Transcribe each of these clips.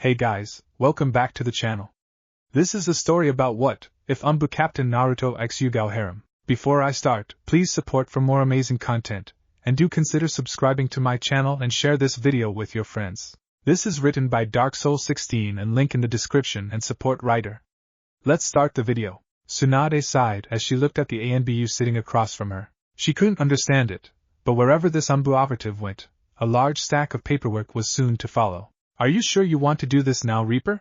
Hey guys, welcome back to the channel. This is a story about what if Anbu Captain Naruto x Yugao harem. Before I start, please support for more amazing content, and do consider subscribing to my channel and share this video with your friends. This is written by Dark Soul 16 and link in the description and support writer. Let's start the video. Tsunade sighed as she looked at the Anbu sitting across from her. She couldn't understand it, but wherever this Anbu operative went, a large stack of paperwork was soon to follow. Are you sure you want to do this now, Reaper?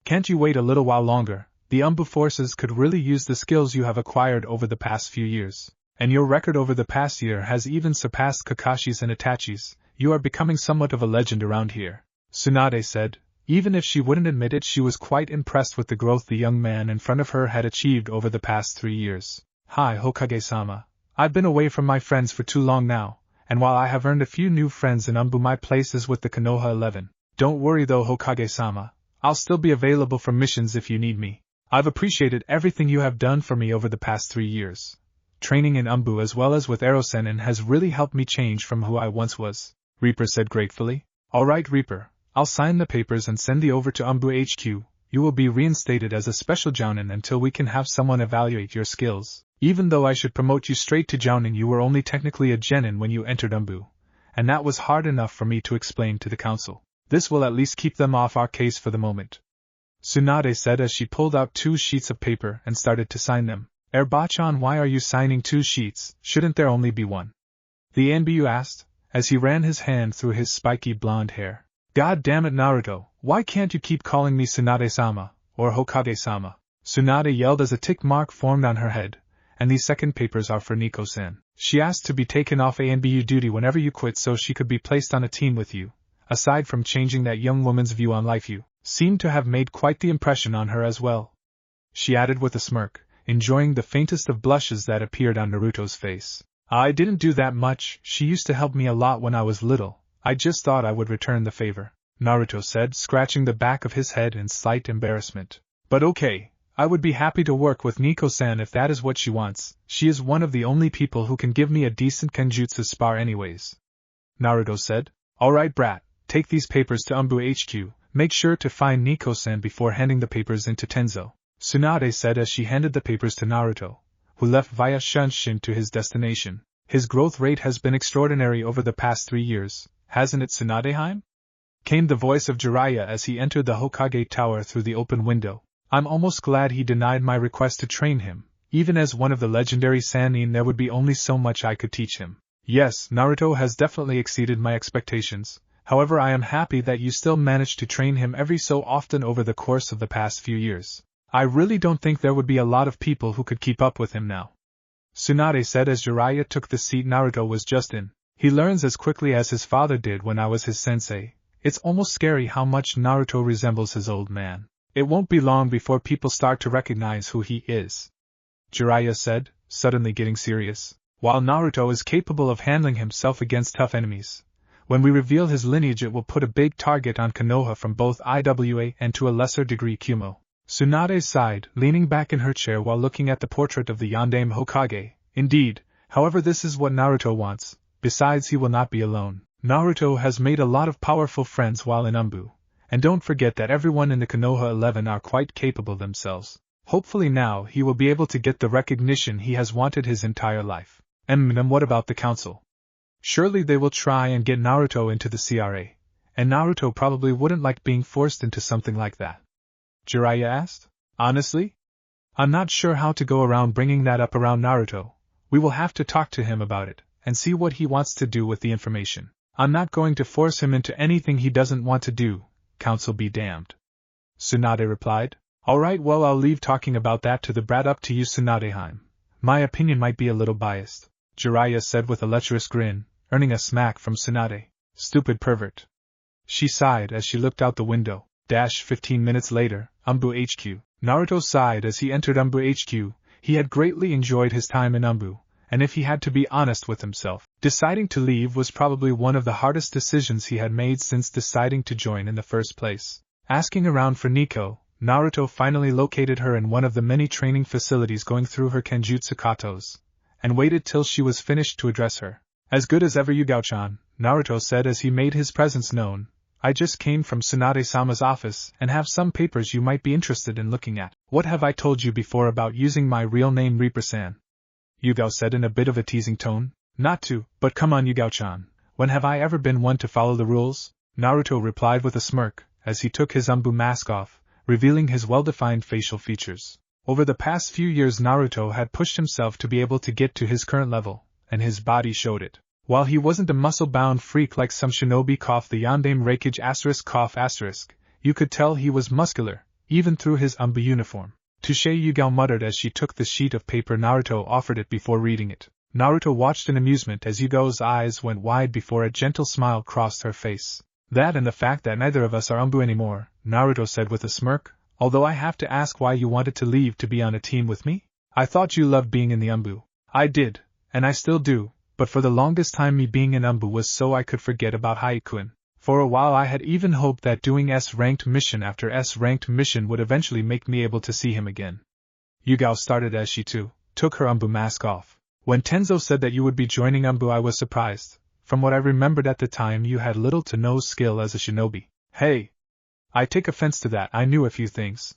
Can't you wait a little while longer? The Anbu forces could really use the skills you have acquired over the past few years. And your record over the past year has even surpassed Kakashi's and Itachi's. You are becoming somewhat of a legend around here, Tsunade said. Even if she wouldn't admit it, she was quite impressed with the growth the young man in front of her had achieved over the past 3 years. Hi Hokage-sama. I've been away from my friends for too long now, and while I have earned a few new friends in Anbu, my place is with the Konoha 11. Don't worry though, Hokage-sama. I'll still be available for missions if you need me. I've appreciated everything you have done for me over the past 3 years. Training in Anbu as well as with Erosenin has really helped me change from who I once was, Reaper said gratefully. Alright Reaper, I'll sign the papers and send thee over to Anbu HQ. You will be reinstated as a special jounin until we can have someone evaluate your skills. Even though I should promote you straight to jounin, you were only technically a genin when you entered Anbu, and that was hard enough for me to explain to the council. This will at least keep them off our case for the moment, Tsunade said as she pulled out 2 sheets of paper and started to sign them. Bachan, why are you signing 2 sheets? Shouldn't there only be one? The Anbu asked, as he ran his hand through his spiky blonde hair. God damn it, Naruto, why can't you keep calling me Tsunade-sama, or Hokage-sama? Tsunade yelled as a tick mark formed on her head. And these second papers are for Nico-san. She asked to be taken off Anbu duty whenever you quit so she could be placed on a team with you. Aside from changing that young woman's view on life, you seem to have made quite the impression on her as well, she added with a smirk, enjoying the faintest of blushes that appeared on Naruto's face. I didn't do that much, she used to help me a lot when I was little. I just thought I would return the favor, Naruto said, scratching the back of his head in slight embarrassment. But okay, I would be happy to work with Nico-san if that is what she wants. She is one of the only people who can give me a decent kenjutsu spar anyways, Naruto said. Alright brat, take these papers to Anbu HQ, make sure to find Nico-san before handing the papers into Tenzo, Tsunade said as she handed the papers to Naruto, who left via Shunshin to his destination. His growth rate has been extraordinary over the past 3 years. Hasn't it, Tsunadeheim? Came the voice of Jiraiya as he entered the Hokage Tower through the open window. I'm almost glad he denied my request to train him. Even as one of the legendary Sannin, there would be only so much I could teach him. Yes, Naruto has definitely exceeded my expectations. However, I am happy that you still managed to train him every so often over the course of the past few years. I really don't think there would be a lot of people who could keep up with him now, Tsunade said as Jiraiya took the seat Naruto was just in. He learns as quickly as his father did when I was his sensei. It's almost scary how much Naruto resembles his old man. It won't be long before people start to recognize who he is, Jiraiya said, suddenly getting serious. While Naruto is capable of handling himself against tough enemies, when we reveal his lineage it will put a big target on Konoha from both IWA and to a lesser degree Kumo. Tsunade sighed, leaning back in her chair while looking at the portrait of the Yondaime Hokage. Indeed, however, this is what Naruto wants. Besides, he will not be alone. Naruto has made a lot of powerful friends while in Anbu, and don't forget that everyone in the Konoha 11 are quite capable themselves. Hopefully now he will be able to get the recognition he has wanted his entire life. And what about the council? Surely they will try and get Naruto into the CRA, and Naruto probably wouldn't like being forced into something like that, Jiraiya asked. Honestly? I'm not sure how to go around bringing that up around Naruto. We will have to talk to him about it, and see what he wants to do with the information. I'm not going to force him into anything he doesn't want to do, council be damned, Tsunade replied. Alright, well, I'll leave talking about that to the brat. Up to you, Tsunadeheim. My opinion might be a little biased, Jiraiya said with a lecherous grin, earning a smack from Tsunade. Stupid pervert. She sighed as she looked out the window. 15 minutes later, Anbu HQ. Naruto sighed as he entered Anbu HQ. He had greatly enjoyed his time in Anbu, and if he had to be honest with himself, deciding to leave was probably one of the hardest decisions he had made since deciding to join in the first place. Asking around for Nico, Naruto finally located her in one of the many training facilities going through her kenjutsu katos, and waited till she was finished to address her. As good as ever, Yugao-chan, Naruto said as he made his presence known. I just came from Tsunade-sama's office and have some papers you might be interested in looking at. What have I told you before about using my real name Reaper-san? Yugao said in a bit of a teasing tone. Not to, but come on Yugao-chan, when have I ever been one to follow the rules? Naruto replied with a smirk, as he took his Anbu mask off, revealing his well-defined facial features. Over the past few years Naruto had pushed himself to be able to get to his current level, and his body showed it. While he wasn't a muscle-bound freak like some shinobi the Yandame Reikage you could tell he was muscular, even through his Anbu uniform. Touche, Yugao muttered as she took the sheet of paper Naruto offered it before reading it. Naruto watched in amusement as Yugao's eyes went wide before a gentle smile crossed her face. That and the fact that neither of us are Anbu anymore, Naruto said with a smirk, although I have to ask why you wanted to leave to be on a team with me? I thought you loved being in the Anbu. I did, and I still do, but for the longest time me being in Anbu was so I could forget about Haikun. For a while I had even hoped that doing S-ranked mission after S-ranked mission would eventually make me able to see him again. Yugao started as she too took her Anbu mask off. When Tenzo said that you would be joining Anbu I was surprised. From what I remembered at the time you had little to no skill as a shinobi. Hey! I take offense to that, I knew a few things.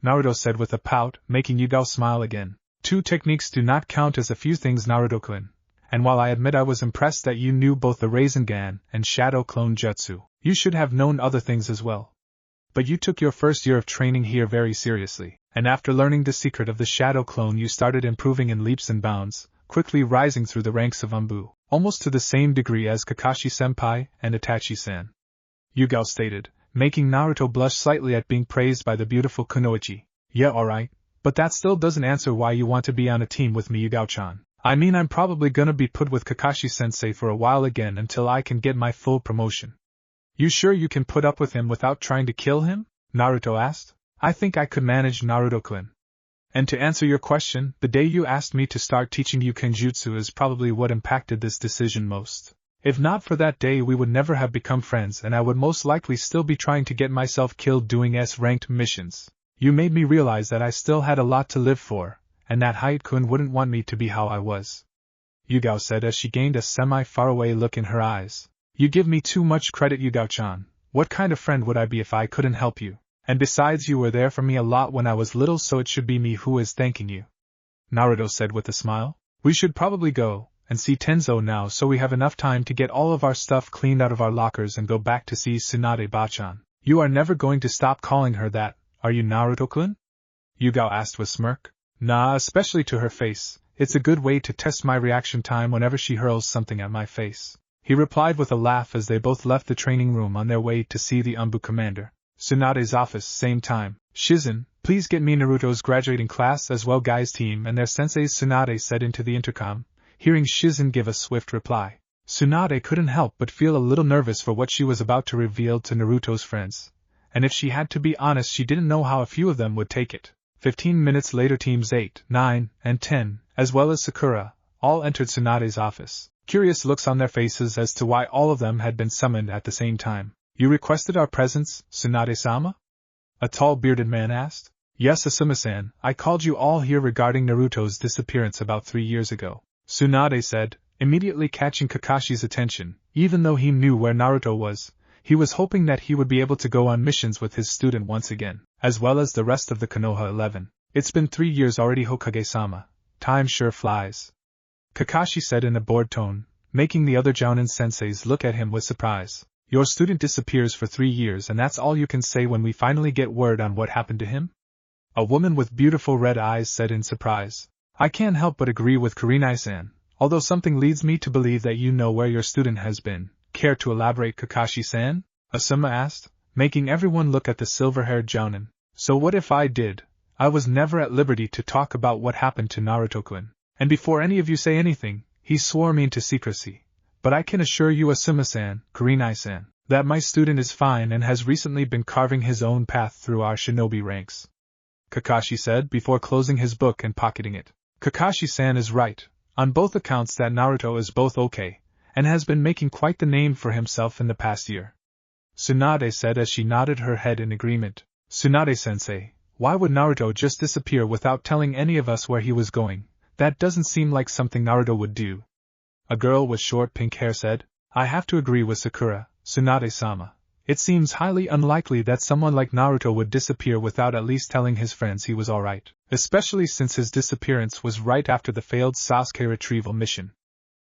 Naruto said with a pout, making Yugao smile again. 2 techniques do not count as a few things Naruto-kun. And while I admit I was impressed that you knew both the Rasengan and Shadow Clone Jutsu, you should have known other things as well. But you took your first year of training here very seriously, and after learning the secret of the Shadow Clone you started improving in leaps and bounds, quickly rising through the ranks of Anbu, almost to the same degree as Kakashi-senpai and Itachi-san. Yugao stated, making Naruto blush slightly at being praised by the beautiful Kunoichi. Yeah, alright, but that still doesn't answer why you want to be on a team with me Yugao-chan. I mean I'm probably gonna be put with Kakashi-sensei for a while again until I can get my full promotion. You sure you can put up with him without trying to kill him? Naruto asked. I think I could manage Naruto-kun. And to answer your question, the day you asked me to start teaching you Kenjutsu is probably what impacted this decision most. If not for that day we would never have become friends and I would most likely still be trying to get myself killed doing S-ranked missions. You made me realize that I still had a lot to live for, and that Haikun wouldn't want me to be how I was. Yugao said as she gained a semi-faraway look in her eyes. You give me too much credit Yugao-chan. What kind of friend would I be if I couldn't help you? And besides you were there for me a lot when I was little so it should be me who is thanking you. Naruto said with a smile. We should probably go and see Tenzo now so we have enough time to get all of our stuff cleaned out of our lockers and go back to see Tsunade-bachan. You are never going to stop calling her that, are you Naruto-kun? Yugao asked with smirk. Nah, especially to her face. It's a good way to test my reaction time whenever she hurls something at my face. He replied with a laugh as they both left the training room on their way to see the Anbu commander. Tsunade's office, same time. Shizen, please get me Naruto's graduating class as well guys team and their senseis Tsunade said into the intercom, hearing Shizen give a swift reply. Tsunade couldn't help but feel a little nervous for what she was about to reveal to Naruto's friends. And if she had to be honest she didn't know how a few of them would take it. 15 minutes later teams 8, 9, and 10, as well as Sakura, all entered Tsunade's office. Curious looks on their faces as to why all of them had been summoned at the same time. You requested our presence, Tsunade-sama? A tall bearded man asked. Yes, Asuma-san, I called you all here regarding Naruto's disappearance about 3 years ago. Tsunade said, immediately catching Kakashi's attention. Even though he knew where Naruto was, he was hoping that he would be able to go on missions with his student once again, as well as the rest of the Konoha 11. It's been 3 years already Hokage-sama. Time sure flies. Kakashi said in a bored tone, making the other Jounin senseis look at him with surprise. Your student disappears for 3 years and that's all you can say when we finally get word on what happened to him? A woman with beautiful red eyes said in surprise. I can't help but agree with Kurenai-san, although something leads me to believe that you know where your student has been. Care to elaborate, Kakashi-san? Asuma asked, making everyone look at the silver-haired Jounin. So what if I did? I was never at liberty to talk about what happened to Naruto-kun. And before any of you say anything, he swore me into secrecy. But I can assure you Asuma-san, Kurenai-san, that my student is fine and has recently been carving his own path through our shinobi ranks. Kakashi said before closing his book and pocketing it. Kakashi-san is right, on both accounts that Naruto is both okay, and has been making quite the name for himself in the past year. Tsunade said as she nodded her head in agreement. Tsunade-sensei, why would Naruto just disappear without telling any of us where he was going? That doesn't seem like something Naruto would do. A girl with short pink hair said, I have to agree with Sakura, Tsunade-sama. It seems highly unlikely that someone like Naruto would disappear without at least telling his friends he was alright, especially since his disappearance was right after the failed Sasuke retrieval mission.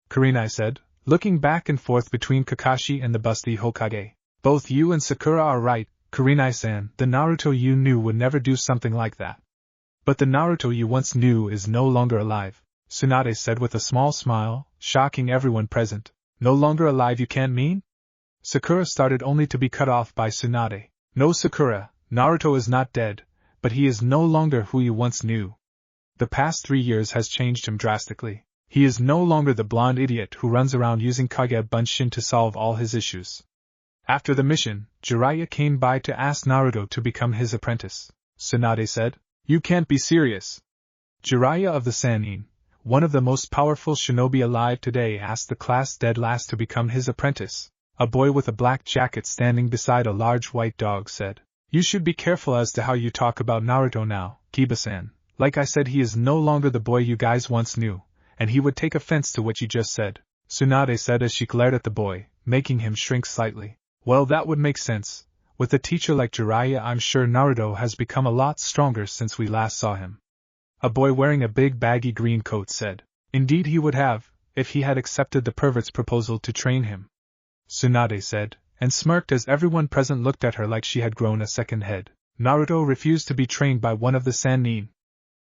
Kurenai said, looking back and forth between Kakashi and the busty Hokage. Both you and Sakura are right, Kurenai-san, the Naruto you knew would never do something like that. But the Naruto you once knew is no longer alive, Tsunade said with a small smile, shocking everyone present. No longer alive you can't mean? Sakura started only to be cut off by Tsunade. No Sakura, Naruto is not dead, but he is no longer who you once knew. The past 3 years has changed him drastically. He is no longer the blonde idiot who runs around using Kage Bunshin to solve all his issues. After the mission, Jiraiya came by to ask Naruto to become his apprentice. Tsunade said, "You can't be serious." Jiraiya of the Sannin, one of the most powerful shinobi alive today, asked the class dead last to become his apprentice. A boy with a black jacket standing beside a large white dog said, "You should be careful as to how you talk about Naruto now, Kiba-san. Like I said, he is no longer the boy you guys once knew, and he would take offense to what you just said," Tsunade said as she glared at the boy, making him shrink slightly. Well, that would make sense. With a teacher like Jiraiya, I'm sure Naruto has become a lot stronger since we last saw him. A boy wearing a big baggy green coat said, "Indeed he would have, if he had accepted the pervert's proposal to train him," Tsunade said, and smirked as everyone present looked at her like she had grown a second head. Naruto refused to be trained by one of the Sannin.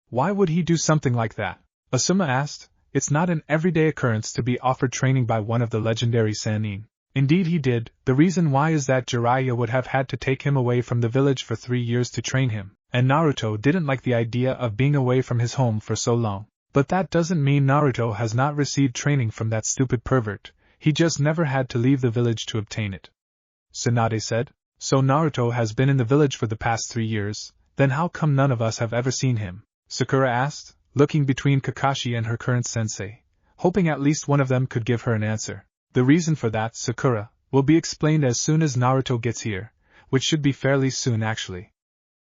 Why would he do something like that? Asuma asked. It's not an everyday occurrence to be offered training by one of the legendary Sannin. Indeed he did. The reason why is that Jiraiya would have had to take him away from the village for 3 years to train him, and Naruto didn't like the idea of being away from his home for so long. But that doesn't mean Naruto has not received training from that stupid pervert, he just never had to leave the village to obtain it. Tsunade said, "So Naruto has been in the village for the past 3 years, then how come none of us have ever seen him?" Sakura asked, looking between Kakashi and her current sensei, hoping at least one of them could give her an answer. The reason for that, Sakura, will be explained as soon as Naruto gets here, which should be fairly soon actually,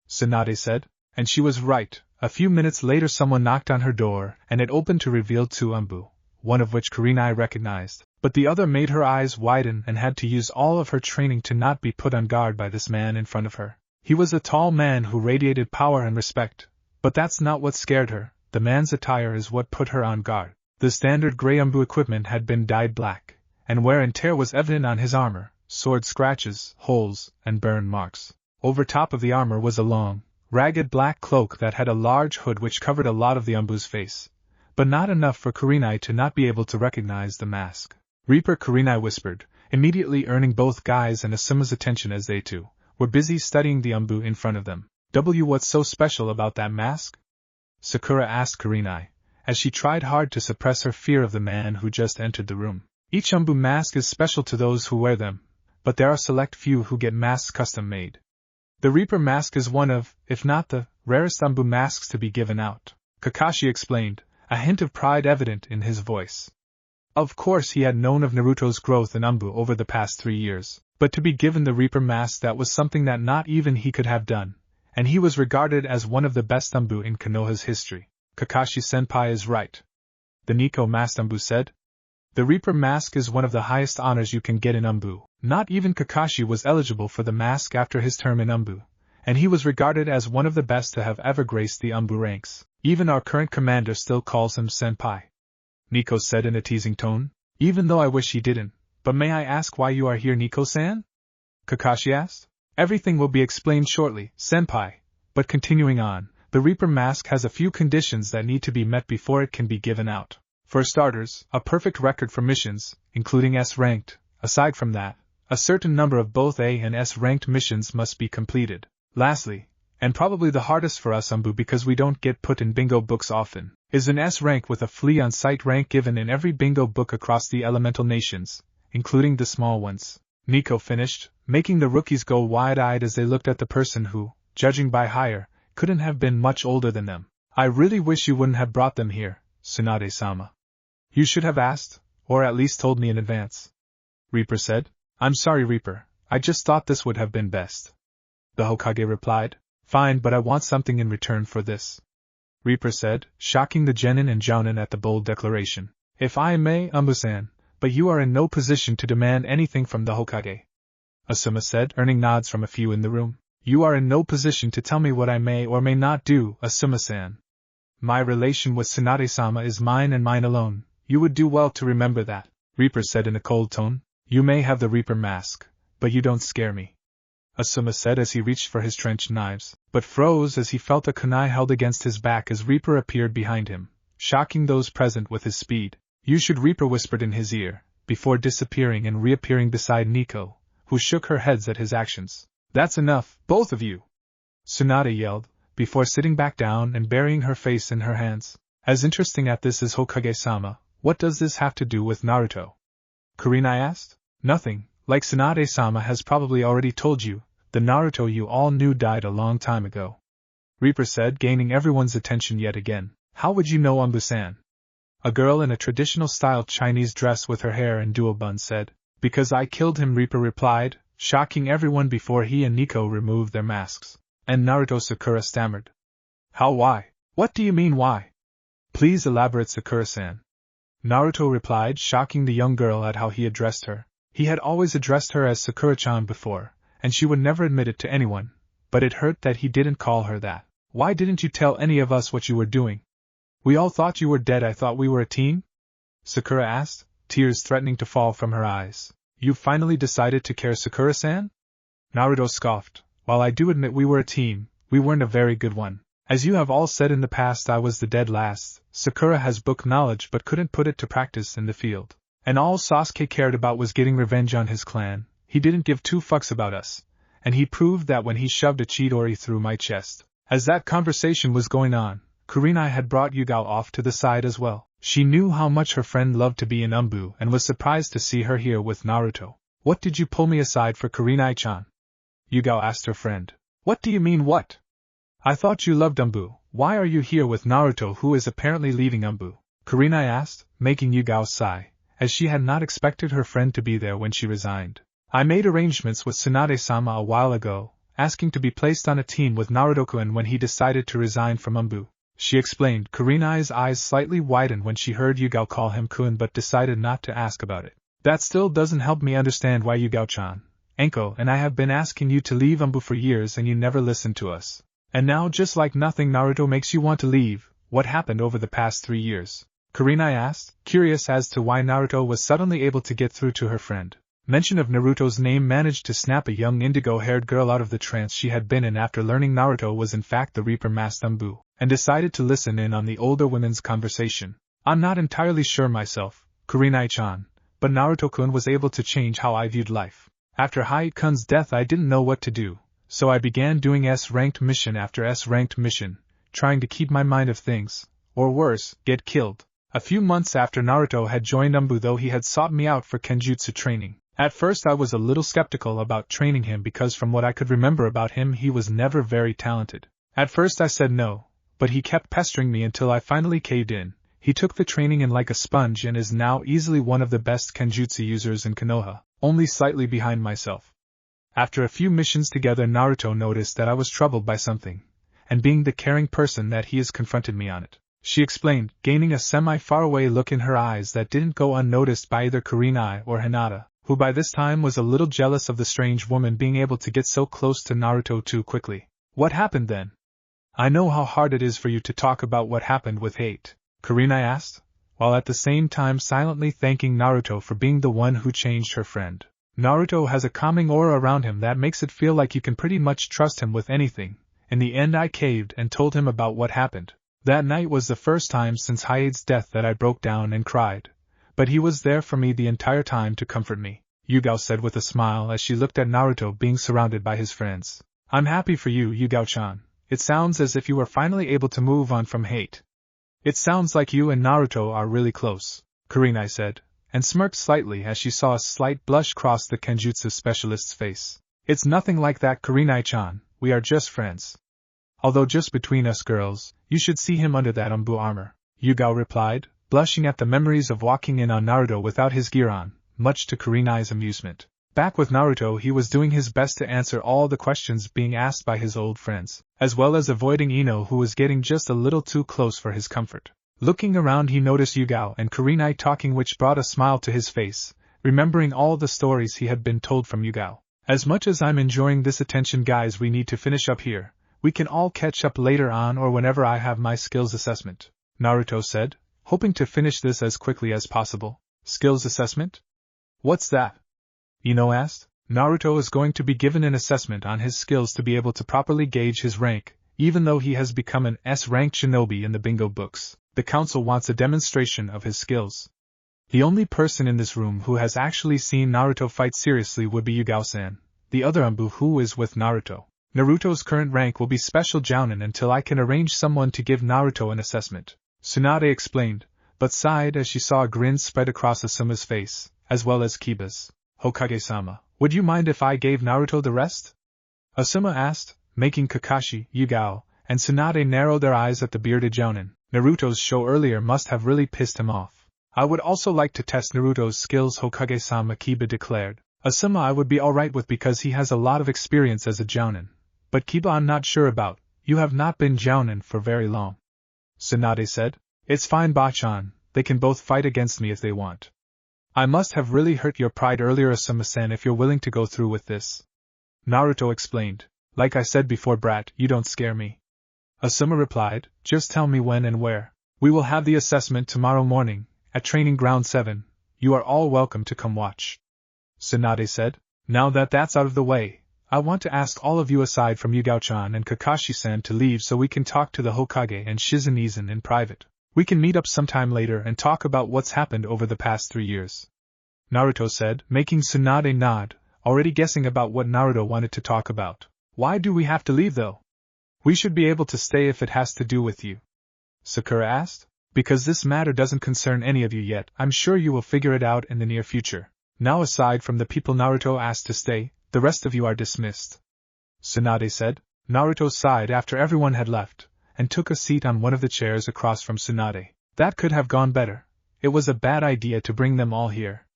Tsunade said, and she was right. A few minutes later someone knocked on her door, and it opened to reveal 2 Anbu, one of which Kurenai recognized, but the other made her eyes widen and had to use all of her training to not be put on guard by this man in front of her. He was a tall man who radiated power and respect, but that's not what scared her. The man's attire is what put her on guard. The standard gray Anbu equipment had been dyed black, and wear and tear was evident on his armor, sword scratches, holes, and burn marks. Over top of the armor was a long, ragged black cloak that had a large hood which covered a lot of the Anbu's face, but not enough for Kurenai to not be able to recognize the mask. "Reaper," Kurenai whispered, immediately earning both Guy's and Asuma's attention as they too were busy studying the Anbu in front of them. What's so special about that mask?" Sakura asked Kurenai, as she tried hard to suppress her fear of the man who just entered the room. Each Anbu mask is special to those who wear them, but there are select few who get masks custom made. The Reaper mask is one of, if not the, rarest Anbu masks to be given out, Kakashi explained, a hint of pride evident in his voice. Of course he had known of Naruto's growth in Anbu over the past 3 years, but to be given the Reaper mask, that was something that not even he could have done, and he was regarded as one of the best Anbu in Konoha's history. "Kakashi-senpai is right," the Nico-masked Anbu said. "The Reaper mask is one of the highest honors you can get in Anbu. Not even Kakashi was eligible for the mask after his term in Anbu, and he was regarded as one of the best to have ever graced the Anbu ranks. Even our current commander still calls him senpai," Nico said in a teasing tone. "Even though I wish he didn't. But may I ask why you are here, Nico-san?" Kakashi asked. "Everything will be explained shortly, senpai, but continuing on, the Reaper mask has a few conditions that need to be met before it can be given out. For starters, a perfect record for missions, including S-ranked. Aside from that, a certain number of both A and S-ranked missions must be completed. Lastly, and probably the hardest for us Anbu because we don't get put in bingo books often, is an S-rank with a flea on sight rank given in every bingo book across the elemental nations, including the small ones," Nico finished, making the rookies go wide-eyed as they looked at the person who, judging by hire, couldn't have been much older than them. "I really wish you wouldn't have brought them here, Tsunade-sama. You should have asked, or at least told me in advance," Reaper said. "I'm sorry, Reaper, I just thought this would have been best," the Hokage replied. "Fine, but I want something in return for this," Reaper said, shocking the genin and jounin at the bold declaration. "If I may, Anbu-san, but you are in no position to demand anything from the Hokage," Asuma said, earning nods from a few in the room. You are in no position to tell me what I may or may not do, Asuma-san. My relation with Tsunade-sama is mine and mine alone. You would do well to remember that, Reaper said in a cold tone. You may have the Reaper mask, but you don't scare me. Asuma said as he reached for his trench knives, but froze as he felt a kunai held against his back as Reaper appeared behind him, shocking those present with his speed. You should, Reaper whispered in his ear, before disappearing and reappearing beside Nico, who shook her heads at his actions. That's enough, both of you! Tsunade yelled, before sitting back down and burying her face in her hands. As interesting at this as Hokage-sama, what does this have to do with Naruto? Kurenai asked. Nothing, like Tsunade-sama has probably already told you, the Naruto you all knew died a long time ago. Reaper said, gaining everyone's attention yet again. How would you know Anbu-san? A girl in a traditional-style Chinese dress with her hair in dual bun said. Because I killed him, Reaper replied, shocking everyone before he and Nico removed their masks. And Naruto, Sakura stammered. How, why? What do you mean why? Please elaborate, Sakura-san. Naruto replied, shocking the young girl at how he addressed her. He had always addressed her as Sakura-chan before, and she would never admit it to anyone, but it hurt that he didn't call her that. Why didn't you tell any of us what you were doing? We all thought you were dead. I thought we were a team? Sakura asked, tears threatening to fall from her eyes. You finally decided to care, Sakura-san? Naruto scoffed. While I do admit we were a team, we weren't a very good one. As you have all said in the past, I was the dead last. Sakura has book knowledge but couldn't put it to practice in the field. And all Sasuke cared about was getting revenge on his clan. He didn't give two fucks about us. And he proved that when he shoved a Chidori through my chest. As that conversation was going on, Kurenai had brought Yugao off to the side as well. She knew how much her friend loved to be in Anbu and was surprised to see her here with Naruto. What did you pull me aside for, Kurenai-chan? Yugao asked her friend. What do you mean what? I thought you loved Anbu. Why are you here with Naruto, who is apparently leaving Anbu? Kurenai asked, making Yugao sigh, as she had not expected her friend to be there when she resigned. I made arrangements with Tsunade-sama a while ago, asking to be placed on a team with Naruto-kun when he decided to resign from Anbu. She explained. Kurenai's eyes slightly widened when she heard Yugao call him kun but decided not to ask about it. That still doesn't help me understand why Yugao-chan, Enko and I have been asking you to leave Anbu for years and you never listened to us. And now just like nothing Naruto makes you want to leave. What happened over the past 3 years? Kurenai asked, curious as to why Naruto was suddenly able to get through to her friend. Mention of Naruto's name managed to snap a young indigo-haired girl out of the trance she had been in after learning Naruto was in fact the Reaper-masked Anbu, and decided to listen in on the older women's conversation. I'm not entirely sure myself, Kurenai-chan, but Naruto-kun was able to change how I viewed life. After Hyde-kun's death I didn't know what to do, so I began doing S-ranked mission after S-ranked mission, trying to keep my mind off things, or worse, get killed. A few months after Naruto had joined Anbu, though he had sought me out for kenjutsu training. At first I was a little skeptical about training him because from what I could remember about him he was never very talented. At first I said no, but he kept pestering me until I finally caved in. He took the training in like a sponge and is now easily one of the best kenjutsu users in Konoha, only slightly behind myself. After a few missions together Naruto noticed that I was troubled by something, and being the caring person that he is confronted me on it. She explained, gaining a semi-faraway look in her eyes that didn't go unnoticed by either Kurenai or Hinata, who by this time was a little jealous of the strange woman being able to get so close to Naruto too quickly. What happened then? I know how hard it is for you to talk about what happened with hate, Kurenai asked, while at the same time silently thanking Naruto for being the one who changed her friend. Naruto has a calming aura around him that makes it feel like you can pretty much trust him with anything. In the end I caved and told him about what happened. That night was the first time since Hyade's death that I broke down and cried. But he was there for me the entire time to comfort me, Yugao said with a smile as she looked at Naruto being surrounded by his friends. I'm happy for you, Yugao-chan. It sounds as if you were finally able to move on from hate. It sounds like you and Naruto are really close, Kurenai said, and smirked slightly as she saw a slight blush cross the kenjutsu specialist's face. It's nothing like that, Kurenai-chan, we are just friends. Although just between us girls, you should see him under that Anbu armor, Yugao replied, blushing at the memories of walking in on Naruto without his gear on, much to Kurenai's amusement. Back with Naruto he was doing his best to answer all the questions being asked by his old friends, as well as avoiding Ino who was getting just a little too close for his comfort. Looking around he noticed Yugao and Kurenai talking, which brought a smile to his face, remembering all the stories he had been told from Yugao. As much as I'm enjoying this attention, guys, we need to finish up here. We can all catch up later on or whenever I have my skills assessment, Naruto said, hoping to finish this as quickly as possible. Skills assessment? What's that? Ino asked. Naruto is going to be given an assessment on his skills to be able to properly gauge his rank, even though he has become an S-rank shinobi in the bingo books. The council wants a demonstration of his skills. The only person in this room who has actually seen Naruto fight seriously would be Yugao-san, the other Anbu who is with Naruto. Naruto's current rank will be Special Jounin until I can arrange someone to give Naruto an assessment, Tsunade explained, but sighed as she saw a grin spread across Asuma's face, as well as Kiba's. Hokage-sama, would you mind if I gave Naruto the rest? Asuma asked, making Kakashi, Yugao, and Tsunade narrow their eyes at the bearded Jounin. Naruto's show earlier must have really pissed him off. I would also like to test Naruto's skills, Hokage-sama, Kiba declared. Asuma I would be alright with because he has a lot of experience as a Jounin. But Kiba I'm not sure about, you have not been Jounin for very long. Tsunade said. It's fine, Bachan, they can both fight against me if they want. I must have really hurt your pride earlier, Asuma-san, if you're willing to go through with this. Naruto explained. Like I said before, brat, you don't scare me. Asuma replied, just tell me when and where. We will have the assessment tomorrow morning, at Training Ground 7. You are all welcome to come watch. Tsunade said. Now that that's out of the way, I want to ask all of you aside from Yugao-chan and Kakashi-san to leave so we can talk to the Hokage and Shizen in private. We can meet up sometime later and talk about what's happened over the past 3 years. Naruto said, making Tsunade nod, already guessing about what Naruto wanted to talk about. Why do we have to leave though? We should be able to stay if it has to do with you. Sakura asked. Because this matter doesn't concern any of you yet, I'm sure you will figure it out in the near future. Now aside from the people Naruto asked to stay, the rest of you are dismissed. Tsunade said. Naruto sighed after everyone had left, and took a seat on one of the chairs across from Tsunade. That could have gone better. It was a bad idea to bring them all here.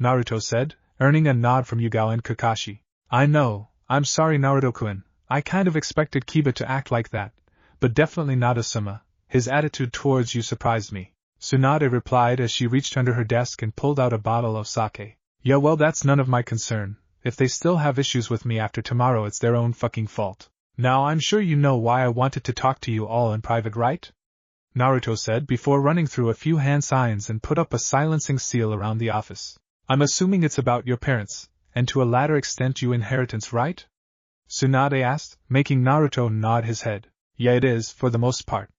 Naruto said, earning a nod from Yugao and Kakashi. I know, I'm sorry Naruto-kun, I kind of expected Kiba to act like that, but definitely not Asuma. His attitude towards you surprised me. Tsunade replied as she reached under her desk and pulled out a bottle of sake. Yeah, well, that's none of my concern. If they still have issues with me after tomorrow, it's their own fucking fault. Now I'm sure you know why I wanted to talk to you all in private, right? Naruto said before running through a few hand signs and put up a silencing seal around the office. I'm assuming it's about your parents, and to a latter extent you inheritance, right? Tsunade asked, making Naruto nod his head. Yeah, it is, for the most part.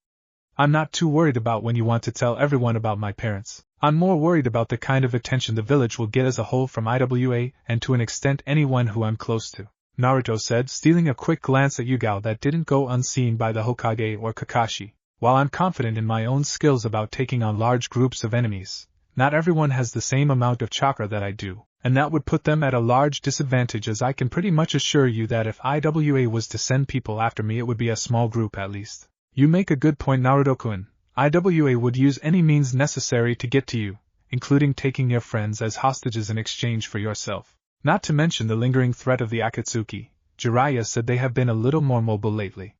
I'm not too worried about when you want to tell everyone about my parents. I'm more worried about the kind of attention the village will get as a whole from IWA and to an extent anyone who I'm close to, Naruto said, stealing a quick glance at Yugao that didn't go unseen by the Hokage or Kakashi. While I'm confident in my own skills about taking on large groups of enemies, not everyone has the same amount of chakra that I do, and that would put them at a large disadvantage, as I can pretty much assure you that if IWA was to send people after me it would be a small group at least. You make a good point, Naruto-kun. IWA would use any means necessary to get to you, including taking your friends as hostages in exchange for yourself. Not to mention the lingering threat of the Akatsuki. Jiraiya said they have been a little more mobile lately.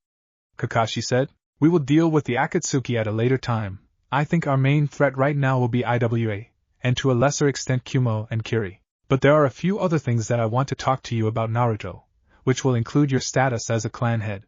Kakashi said, we will deal with the Akatsuki at a later time. I think our main threat right now will be IWA, and to a lesser extent Kumo and Kiri. But there are a few other things that I want to talk to you about, Naruto, which will include your status as a clan head.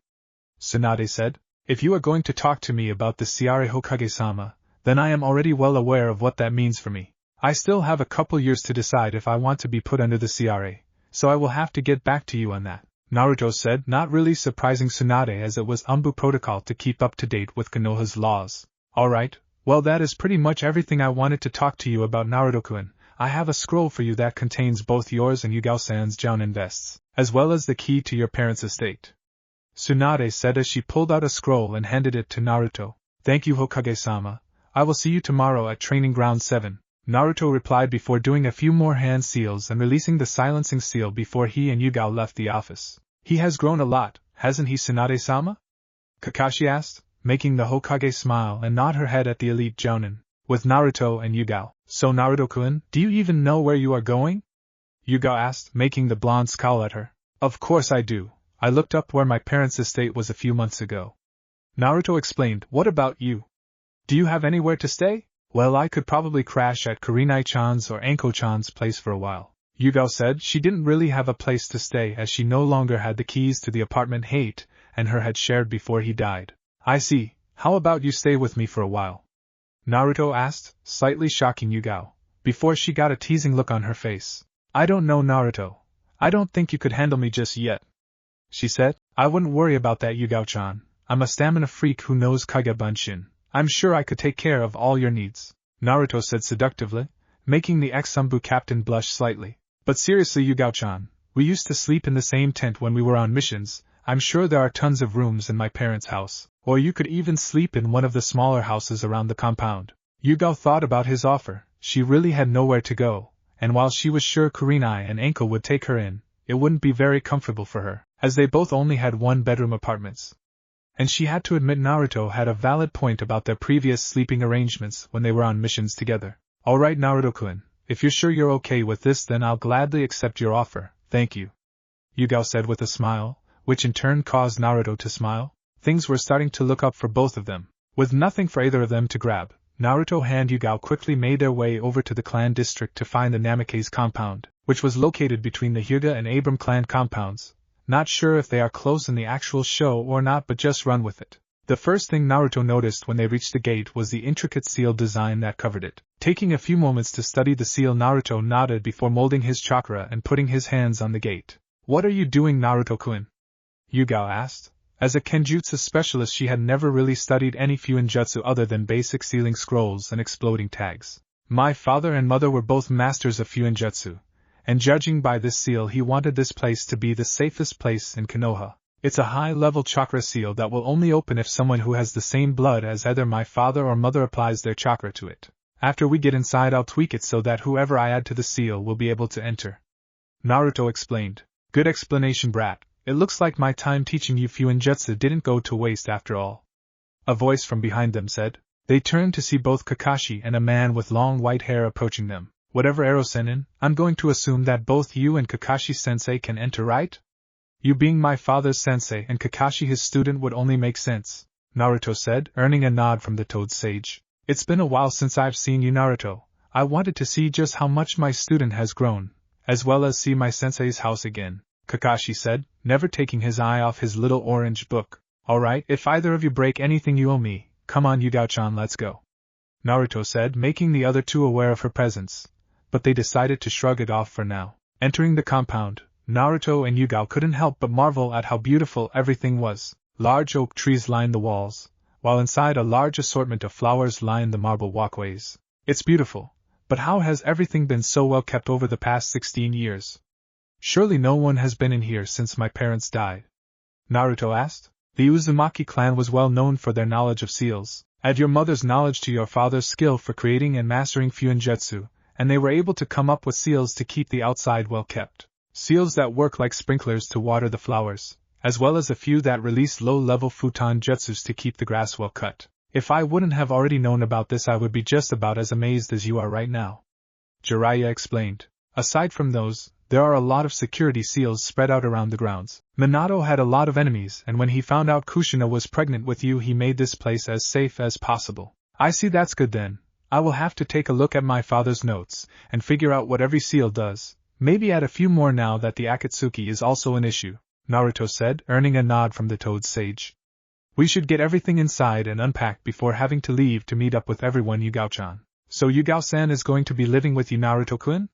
Tsunade said. If you are going to talk to me about the Ciare Hokage-sama, then I am already well aware of what that means for me. I still have a couple years to decide if I want to be put under the Ciare, so I will have to get back to you on that, Naruto said, not really surprising Tsunade as it was Anbu protocol to keep up to date with Konoha's laws. Alright, well that is pretty much everything I wanted to talk to you about, Naruto-kun. I have a scroll for you that contains both yours and Yugao-san's Jounin vests, as well as the key to your parents' estate. Tsunade said as she pulled out a scroll and handed it to Naruto. Thank you, Hokage-sama. I will see you tomorrow at Training Ground 7. Naruto replied before doing a few more hand seals and releasing the silencing seal before he and Yugao left the office. He has grown a lot, hasn't he, Tsunade-sama? Kakashi asked, making the Hokage smile and nod her head at the elite Jounin, with Naruto and Yugao. So Naruto-kun, do you even know where you are going? Yugao asked, making the blonde scowl at her. Of course I do. I looked up where my parents' estate was a few months ago. Naruto explained. What about you? Do you have anywhere to stay? Well, I could probably crash at Kurenai-chan's or Anko-chan's place for a while. Yugao said she didn't really have a place to stay as she no longer had the keys to the apartment Hate and her had shared before he died. I see, how about you stay with me for a while? Naruto asked, slightly shocking Yugao, before she got a teasing look on her face. I don't know, Naruto. I don't think you could handle me just yet, she said. I wouldn't worry about that, Yugao-chan. I'm a stamina freak who knows Kage Bunshin. I'm sure I could take care of all your needs, Naruto said seductively, making the ex-Anbu captain blush slightly. But seriously, Yugao-chan, we used to sleep in the same tent when we were on missions. I'm sure there are tons of rooms in my parents' house, or you could even sleep in one of the smaller houses around the compound. Yugao thought about his offer. She really had nowhere to go, and while she was sure Kurenai and Anko would take her in, it wouldn't be very comfortable for her, as they both only had one-bedroom apartments. And she had to admit Naruto had a valid point about their previous sleeping arrangements when they were on missions together. Alright, Naruto-kun, if you're sure you're okay with this, then I'll gladly accept your offer, thank you, Yugao said with a smile, which in turn caused Naruto to smile. Things were starting to look up for both of them. With nothing for either of them to grab, Naruto and Yugao quickly made their way over to the clan district to find the Namikaze compound, which was located between the Hyuga and Abram clan compounds. Not sure if they are close in the actual show or not, but just run with it. The first thing Naruto noticed when they reached the gate was the intricate seal design that covered it. Taking a few moments to study the seal, Naruto nodded before molding his chakra and putting his hands on the gate. What are you doing, Naruto-kun? Yugao asked. As a Kenjutsu specialist, she had never really studied any Fuinjutsu other than basic sealing scrolls and exploding tags. My father and mother were both masters of Fuinjutsu, and judging by this seal, he wanted this place to be the safest place in Konoha. It's a high-level chakra seal that will only open if someone who has the same blood as either my father or mother applies their chakra to it. After we get inside, I'll tweak it so that whoever I add to the seal will be able to enter. Naruto explained. Good explanation, brat. It looks like my time teaching you Fuinjutsu didn't go to waste after all. A voice from behind them said. They turned to see both Kakashi and a man with long white hair approaching them. Whatever Ero-senin, I'm going to assume that both you and Kakashi-sensei can enter, right? You being my father's sensei and Kakashi his student would only make sense, Naruto said, earning a nod from the Toad Sage. It's been a while since I've seen you, Naruto. I wanted to see just how much my student has grown, as well as see my sensei's house again, Kakashi said, never taking his eye off his little orange book. Alright, if either of you break anything you owe me, come on Yugao-chan, let's go, Naruto said, making the other two aware of her presence. But they decided to shrug it off for now. Entering the compound, Naruto and Yugao couldn't help but marvel at how beautiful everything was. Large oak trees lined the walls, while inside a large assortment of flowers lined the marble walkways. It's beautiful, but how has everything been so well kept over the past 16 years? Surely no one has been in here since my parents died, Naruto asked. The Uzumaki clan was well known for their knowledge of seals. Add your mother's knowledge to your father's skill for creating and mastering Fuinjutsu, and they were able to come up with seals to keep the outside well kept. Seals that work like sprinklers to water the flowers, as well as a few that release low-level futon jutsus to keep the grass well cut. If I wouldn't have already known about this, I would be just about as amazed as you are right now, Jiraiya explained. Aside from those, there are a lot of security seals spread out around the grounds. Minato had a lot of enemies, and when he found out Kushina was pregnant with you, he made this place as safe as possible. I see, that's good then. I will have to take a look at my father's notes, and figure out what every seal does. Maybe add a few more now that the Akatsuki is also an issue, Naruto said, earning a nod from the Toad Sage. We should get everything inside and unpacked before having to leave to meet up with everyone, Yugao-chan. So Yugao-san is going to be living with you, Naruto-kun?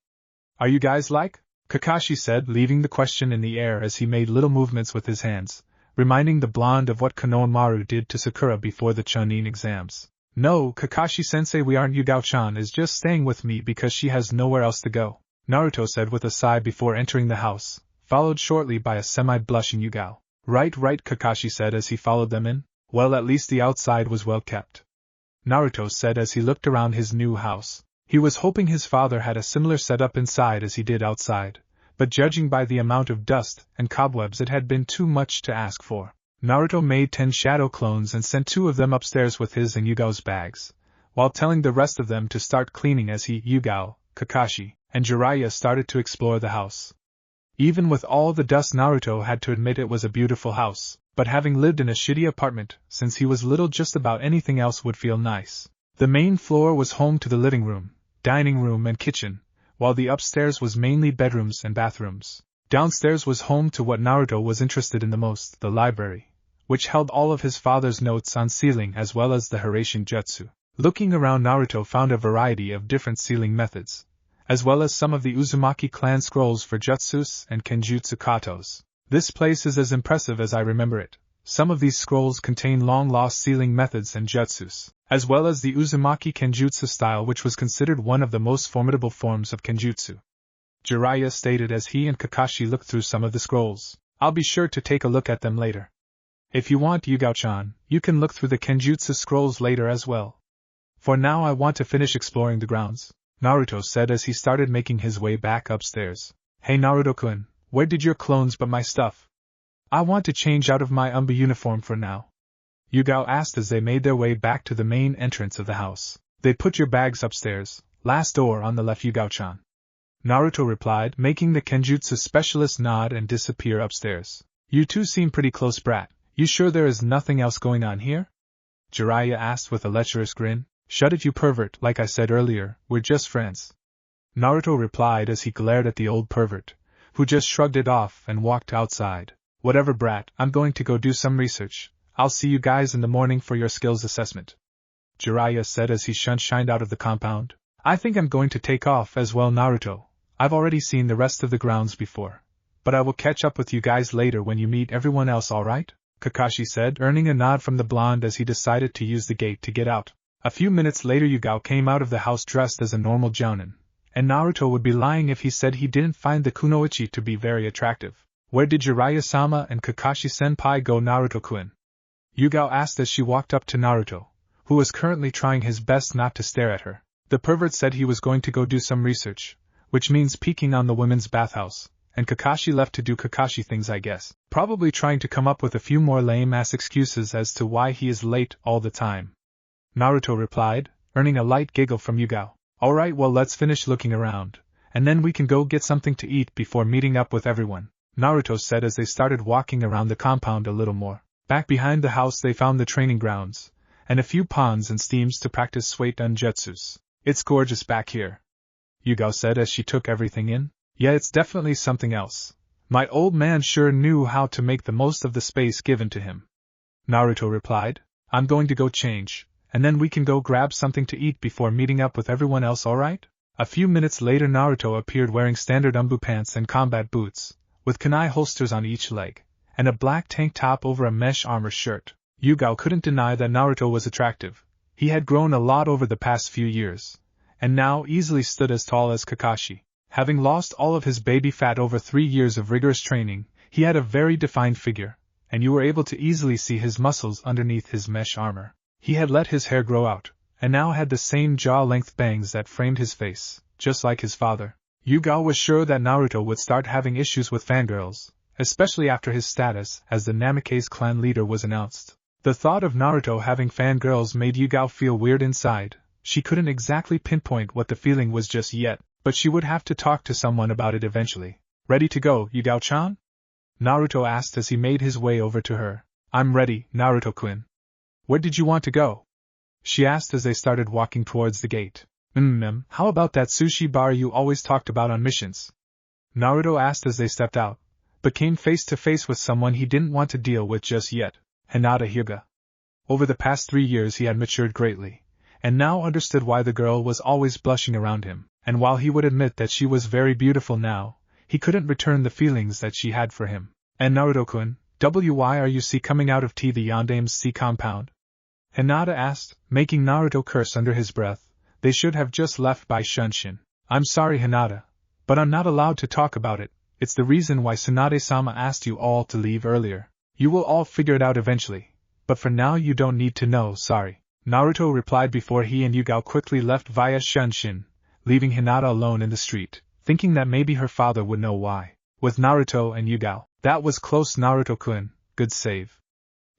Are you guys like? Kakashi said, leaving the question in the air as he made little movements with his hands, reminding the blonde of what Konohamaru did to Sakura before the Chunin exams. No, Kakashi-sensei, we aren't. Yugao-chan is just staying with me because she has nowhere else to go, Naruto said with a sigh before entering the house, followed shortly by a semi-blushing Yugao. Right, Kakashi said as he followed them in. Well, at least the outside was well kept, Naruto said as he looked around his new house. He was hoping his father had a similar setup inside as he did outside, but judging by the amount of dust and cobwebs, it had been too much to ask for. Naruto made 10 shadow clones and sent 2 of them upstairs with his and Yugao's bags, while telling the rest of them to start cleaning as he, Yugao, Kakashi, and Jiraiya started to explore the house. Even with all the dust, Naruto had to admit it was a beautiful house, but having lived in a shitty apartment since he was little, just about anything else would feel nice. The main floor was home to the living room, dining room and kitchen, while the upstairs was mainly bedrooms and bathrooms. Downstairs was home to what Naruto was interested in the most, the library, which held all of his father's notes on sealing as well as the Haraishin Jutsu. Looking around, Naruto found a variety of different sealing methods, as well as some of the Uzumaki clan scrolls for jutsus and kenjutsu katos. This place is as impressive as I remember it. Some of these scrolls contain long-lost sealing methods and jutsus, as well as the Uzumaki kenjutsu style, which was considered one of the most formidable forms of kenjutsu. Jiraiya stated as he and Kakashi looked through some of the scrolls. I'll be sure to take a look at them later. If you want, Yugao-chan, you can look through the kenjutsu scrolls later as well. For now I want to finish exploring the grounds, Naruto said as he started making his way back upstairs. Hey Naruto-kun, where did your clones put my stuff? I want to change out of my Anbu uniform for now, Yugao asked as they made their way back to the main entrance of the house. They put your bags upstairs, last door on the left, Yugao-chan, Naruto replied, making the kenjutsu specialist nod and disappear upstairs. You two seem pretty close, brat. You sure there is nothing else going on here? Jiraiya asked with a lecherous grin. Shut it, you pervert, like I said earlier, we're just friends, Naruto replied as he glared at the old pervert, who just shrugged it off and walked outside. Whatever, brat, I'm going to go do some research. I'll see you guys in the morning for your skills assessment, Jiraiya said as he shined out of the compound. I think I'm going to take off as well, Naruto. I've already seen the rest of the grounds before, but I will catch up with you guys later when you meet everyone else, alright? Kakashi said, earning a nod from the blonde as he decided to use the gate to get out. A few minutes later, Yugao came out of the house dressed as a normal jounin, and Naruto would be lying if he said he didn't find the kunoichi to be very attractive. Where did Jiraiya-sama and Kakashi-senpai go, Naruto-kun? Yugao asked as she walked up to Naruto, who was currently trying his best not to stare at her. The pervert said he was going to go do some research, which means peeking on the women's bathhouse, and Kakashi left to do Kakashi things, I guess. Probably trying to come up with a few more lame-ass excuses as to why he is late all the time, Naruto replied, earning a light giggle from Yugao. Alright, well, let's finish looking around, and then we can go get something to eat before meeting up with everyone, Naruto said as they started walking around the compound a little more. Back behind the house they found the training grounds, and a few ponds and steams to practice Suiton jutsus. It's gorgeous back here, Yugao said as she took everything in. Yeah, it's definitely something else. My old man sure knew how to make the most of the space given to him, Naruto replied. I'm going to go change, and then we can go grab something to eat before meeting up with everyone else, alright? A few minutes later Naruto appeared wearing standard Anbu pants and combat boots, with kunai holsters on each leg, and a black tank top over a mesh armor shirt. Yugao couldn't deny that Naruto was attractive. He had grown a lot over the past few years, and now easily stood as tall as Kakashi. Having lost all of his baby fat over 3 years of rigorous training, he had a very defined figure, and you were able to easily see his muscles underneath his mesh armor. He had let his hair grow out, and now had the same jaw-length bangs that framed his face, just like his father. Yugao was sure that Naruto would start having issues with fangirls, especially after his status as the Namikaze clan leader was announced. The thought of Naruto having fangirls made Yugao feel weird inside. She couldn't exactly pinpoint what the feeling was just yet, but she would have to talk to someone about it eventually. Ready to go, Yugao-chan? Naruto asked as he made his way over to her. I'm ready, Naruto-kun. Where did you want to go? She asked as they started walking towards the gate. How about that sushi bar you always talked about on missions? Naruto asked as they stepped out, but came face to face with someone he didn't want to deal with just yet, Hinata Hyuga. Over the past 3 years he had matured greatly, and now understood why the girl was always blushing around him, and while he would admit that she was very beautiful now, he couldn't return the feelings that she had for him. And Naruto-kun, why are you coming out of the Yandame's sea compound? Hinata asked, making Naruto curse under his breath. They should have just left by Shunshin. I'm sorry, Hinata, but I'm not allowed to talk about it. It's the reason why Tsunade-sama asked you all to leave earlier. You will all figure it out eventually, but for now you don't need to know, sorry, Naruto replied before he and Yugao quickly left via Shunshin, leaving Hinata alone in the street, thinking that maybe her father would know why. With Naruto and Yugao, that was close, Naruto-kun, good save,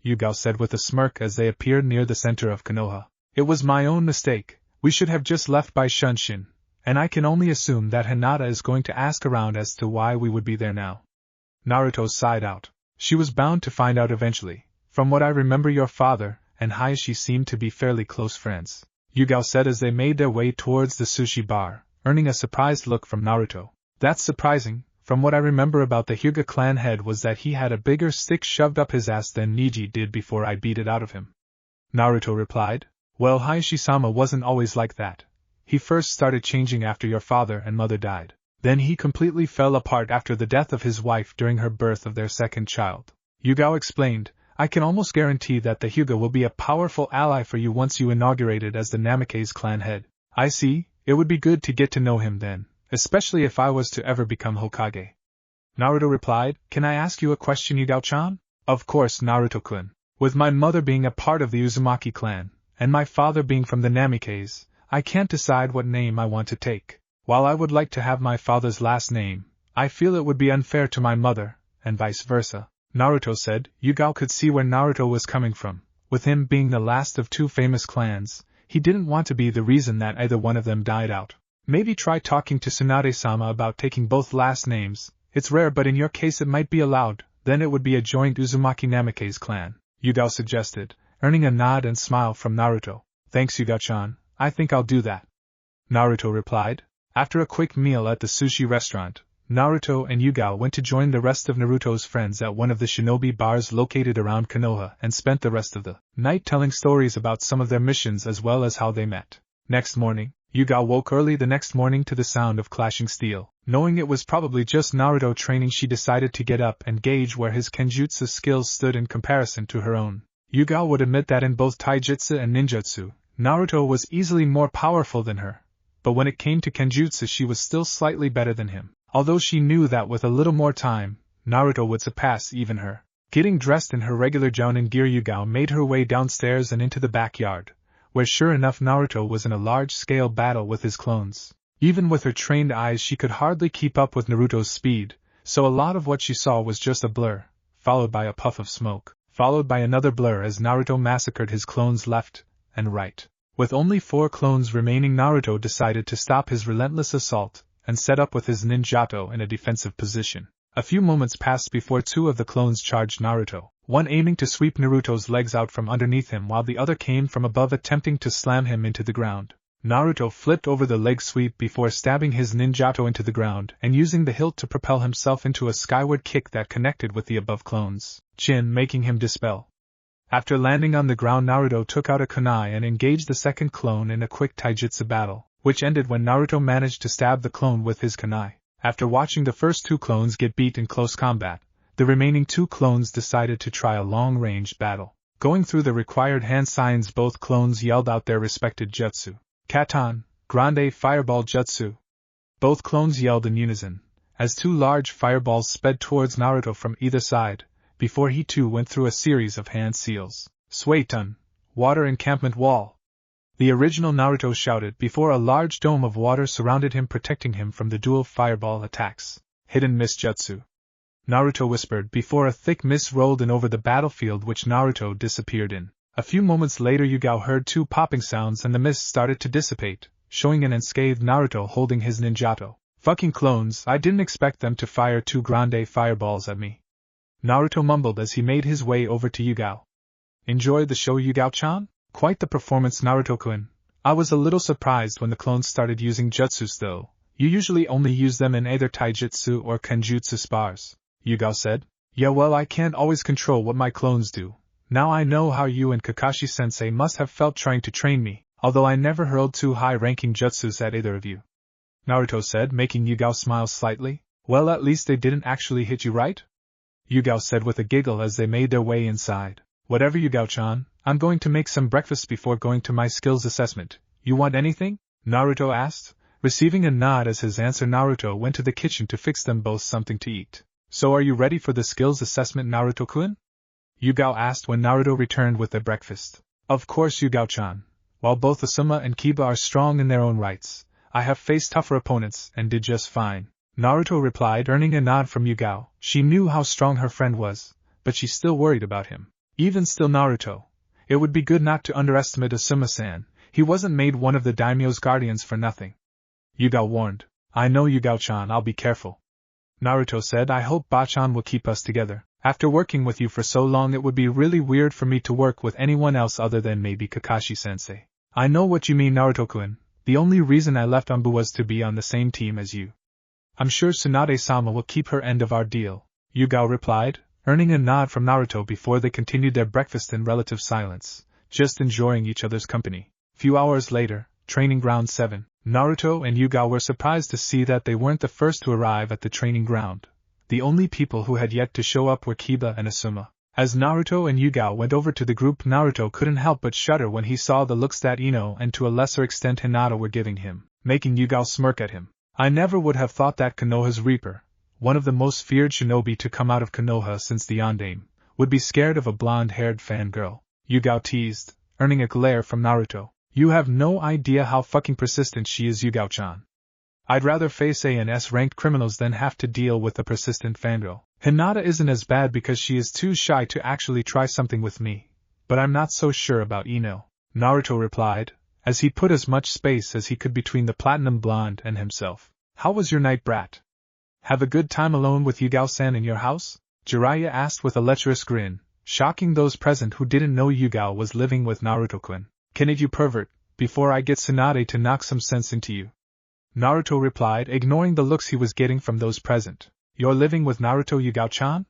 Yugao said with a smirk as they appeared near the center of Konoha. It was my own mistake, we should have just left by Shunshin, and I can only assume that Hinata is going to ask around as to why we would be there now. Naruto sighed out. She was bound to find out eventually. From what I remember, your father and Hayashi seemed to be fairly close friends, Yugao said as they made their way towards the sushi bar, earning a surprised look from Naruto. That's surprising. From what I remember about the Hyuga clan head was that he had a bigger stick shoved up his ass than Niji did before I beat it out of him. Naruto replied. Well, Hayashi-sama wasn't always like that. He first started changing after your father and mother died. Then he completely fell apart after the death of his wife during her birth of their second child. Yugao explained. I can almost guarantee that the Hyuga will be a powerful ally for you once you inaugurate it as the Namikaze clan head. I see, it would be good to get to know him then. Especially if I was to ever become Hokage. Naruto replied, Can I ask you a question, Yugao-chan? Of course, Naruto-kun. With my mother being a part of the Uzumaki clan, and my father being from the Namikaze, I can't decide what name I want to take. While I would like to have my father's last name, I feel it would be unfair to my mother, and vice versa. Naruto said. Yugao could see where Naruto was coming from. With him being the last of two famous clans, he didn't want to be the reason that either one of them died out. Maybe try talking to Tsunade-sama about taking both last names. It's rare, but in your case it might be allowed. Then it would be a joint Uzumaki Namikaze clan, Yugao suggested, earning a nod and smile from Naruto. Thanks, Yugao-chan, I think I'll do that. Naruto replied. After a quick meal at the sushi restaurant, Naruto and Yugao went to join the rest of Naruto's friends at one of the shinobi bars located around Konoha and spent the rest of the night telling stories about some of their missions as well as how they met. Next morning, Yugao woke early the next morning to the sound of clashing steel. Knowing it was probably just Naruto training, she decided to get up and gauge where his kenjutsu skills stood in comparison to her own. Yugao would admit that in both taijutsu and ninjutsu, Naruto was easily more powerful than her. But when it came to kenjutsu, she was still slightly better than him. Although she knew that with a little more time, Naruto would surpass even her. Getting dressed in her regular jounin gear, Yugao made her way downstairs and into the backyard, where sure enough Naruto was in a large-scale battle with his clones. Even with her trained eyes she could hardly keep up with Naruto's speed, so a lot of what she saw was just a blur, followed by a puff of smoke, followed by another blur as Naruto massacred his clones left and right. With only 4 clones remaining, Naruto decided to stop his relentless assault and set up with his ninjato in a defensive position. A few moments passed before 2 of the clones charged Naruto, one aiming to sweep Naruto's legs out from underneath him while the other came from above attempting to slam him into the ground. Naruto flipped over the leg sweep before stabbing his ninjato into the ground and using the hilt to propel himself into a skyward kick that connected with the above clone's chin, making him dispel. After landing on the ground, Naruto took out a kunai and engaged the second clone in a quick taijutsu battle, which ended when Naruto managed to stab the clone with his kunai. After watching the first 2 clones get beat in close combat, the remaining 2 clones decided to try a long-range battle. Going through the required hand signs, both clones yelled out their respected jutsu. Katan, Grande Fireball Jutsu. Both clones yelled in unison, as 2 large fireballs sped towards Naruto from either side, before he too went through a series of hand seals. Suetun, Water Encampment Wall. The original Naruto shouted before a large dome of water surrounded him, protecting him from the dual fireball attacks. Hidden Mist Jutsu. Naruto whispered before a thick mist rolled in over the battlefield, which Naruto disappeared in. A few moments later, Yugao heard 2 popping sounds and the mist started to dissipate, showing an unscathed Naruto holding his ninjato. Fucking clones, I didn't expect them to fire 2 grande fireballs at me. Naruto mumbled as he made his way over to Yugao. Enjoy the show, Yugao-chan? Quite the performance, Naruto-kun. I was a little surprised when the clones started using jutsus though. You usually only use them in either taijutsu or kenjutsu spars, Yugao said. Yeah, well, I can't always control what my clones do. Now I know how you and Kakashi-sensei must have felt trying to train me, although I never hurled 2 high-ranking jutsus at either of you. Naruto said, making Yugao smile slightly. Well, at least they didn't actually hit you, right? Yugao said with a giggle as they made their way inside. Whatever, Yugao-chan, I'm going to make some breakfast before going to my skills assessment. You want anything? Naruto asked. Receiving a nod as his answer, Naruto went to the kitchen to fix them both something to eat. So are you ready for the skills assessment, Naruto-kun? Yugao asked when Naruto returned with their breakfast. Of course, Yugao-chan. While both Asuma and Kiba are strong in their own rights, I have faced tougher opponents and did just fine. Naruto replied, earning a nod from Yugao. She knew how strong her friend was, but she still worried about him. Even still, Naruto, it would be good not to underestimate Asuma-san. He wasn't made one of the daimyo's guardians for nothing. Yugao warned. I know, Yugao-chan, I'll be careful. Naruto said, I hope Bachan will keep us together. After working with you for so long, it would be really weird for me to work with anyone else other than maybe Kakashi-sensei. I know what you mean, Naruto-kun, The only reason I left Anbu was to be on the same team as you. I'm sure Tsunade-sama will keep her end of our deal, Yugao replied, earning a nod from Naruto before they continued their breakfast in relative silence, just enjoying each other's company. Few hours later, Training Ground 7, Naruto and Yugao were surprised to see that they weren't the first to arrive at the training ground. The only people who had yet to show up were Kiba and Asuma. As Naruto and Yugao went over to the group, Naruto couldn't help but shudder when he saw the looks that Ino and to a lesser extent Hinata were giving him, making Yugao smirk at him. I never would have thought that Konoha's Reaper, one of the most feared shinobi to come out of Konoha since the Yondaime, would be scared of a blonde-haired fangirl, Yugao teased, earning a glare from Naruto. You have no idea how fucking persistent she is, Yugao-chan. I'd rather face A and S-ranked criminals than have to deal with a persistent fangirl. Hinata isn't as bad because she is too shy to actually try something with me, but I'm not so sure about Ino, Naruto replied, as he put as much space as he could between the platinum blonde and himself. How was your night, brat? Have a good time alone with Yugao-san in your house? Jiraiya asked with a lecherous grin, shocking those present who didn't know Yugao was living with Naruto-kun. Can it, you pervert, before I get Tsunade to knock some sense into you? Naruto replied, ignoring the looks he was getting from those present. You're living with Naruto, Yugao-chan?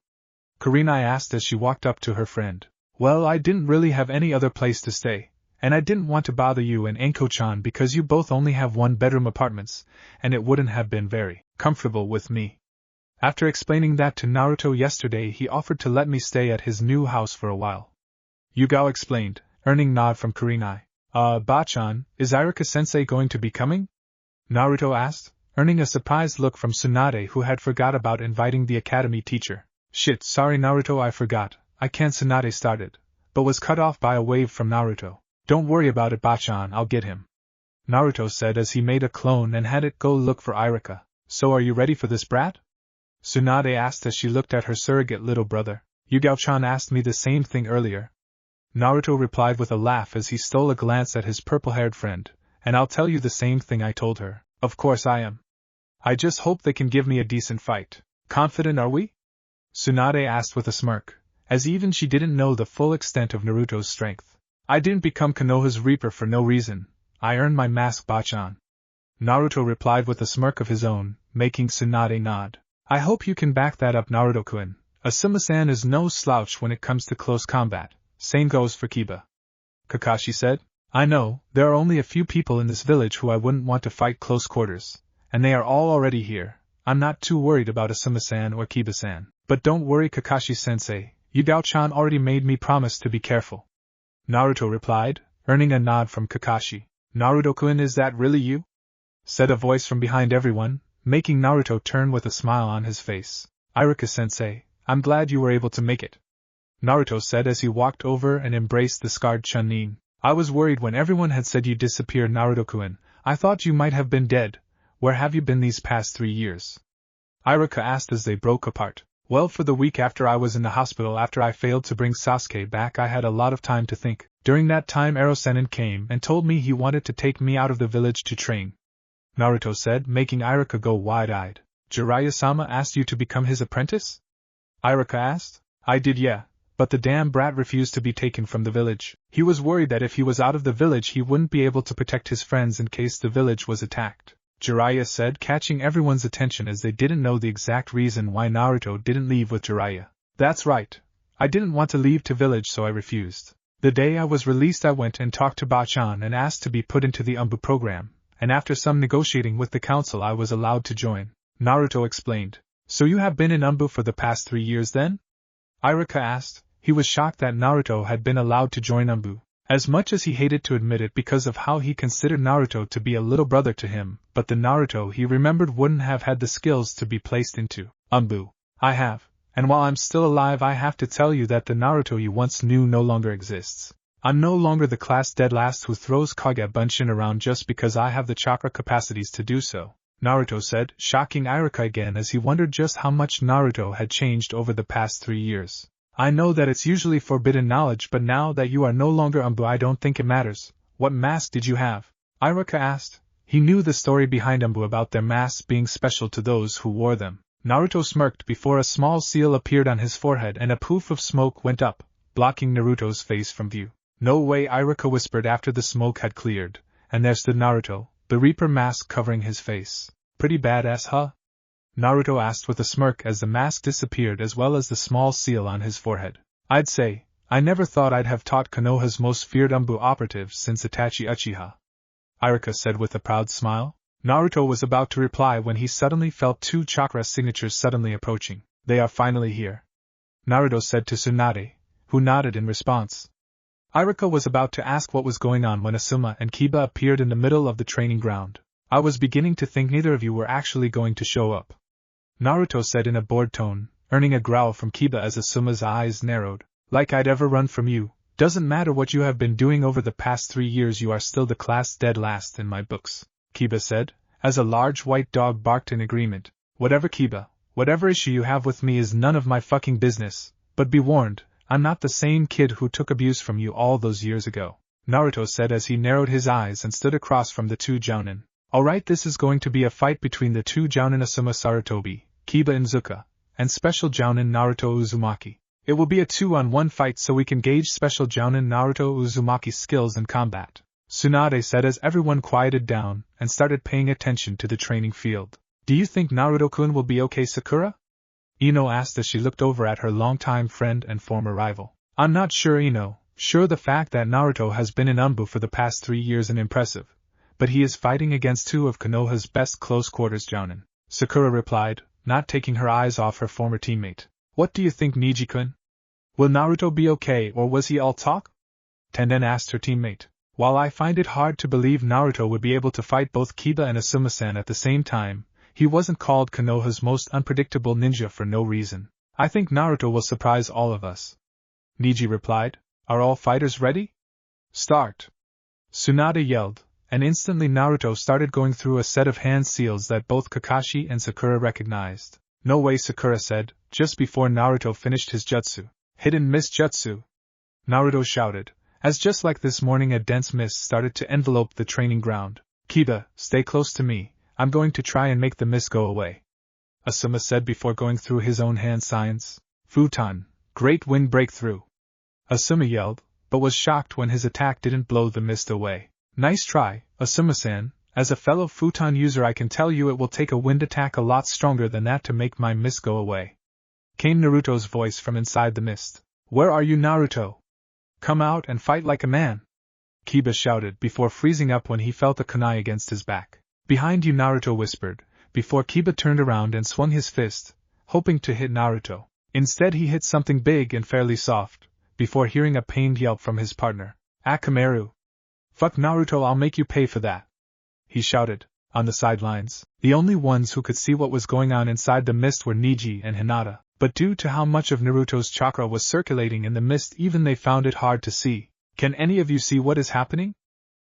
Kurenai asked as she walked up to her friend. Well, I didn't really have any other place to stay, and I didn't want to bother you and Enko-chan because you both only have one-bedroom apartments, and it wouldn't have been very comfortable with me. After explaining that to Naruto yesterday, he offered to let me stay at his new house for a while. Yugao explained, earning nod from Kurenai. Bachan, is Iruka-sensei going to be coming? Naruto asked, earning a surprised look from Tsunade, who had forgot about inviting the academy teacher. Shit, sorry Naruto, I forgot. I can't. Tsunade started, but was cut off by a wave from Naruto. Don't worry about it, Bachan, I'll get him, Naruto said as he made a clone and had it go look for Iruka. So are you ready for this, brat? Tsunade asked as she looked at her surrogate little brother. Yugao-chan asked me the same thing earlier, Naruto replied with a laugh as he stole a glance at his purple-haired friend. And I'll tell you the same thing I told her. Of course I am. I just hope they can give me a decent fight. Confident are we? Tsunade asked with a smirk, as even she didn't know the full extent of Naruto's strength. I didn't become Konoha's Reaper for no reason. I earned my mask, Bachan. Naruto replied with a smirk of his own, making Tsunade nod. I hope you can back that up, Naruto-kun. Asuma-san is no slouch when it comes to close combat. Same goes for Kiba, Kakashi said. I know, there are only a few people in this village who I wouldn't want to fight close quarters, and they are all already here. I'm not too worried about Asuma-san or Kiba-san. But don't worry, Kakashi-sensei, Yugao-chan already made me promise to be careful, Naruto replied, earning a nod from Kakashi. Naruto-kun, is that really you? Said a voice from behind everyone, making Naruto turn with a smile on his face. Iruka-sensei, I'm glad you were able to make it, Naruto said as he walked over and embraced the scarred Chunin. I was worried when everyone had said you disappeared, Naruto-kun. I thought you might have been dead. Where have you been these past 3 years? Iruka asked as they broke apart. Well, for the week after I was in the hospital after I failed to bring Sasuke back, I had a lot of time to think. During that time, Ero-sennin came and told me he wanted to take me out of the village to train, Naruto said, making Iruka go wide-eyed. Jiraiya-sama asked you to become his apprentice? Iruka asked. I did, yeah. But the damn brat refused to be taken from the village. He was worried that if he was out of the village he wouldn't be able to protect his friends in case the village was attacked, Jiraiya said, catching everyone's attention as they didn't know the exact reason why Naruto didn't leave with Jiraiya. That's right. I didn't want to leave to village, so I refused. The day I was released I went and talked to Bachan and asked to be put into the Anbu program, and after some negotiating with the council I was allowed to join, Naruto explained. So you have been in Anbu for the past 3 years then? Iruka asked. He was shocked that Naruto had been allowed to join Anbu, as much as he hated to admit it because of how he considered Naruto to be a little brother to him, but the Naruto he remembered wouldn't have had the skills to be placed into Anbu. I have, and while I'm still alive I have to tell you that the Naruto you once knew no longer exists. I'm no longer the class dead last who throws Kage Bunshin around just because I have the chakra capacities to do so, Naruto said, shocking Iruka again as he wondered just how much Naruto had changed over the past 3 years. I know that it's usually forbidden knowledge, but now that you are no longer Anbu I don't think it matters. What mask did you have? Iruka asked. He knew the story behind Anbu about their masks being special to those who wore them. Naruto smirked before a small seal appeared on his forehead and a poof of smoke went up, blocking Naruto's face from view. No way, Iruka whispered after the smoke had cleared, and there stood Naruto, the Reaper mask covering his face. Pretty badass, huh? Naruto asked with a smirk as the mask disappeared as well as the small seal on his forehead. I'd say, I never thought I'd have taught Konoha's most feared Anbu operative since Itachi Uchiha. Iruka said with a proud smile. Naruto was about to reply when he suddenly felt 2 chakra signatures suddenly approaching. They are finally here, Naruto said to Tsunade, who nodded in response. Iruka was about to ask what was going on when Asuma and Kiba appeared in the middle of the training ground. I was beginning to think neither of you were actually going to show up, Naruto said in a bored tone, earning a growl from Kiba as Asuma's eyes narrowed. Like I'd ever run from you. Doesn't matter what you have been doing over the past 3 years, you are still the class dead last in my books, Kiba said, as a large white dog barked in agreement. Whatever, Kiba, whatever issue you have with me is none of my fucking business, but be warned, I'm not the same kid who took abuse from you all those years ago, Naruto said as he narrowed his eyes and stood across from the 2 jounin. Alright, this is going to be a fight between the 2 jounin Asuma Sarutobi, Kiba Inuzuka, and Special Jounin Naruto Uzumaki. It will be a 2-on-1 fight so we can gauge Special Jounin Naruto Uzumaki's skills in combat, Tsunade said as everyone quieted down and started paying attention to the training field. Do you think Naruto-kun will be okay, Sakura? Ino asked as she looked over at her longtime friend and former rival. I'm not sure, Ino. Sure, the fact that Naruto has been in Anbu for the past 3 years is impressive, but he is fighting against 2 of Konoha's best close-quarters jounin, Sakura replied, not taking her eyes off her former teammate. What do you think, Niji-kun? Will Naruto be okay, or was he all talk? Tenden asked her teammate. While I find it hard to believe Naruto would be able to fight both Kiba and Asuma-san at the same time, he wasn't called Konoha's most unpredictable ninja for no reason. I think Naruto will surprise all of us. Niji replied. Are all fighters ready? Start! Tsunade yelled, and instantly Naruto started going through a set of hand seals that both Kakashi and Sakura recognized. No way, Sakura said, just before Naruto finished his jutsu. Hidden mist jutsu! Naruto shouted, as just like this morning a dense mist started to envelope the training ground. Kiba, stay close to me, I'm going to try and make the mist go away, Asuma said before going through his own hand signs. Futon, great wind breakthrough! Asuma yelled, but was shocked when his attack didn't blow the mist away. Nice try, Asuma-san. As a fellow futon user I can tell you it will take a wind attack a lot stronger than that to make my mist go away, came Naruto's voice from inside the mist. Where are you, Naruto? Come out and fight like a man, Kiba shouted before freezing up when he felt a kunai against his back. Behind you, Naruto whispered, before Kiba turned around and swung his fist, hoping to hit Naruto. Instead he hit something big and fairly soft, before hearing a pained yelp from his partner. Akamaru! Fuck Naruto, I'll make you pay for that, he shouted. On the sidelines, the only ones who could see what was going on inside the mist were Niji and Hinata, but due to how much of Naruto's chakra was circulating in the mist, even they found it hard to see. Can any of you see what is happening?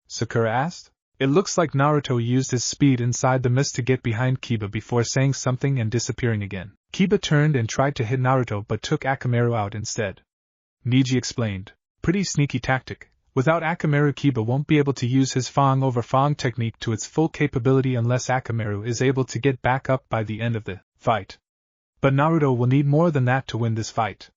Sakura asked. It looks like Naruto used his speed inside the mist to get behind Kiba before saying something and disappearing again. Kiba turned and tried to hit Naruto but took Akamaru out instead, Niji explained. Pretty sneaky tactic. Without Akamaru, Kiba won't be able to use his Fang over Fang technique to its full capability unless Akamaru is able to get back up by the end of the fight. But Naruto will need more than that to win this fight,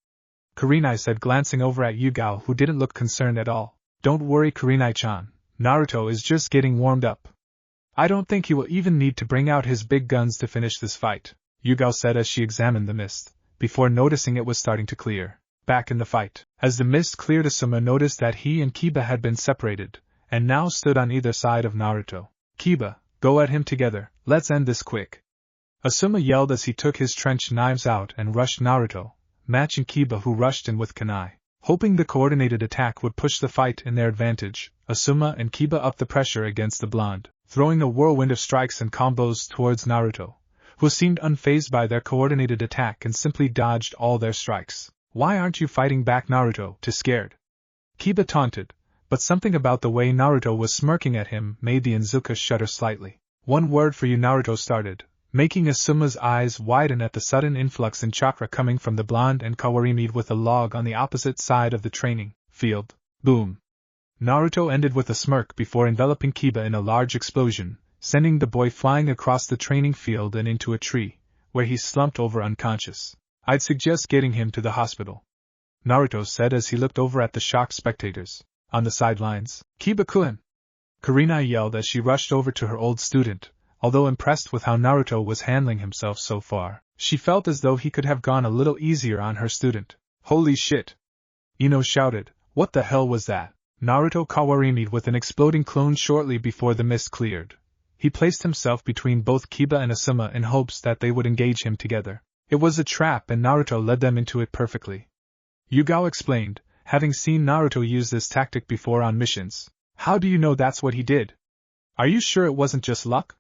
Kurenai said, glancing over at Yugao, who didn't look concerned at all. Don't worry, Kurenai-chan. Naruto is just getting warmed up. I don't think he will even need to bring out his big guns to finish this fight, Yugao said as she examined the mist, before noticing it was starting to clear. Back in the fight, as the mist cleared, Asuma noticed that he and Kiba had been separated, and now stood on either side of Naruto. Kiba, go at him together, let's end this quick, Asuma yelled as he took his trench knives out and rushed Naruto, matching Kiba, who rushed in with kunai. Hoping the coordinated attack would push the fight in their advantage, Asuma and Kiba upped the pressure against the blonde, throwing a whirlwind of strikes and combos towards Naruto, who seemed unfazed by their coordinated attack and simply dodged all their strikes. Why aren't you fighting back, Naruto? Too scared? Kiba taunted, but something about the way Naruto was smirking at him made the Inuzuka shudder slightly. One word for you, Naruto started, making Asuma's eyes widen at the sudden influx in chakra coming from the blonde and Kawarimi with a log on the opposite side of the training field. Boom! Naruto ended with a smirk before enveloping Kiba in a large explosion, sending the boy flying across the training field and into a tree, where he slumped over unconscious. I'd suggest getting him to the hospital, Naruto said as he looked over at the shocked spectators. On the sidelines, Kiba-kun! Kurina yelled as she rushed over to her old student. Although impressed with how Naruto was handling himself so far, she felt as though he could have gone a little easier on her student. Holy shit! Ino shouted, what the hell was that? Naruto kawarimi'd with an exploding clone shortly before the mist cleared. He placed himself between both Kiba and Asuma in hopes that they would engage him together. It was a trap and Naruto led them into it perfectly. Yugao explained, having seen Naruto use this tactic before on missions. How do you know that's what he did? Are you sure it wasn't just luck?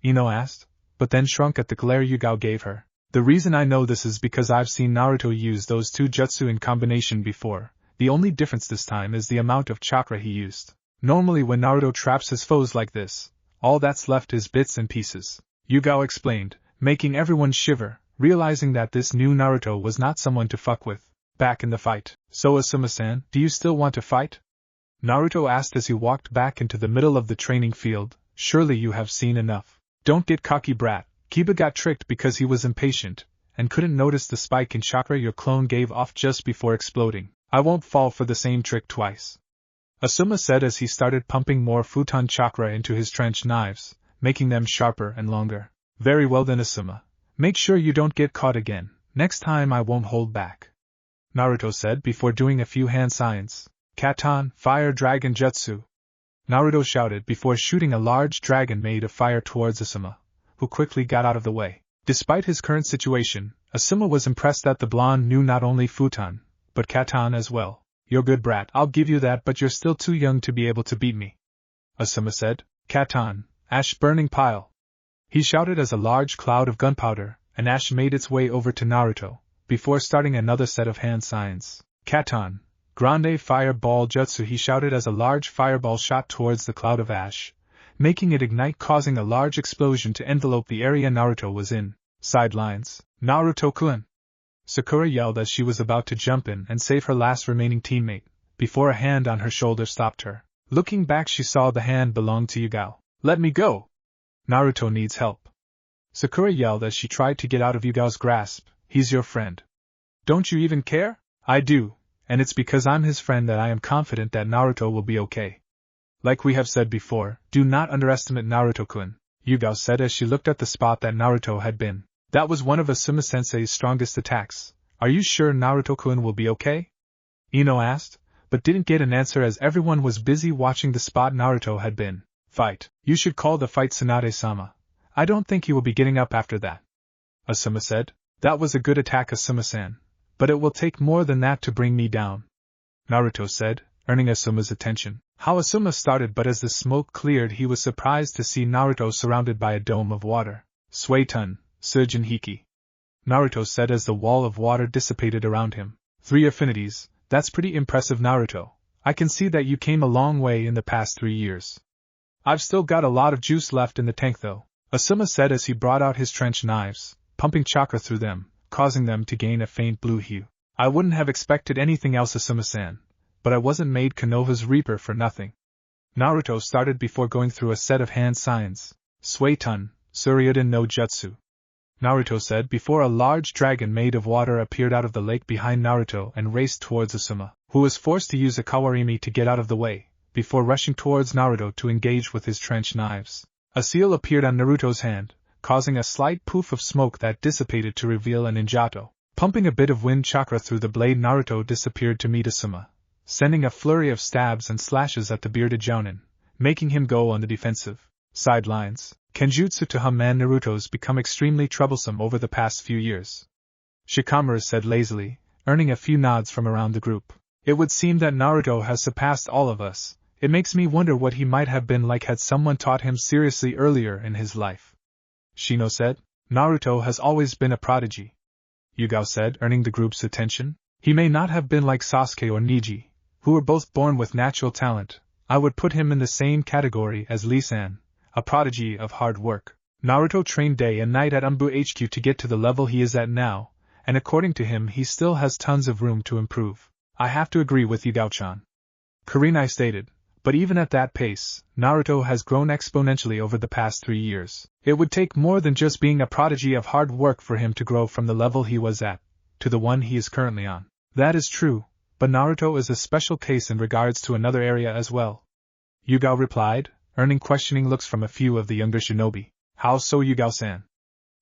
Ino asked, but then shrunk at the glare Yugao gave her. The reason I know this is because I've seen Naruto use those two jutsu in combination before. The only difference this time is the amount of chakra he used. Normally when Naruto traps his foes like this, all that's left is bits and pieces. Yugao explained, making everyone shiver, realizing that this new Naruto was not someone to fuck with. Back in the fight. So Asuma-san, do you still want to fight? Naruto asked as he walked back into the middle of the training field. Surely you have seen enough. Don't get cocky, brat. Kiba got tricked because he was impatient, and couldn't notice the spike in chakra your clone gave off just before exploding. I won't fall for the same trick twice. Asuma said as he started pumping more futon chakra into his trench knives, making them sharper and longer. Very well then, Asuma. Make sure you don't get caught again. Next time I won't hold back. Naruto said before doing a few hand signs. Katan, fire dragon jutsu. Naruto shouted before shooting a large dragon made of fire towards Asuma, who quickly got out of the way. Despite his current situation, Asuma was impressed that the blonde knew not only futon, but katan as well. You're good, brat, I'll give you that, but you're still too young to be able to beat me. Asuma said. Katan, ash burning pile. He shouted as a large cloud of gunpowder and ash made its way over to Naruto, before starting another set of hand signs. Katan, grande fireball jutsu, he shouted as a large fireball shot towards the cloud of ash, making it ignite, causing a large explosion to envelope the area Naruto was in. Sidelines. Naruto-kun! Sakura yelled as she was about to jump in and save her last remaining teammate, before a hand on her shoulder stopped her. Looking back, she saw the hand belonged to Yugao. Let me go! Naruto needs help. Sakura yelled as she tried to get out of Yugao's grasp. He's your friend. Don't you even care? I do, and it's because I'm his friend that I am confident that Naruto will be okay. Like we have said before, do not underestimate Naruto-kun, Yugao said as she looked at the spot that Naruto had been. That was one of Asuma-sensei's strongest attacks. Are you sure Naruto-kun will be okay? Ino asked, but didn't get an answer as everyone was busy watching the spot Naruto had been. Fight. You should call the fight, Tsunade-sama. I don't think he will be getting up after that. Asuma said. That was a good attack, Asuma-san. But it will take more than that to bring me down. Naruto said, earning Asuma's attention. How Asuma started, but as the smoke cleared he was surprised to see Naruto surrounded by a dome of water. Suetun, Sujin Hiki. Naruto said as the wall of water dissipated around him. 3 affinities, that's pretty impressive, Naruto. I can see that you came a long way in the past 3 years. I've still got a lot of juice left in the tank though, Asuma said as he brought out his trench knives, pumping chakra through them, causing them to gain a faint blue hue. I wouldn't have expected anything else, Asuma-san, but I wasn't made Konoha's Reaper for nothing. Naruto started before going through a set of hand signs. Suetun, Suryuden no Jutsu. Naruto said before a large dragon made of water appeared out of the lake behind Naruto and raced towards Asuma, who was forced to use a kawarimi to get out of the way, before rushing towards Naruto to engage with his trench knives. A seal appeared on Naruto's hand, causing a slight poof of smoke that dissipated to reveal an Injato. Pumping a bit of wind chakra through the blade, Naruto disappeared to meet Asuma, sending a flurry of stabs and slashes at the bearded jounin, making him go on the defensive. Sidelines. Kenjutsu to man Naruto's become extremely troublesome over the past few years. Shikamaru said lazily, earning a few nods from around the group. It would seem that Naruto has surpassed all of us. It makes me wonder what he might have been like had someone taught him seriously earlier in his life. Shino said. Naruto has always been a prodigy. Yugao said, earning the group's attention. He may not have been like Sasuke or Neji, who were both born with natural talent. I would put him in the same category as Lee-san, a prodigy of hard work. Naruto trained day and night at Anbu HQ to get to the level he is at now, and according to him he still has tons of room to improve. I have to agree with Yugao-chan. Kurenai stated. But even at that pace, Naruto has grown exponentially over the past 3 years. It would take more than just being a prodigy of hard work for him to grow from the level he was at, to the one he is currently on. That is true, but Naruto is a special case in regards to another area as well. Yugao replied, earning questioning looks from a few of the younger shinobi. How so, Yugao-san?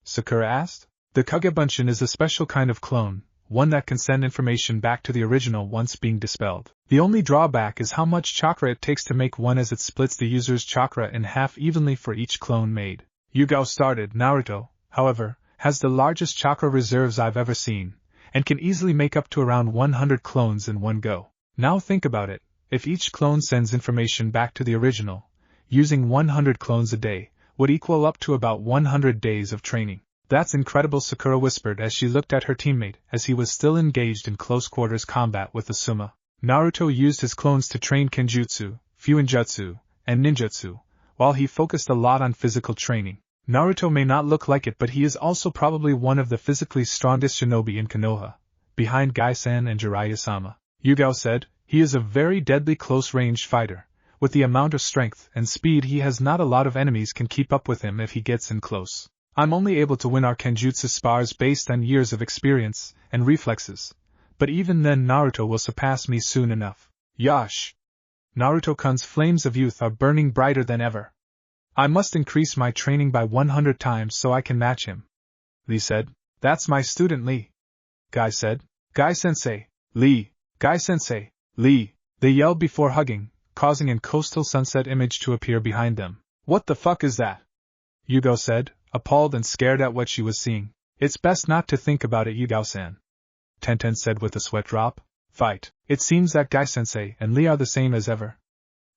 Sakura asked. The Kagebunshin is a special kind of clone, one that can send information back to the original once being dispelled. The only drawback is how much chakra it takes to make one, as it splits the user's chakra in half evenly for each clone made. Yugao started. Naruto, however, has the largest chakra reserves I've ever seen, and can easily make up to around 100 clones in one go. Now think about it, if each clone sends information back to the original, using 100 clones a day, would equal up to about 100 days of training. That's incredible, Sakura whispered as she looked at her teammate as he was still engaged in close quarters combat with Asuma. Naruto used his clones to train Kenjutsu, Fuinjutsu, and Ninjutsu, while he focused a lot on physical training. Naruto may not look like it, but he is also probably one of the physically strongest shinobi in Konoha, behind Gai-san and Jiraiya-sama. Yugao said, he is a very deadly close-range fighter. With the amount of strength and speed he has, not a lot of enemies can keep up with him if he gets in close. I'm only able to win our Kenjutsu spars based on years of experience and reflexes, but even then Naruto will surpass me soon enough. Yash! Naruto-kun's flames of youth are burning brighter than ever. I must increase my training by 100 times so I can match him. Lee said. That's my student Lee. Guy said. Guy-sensei, Lee, Guy-sensei, Lee, they yelled before hugging, causing a coastal sunset image to appear behind them. What the fuck is that? Yugao said, appalled and scared at what she was seeing. It's best not to think about it, Yugao-san. Tenten said with a sweat drop. Fight. It seems that Guy-sensei and Lee are the same as ever.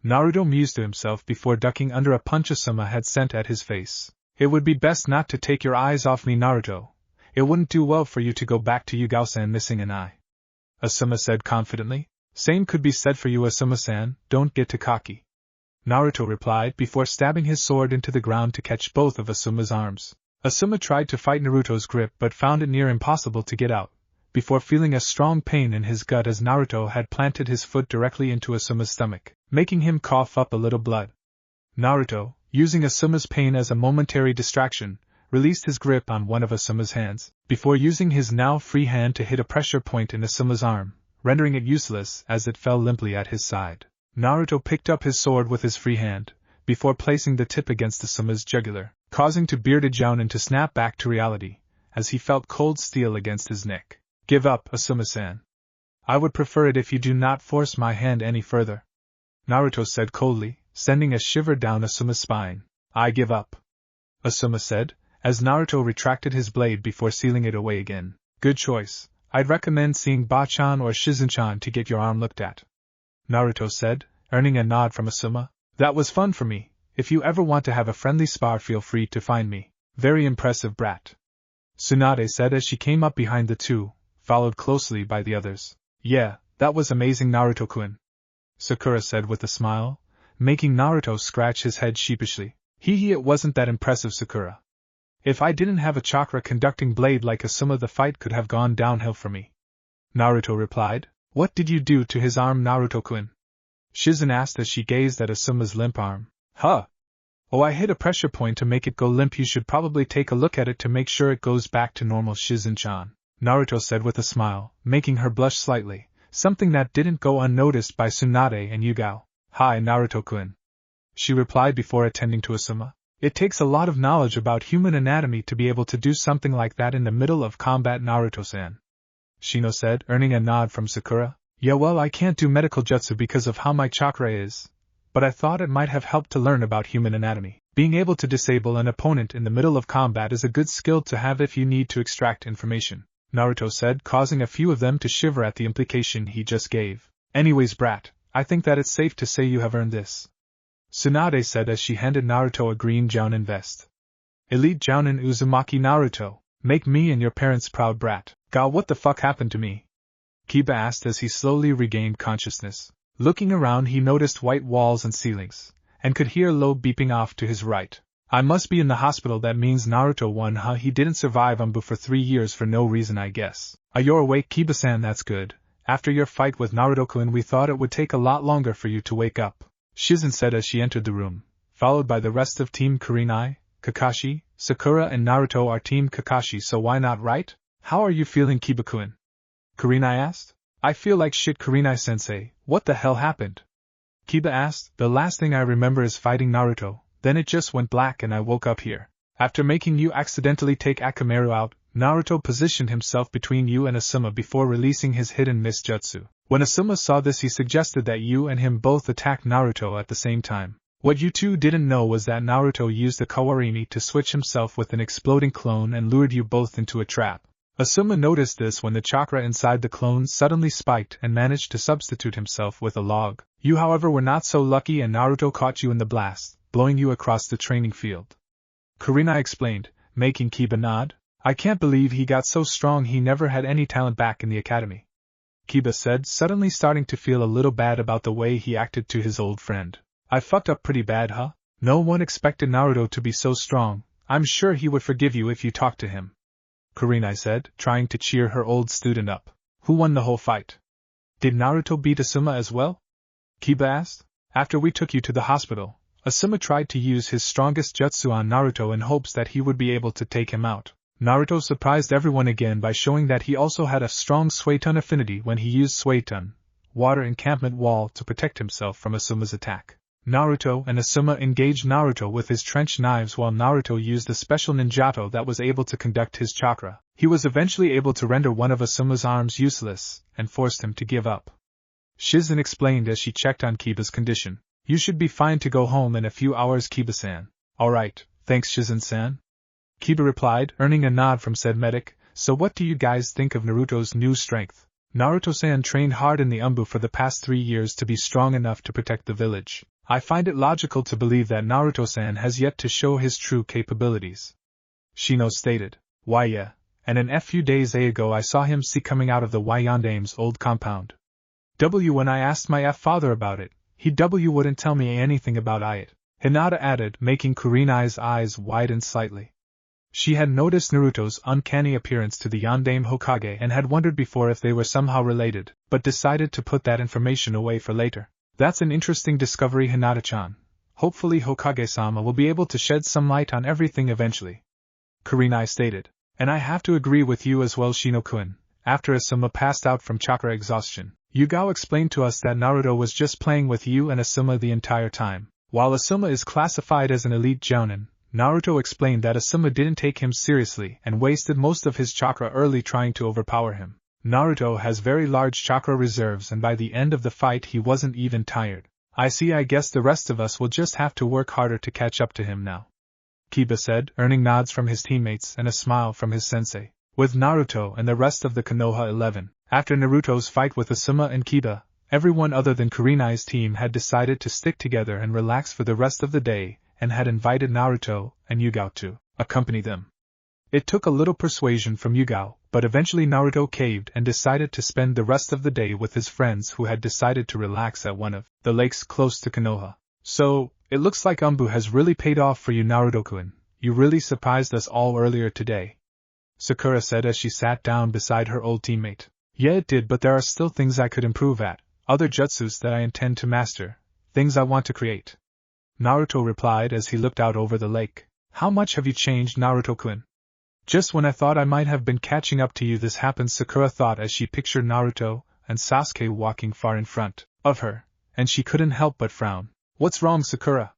Naruto mused to himself before ducking under a punch Asuma had sent at his face. It would be best not to take your eyes off me, Naruto. It wouldn't do well for you to go back to Yugao-san missing an eye. Asuma said confidently. Same could be said for you, Asuma-san, don't get too cocky. Naruto replied before stabbing his sword into the ground to catch both of Asuma's arms. Asuma tried to fight Naruto's grip but found it near impossible to get out, before feeling a strong pain in his gut as Naruto had planted his foot directly into Asuma's stomach, making him cough up a little blood. Naruto, using Asuma's pain as a momentary distraction, released his grip on one of Asuma's hands, before using his now free hand to hit a pressure point in Asuma's arm, rendering it useless as it fell limply at his side. Naruto picked up his sword with his free hand, before placing the tip against Asuma's jugular, causing to bearded Jounin to snap back to reality, as he felt cold steel against his neck. Give up, Asuma-san. I would prefer it if you do not force my hand any further. Naruto said coldly, sending a shiver down Asuma's spine. I give up. Asuma said, as Naruto retracted his blade before sealing it away again. Good choice. I'd recommend seeing Ba-chan or Shizun-chan to get your arm looked at. Naruto said, earning a nod from Asuma. That was fun for me. If you ever want to have a friendly spar, feel free to find me. Very impressive, brat. Tsunade said as she came up behind the two, followed closely by the others. Yeah, that was amazing, Naruto-kun. Sakura said with a smile, making Naruto scratch his head sheepishly. It wasn't that impressive, Sakura. If I didn't have a chakra-conducting blade like Asuma, the fight could have gone downhill for me. Naruto replied. What did you do to his arm, Naruto-kun? Shizun asked as she gazed at Asuma's limp arm. Huh? Oh, I hit a pressure point to make it go limp. You should probably take a look at it to make sure it goes back to normal, Shizun-chan. Naruto said with a smile, making her blush slightly, something that didn't go unnoticed by Tsunade and Yugao. Hi, Naruto-kun. She replied before attending to Asuma. It takes a lot of knowledge about human anatomy to be able to do something like that in the middle of combat, Naruto-san. Shino said, earning a nod from Sakura. Yeah, well, I can't do medical jutsu because of how my chakra is, but I thought it might have helped to learn about human anatomy. Being able to disable an opponent in the middle of combat is a good skill to have if you need to extract information, Naruto said, causing a few of them to shiver at the implication he just gave. Anyways, brat, I think that it's safe to say you have earned this. Tsunade said as she handed Naruto a green Jounin vest. Elite Jounin Uzumaki Naruto, make me and your parents proud, brat. God, what the fuck happened to me? Kiba asked as he slowly regained consciousness. Looking around, he noticed white walls and ceilings, and could hear low beeping off to his right. I must be in the hospital. That means Naruto won, huh? He didn't survive Anbu for 3 years for no reason, I guess. You're awake, Kiba-san, that's good. After your fight with Naruto-kun, we thought it would take a lot longer for you to wake up, Shizun said as she entered the room, followed by the rest of Team Kurenai. Kakashi, Sakura and Naruto are Team Kakashi, so why not, right? How are you feeling, Kiba-kun? Kurenai asked. I feel like shit, Kurenai-sensei. What the hell happened? Kiba asked. The last thing I remember is fighting Naruto, then it just went black and I woke up here. After making you accidentally take Akamaru out, Naruto positioned himself between you and Asuma before releasing his hidden mist jutsu. When Asuma saw this, he suggested that you and him both attack Naruto at the same time. What you two didn't know was that Naruto used the Kawarini to switch himself with an exploding clone and lured you both into a trap. Asuma noticed this when the chakra inside the clone suddenly spiked and managed to substitute himself with a log. You however were not so lucky and Naruto caught you in the blast, blowing you across the training field. Kurina explained, making Kiba nod. I can't believe he got so strong he never had any talent back in the academy. Kiba said, suddenly starting to feel a little bad about the way he acted to his old friend. I fucked up pretty bad, huh? No one expected Naruto to be so strong. I'm sure he would forgive you if you talked to him. Kurina said, trying to cheer her old student up. Who won the whole fight? Did Naruto beat Asuma as well? Kiba asked. After we took you to the hospital, Asuma tried to use his strongest jutsu on Naruto in hopes that he would be able to take him out. Naruto surprised everyone again by showing that he also had a strong Suiton affinity when he used Suiton, water encampment wall, to protect himself from Asuma's attack. Naruto and Asuma engaged Naruto with his trench knives while Naruto used a special ninjato that was able to conduct his chakra. He was eventually able to render one of Asuma's arms useless, and forced him to give up. Shizen explained as she checked on Kiba's condition. You should be fine to go home in a few hours, Kiba-san. Alright, thanks Shizen-san. Kiba replied, earning a nod from said medic. So what do you guys think of Naruto's new strength? Naruto-san trained hard in the Anbu for the past 3 years to be strong enough to protect the village. I find it logical to believe that Naruto-san has yet to show his true capabilities. Shino stated. Why yeah, and a few days ago I saw him coming out of the Yandame's old compound. When I asked my father about it, he wouldn't tell me anything about it. Hinata added, making Kurina's eyes widen slightly. She had noticed Naruto's uncanny appearance to the Yandame Hokage and had wondered before if they were somehow related, but decided to put that information away for later. That's an interesting discovery, Hinata-chan. Hopefully Hokage-sama will be able to shed some light on everything eventually. Kurina stated. And I have to agree with you as well, Shino-kun. After Asuma passed out from chakra exhaustion, Yugao explained to us that Naruto was just playing with you and Asuma the entire time. While Asuma is classified as an elite jounin, Naruto explained that Asuma didn't take him seriously and wasted most of his chakra early trying to overpower him. Naruto has very large chakra reserves and by the end of the fight he wasn't even tired. I guess the rest of us will just have to work harder to catch up to him now. Kiba said, earning nods from his teammates and a smile from his sensei. With Naruto and the rest of the Konoha 11, after Naruto's fight with Asuma and Kiba, everyone other than Kurina's team had decided to stick together and relax for the rest of the day, and had invited Naruto and Yugao to accompany them. It took a little persuasion from Yugao, but eventually Naruto caved and decided to spend the rest of the day with his friends who had decided to relax at one of the lakes close to Konoha. So, it looks like Anbu has really paid off for you, Naruto-kun. You really surprised us all earlier today. Sakura said as she sat down beside her old teammate. Yeah, it did, but there are still things I could improve at, other jutsus that I intend to master, things I want to create. Naruto replied as he looked out over the lake. How much have you changed, Naruto-kun? Just when I thought I might have been catching up to you, this happened, Sakura thought as she pictured Naruto and Sasuke walking far in front of her, and she couldn't help but frown. What's wrong, Sakura?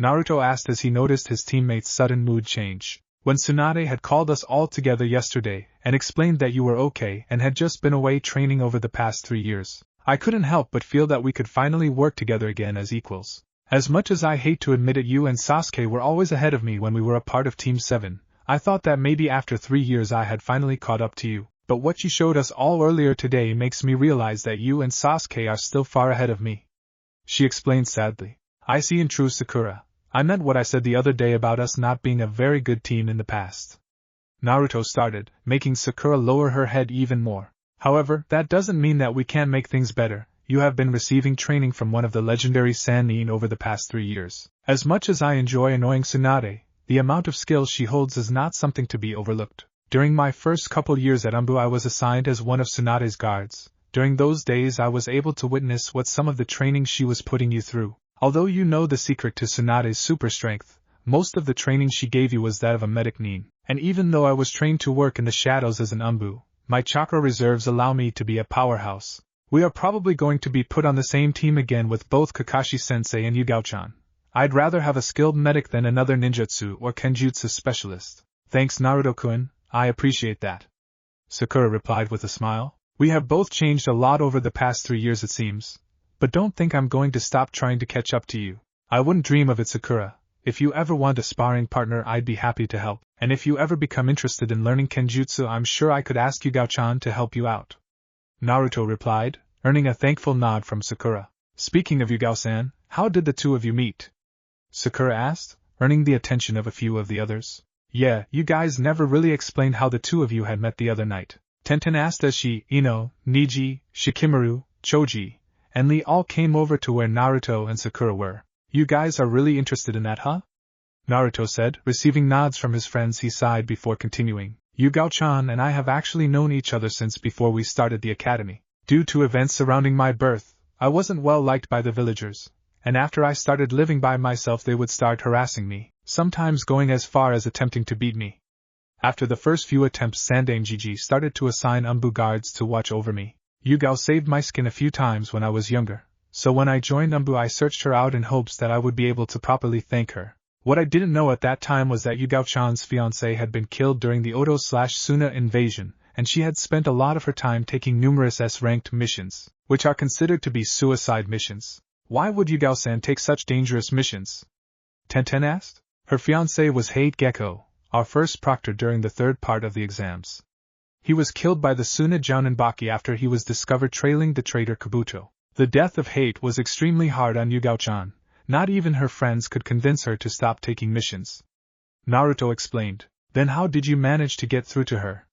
Naruto asked as he noticed his teammate's sudden mood change. When Tsunade had called us all together yesterday and explained that you were okay and had just been away training over the past 3 years, I couldn't help but feel that we could finally work together again as equals. As much as I hate to admit it, you and Sasuke were always ahead of me when we were a part of Team 7. I thought that maybe after 3 years I had finally caught up to you, but what you showed us all earlier today makes me realize that you and Sasuke are still far ahead of me. She explained sadly. I see, in true, Sakura. I meant what I said the other day about us not being a very good team in the past. Naruto started, making Sakura lower her head even more. However, that doesn't mean that we can't make things better. You have been receiving training from one of the legendary Sannin over the past 3 years. As much as I enjoy annoying Tsunade, the amount of skill she holds is not something to be overlooked. During my first couple years at Anbu, I was assigned as one of Tsunade's guards. During those days I was able to witness what some of the training she was putting you through. Although you know the secret to Tsunade's super strength, most of the training she gave you was that of a medic nin, and even though I was trained to work in the shadows as an Anbu, my chakra reserves allow me to be a powerhouse. We are probably going to be put on the same team again with both Kakashi-sensei and Yugao-chan. I'd rather have a skilled medic than another ninjutsu or kenjutsu specialist. Thanks Naruto-kun, I appreciate that. Sakura replied with a smile. We have both changed a lot over the past 3 years it seems. But don't think I'm going to stop trying to catch up to you. I wouldn't dream of it, Sakura. If you ever want a sparring partner, I'd be happy to help. And if you ever become interested in learning kenjutsu, I'm sure I could ask Yugao-chan to help you out. Naruto replied, earning a thankful nod from Sakura. Speaking of Yugao-san, how did the two of you meet? Sakura asked, earning the attention of a few of the others. Yeah, you guys never really explained how the two of you had met the other night. Tenten asked as she, Ino, Niji, Shikimaru, Choji, and Lee all came over to where Naruto and Sakura were. You guys are really interested in that, huh? Naruto said, receiving nods from his friends. He sighed before continuing. Yugao-chan and I have actually known each other since before we started the academy. Due to events surrounding my birth, I wasn't well liked by the villagers, and after I started living by myself they would start harassing me, sometimes going as far as attempting to beat me. After the first few attempts, Sandane Gigi started to assign Anbu guards to watch over me. Yugao saved my skin a few times when I was younger, so when I joined Anbu I searched her out in hopes that I would be able to properly thank her. What I didn't know at that time was that Yugao-chan's fiancé had been killed during the Oto/Suna invasion, and she had spent a lot of her time taking numerous S-ranked missions, which are considered to be suicide missions. Why would Yugao-san take such dangerous missions? Tenten asked. Her fiancé was Hate Gecko, our first proctor during the third part of the exams. He was killed by the Suna Jouninbaki after he was discovered trailing the traitor Kabuto. The death of Hate was extremely hard on Yugao-chan. Not even her friends could convince her to stop taking missions. Naruto explained. Then how did you manage to get through to her?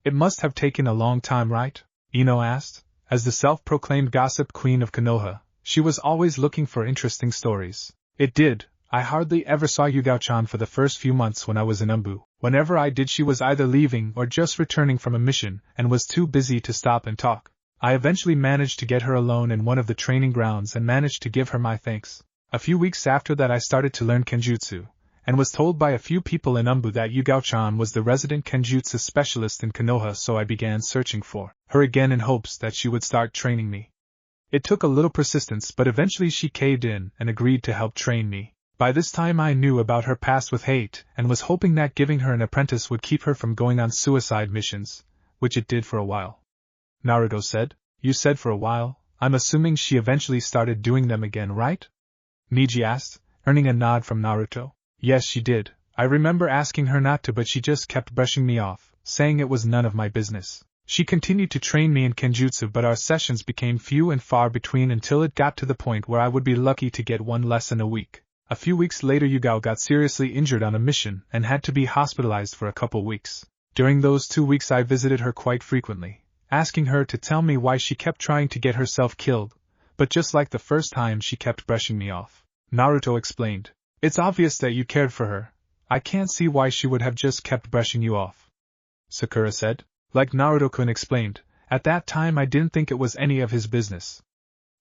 It must have taken a long time, right? Ino asked. As the self-proclaimed gossip queen of Konoha, she was always looking for interesting stories. It did. I hardly ever saw Yugao-chan for the first few months when I was in Anbu. Whenever I did, she was either leaving or just returning from a mission and was too busy to stop and talk. I eventually managed to get her alone in one of the training grounds and managed to give her my thanks. A few weeks after that I started to learn kenjutsu, and was told by a few people in Anbu that Yugao-chan was the resident kenjutsu specialist in Konoha, so I began searching for her again in hopes that she would start training me. It took a little persistence, but eventually she caved in and agreed to help train me. By this time I knew about her past with Hate and was hoping that giving her an apprentice would keep her from going on suicide missions, which it did for a while. Naruto said. You said for a while, I'm assuming she eventually started doing them again, right? Niji asked, earning a nod from Naruto. Yes, she did. I remember asking her not to, but she just kept brushing me off, saying it was none of my business. She continued to train me in kenjutsu, but our sessions became few and far between until it got to the point where I would be lucky to get one lesson a week. A few weeks later Yugao got seriously injured on a mission and had to be hospitalized for a couple weeks. During those 2 weeks I visited her quite frequently, asking her to tell me why she kept trying to get herself killed, but just like the first time she kept brushing me off. Naruto explained. It's obvious that you cared for her. I can't see why she would have just kept brushing you off. Sakura said. Like Naruto-kun explained, at that time I didn't think it was any of his business.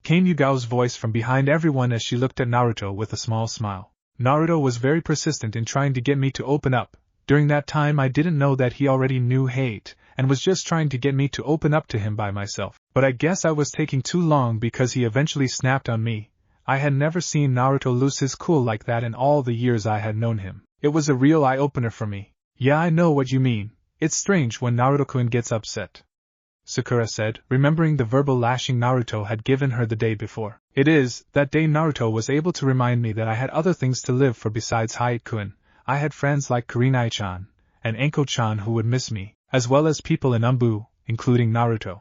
Came Yugao's voice from behind everyone as she looked at Naruto with a small smile. Naruto was very persistent in trying to get me to open up. During that time I didn't know that he already knew Hate, and was just trying to get me to open up to him by myself. But I guess I was taking too long because he eventually snapped on me. I had never seen Naruto lose his cool like that in all the years I had known him. It was a real eye-opener for me. Yeah, I know what you mean. It's strange when Naruto-kun gets upset. Sakura said, remembering the verbal lashing Naruto had given her the day before. It is, that day Naruto was able to remind me that I had other things to live for besides Hayate-kun. I had friends like Kurenai-chan and Anko-chan who would miss me, as well as people in Anbu, including Naruto.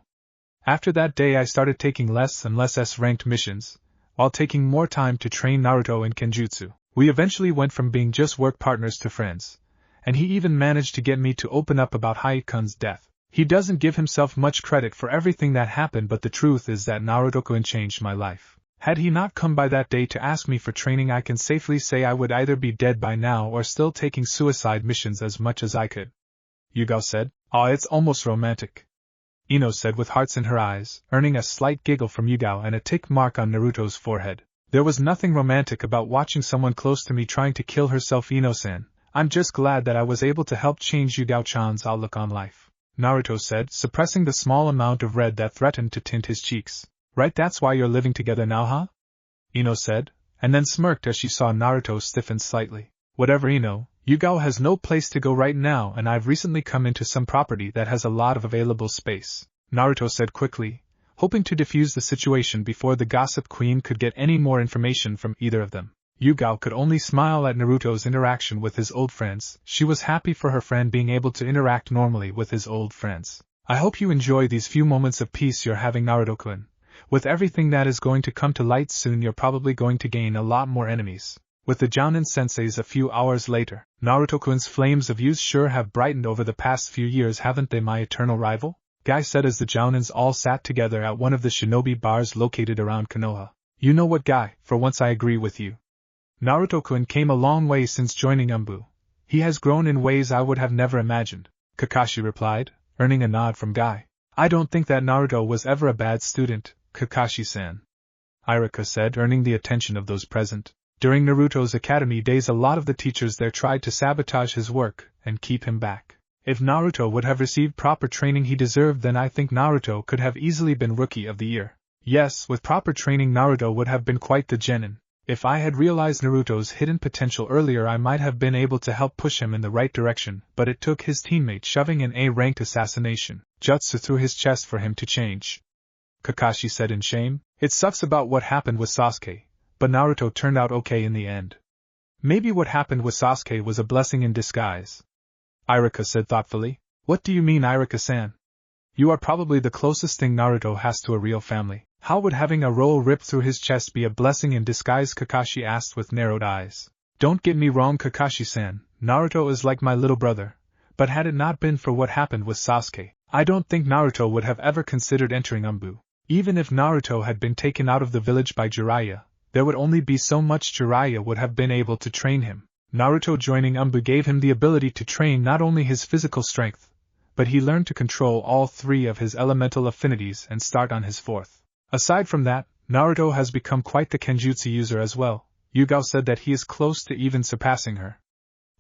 After that day I started taking less and less S-ranked missions, while taking more time to train Naruto in kenjutsu. We eventually went from being just work partners to friends, and he even managed to get me to open up about Hayate-kun's death. He doesn't give himself much credit for everything that happened, but the truth is that Naruto-kun changed my life. Had he not come by that day to ask me for training, I can safely say I would either be dead by now or still taking suicide missions as much as I could. Yugao said. Aw, it's almost romantic. Ino said with hearts in her eyes, earning a slight giggle from Yugao and a tick mark on Naruto's forehead. There was nothing romantic about watching someone close to me trying to kill herself, Ino-san. I'm just glad that I was able to help change Yugao-chan's outlook on life. Naruto said, suppressing the small amount of red that threatened to tint his cheeks. Right, that's why you're living together now, huh? Ino said, and then smirked as she saw Naruto stiffen slightly. Whatever, Ino, Yugao has no place to go right now, and I've recently come into some property that has a lot of available space, Naruto said quickly, hoping to defuse the situation before the gossip queen could get any more information from either of them. Yugao could only smile at Naruto's interaction with his old friends. She was happy for her friend being able to interact normally with his old friends. I hope you enjoy these few moments of peace you're having, Naruto-kun. With everything that is going to come to light soon, you're probably going to gain a lot more enemies. With the Jounin senseis a few hours later, Naruto-kun's flames of youth sure have brightened over the past few years, haven't they, my eternal rival? Guy said as the Jounins all sat together at one of the shinobi bars located around Konoha. You know what, Guy, for once I agree with you. Naruto-kun came a long way since joining Anbu. He has grown in ways I would have never imagined, Kakashi replied, earning a nod from Guy. I don't think that Naruto was ever a bad student, Kakashi-san, Iruka said, earning the attention of those present. During Naruto's academy days, a lot of the teachers there tried to sabotage his work and keep him back. If Naruto would have received proper training he deserved, then I think Naruto could have easily been Rookie of the Year. Yes, with proper training Naruto would have been quite the genin. If I had realized Naruto's hidden potential earlier, I might have been able to help push him in the right direction, but it took his teammate shoving an A-ranked assassination jutsu through his chest for him to change. Kakashi said in shame. It sucks about what happened with Sasuke, but Naruto turned out okay in the end. Maybe what happened with Sasuke was a blessing in disguise, Iruka said thoughtfully. What do you mean, Iruka-san? You are probably the closest thing Naruto has to a real family. How would having a roll ripped through his chest be a blessing in disguise? Kakashi asked with narrowed eyes. Don't get me wrong, Kakashi-san, Naruto is like my little brother, but had it not been for what happened with Sasuke, I don't think Naruto would have ever considered entering Anbu. Even if Naruto had been taken out of the village by Jiraiya, there would only be so much Jiraiya would have been able to train him. Naruto joining Anbu gave him the ability to train not only his physical strength, but he learned to control all three of his elemental affinities and start on his fourth. Aside from that, Naruto has become quite the Kenjutsu user as well. Yugao said that he is close to even surpassing her.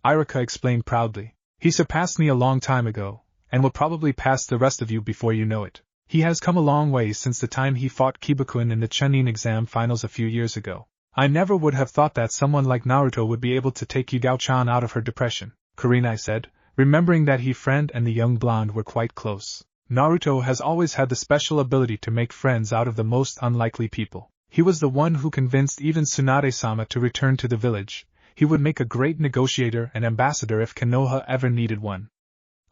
Iruka explained proudly. He surpassed me a long time ago, and will probably pass the rest of you before you know it. He has come a long way since the time he fought Kiba-kun in the Chunin exam finals a few years ago. I never would have thought that someone like Naruto would be able to take Yugao-chan out of her depression, Kurenai said, remembering that he friend and the young blonde were quite close. Naruto has always had the special ability to make friends out of the most unlikely people. He was the one who convinced even Tsunade-sama to return to the village. He would make a great negotiator and ambassador if Konoha ever needed one.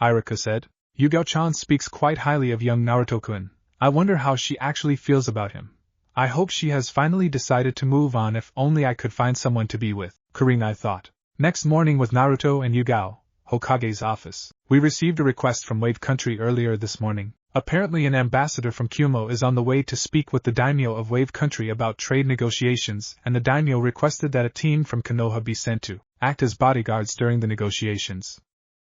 Iruka said, Yugao-chan speaks quite highly of young Naruto-kun. I wonder how she actually feels about him. I hope she has finally decided to move on. If only I could find someone to be with, Kurenai thought. Next morning with Naruto and Yugao, Hokage's office. We received a request from Wave Country earlier this morning. Apparently an ambassador from Kyumo is on the way to speak with the daimyo of Wave Country about trade negotiations, and the daimyo requested that a team from Konoha be sent to act as bodyguards during the negotiations.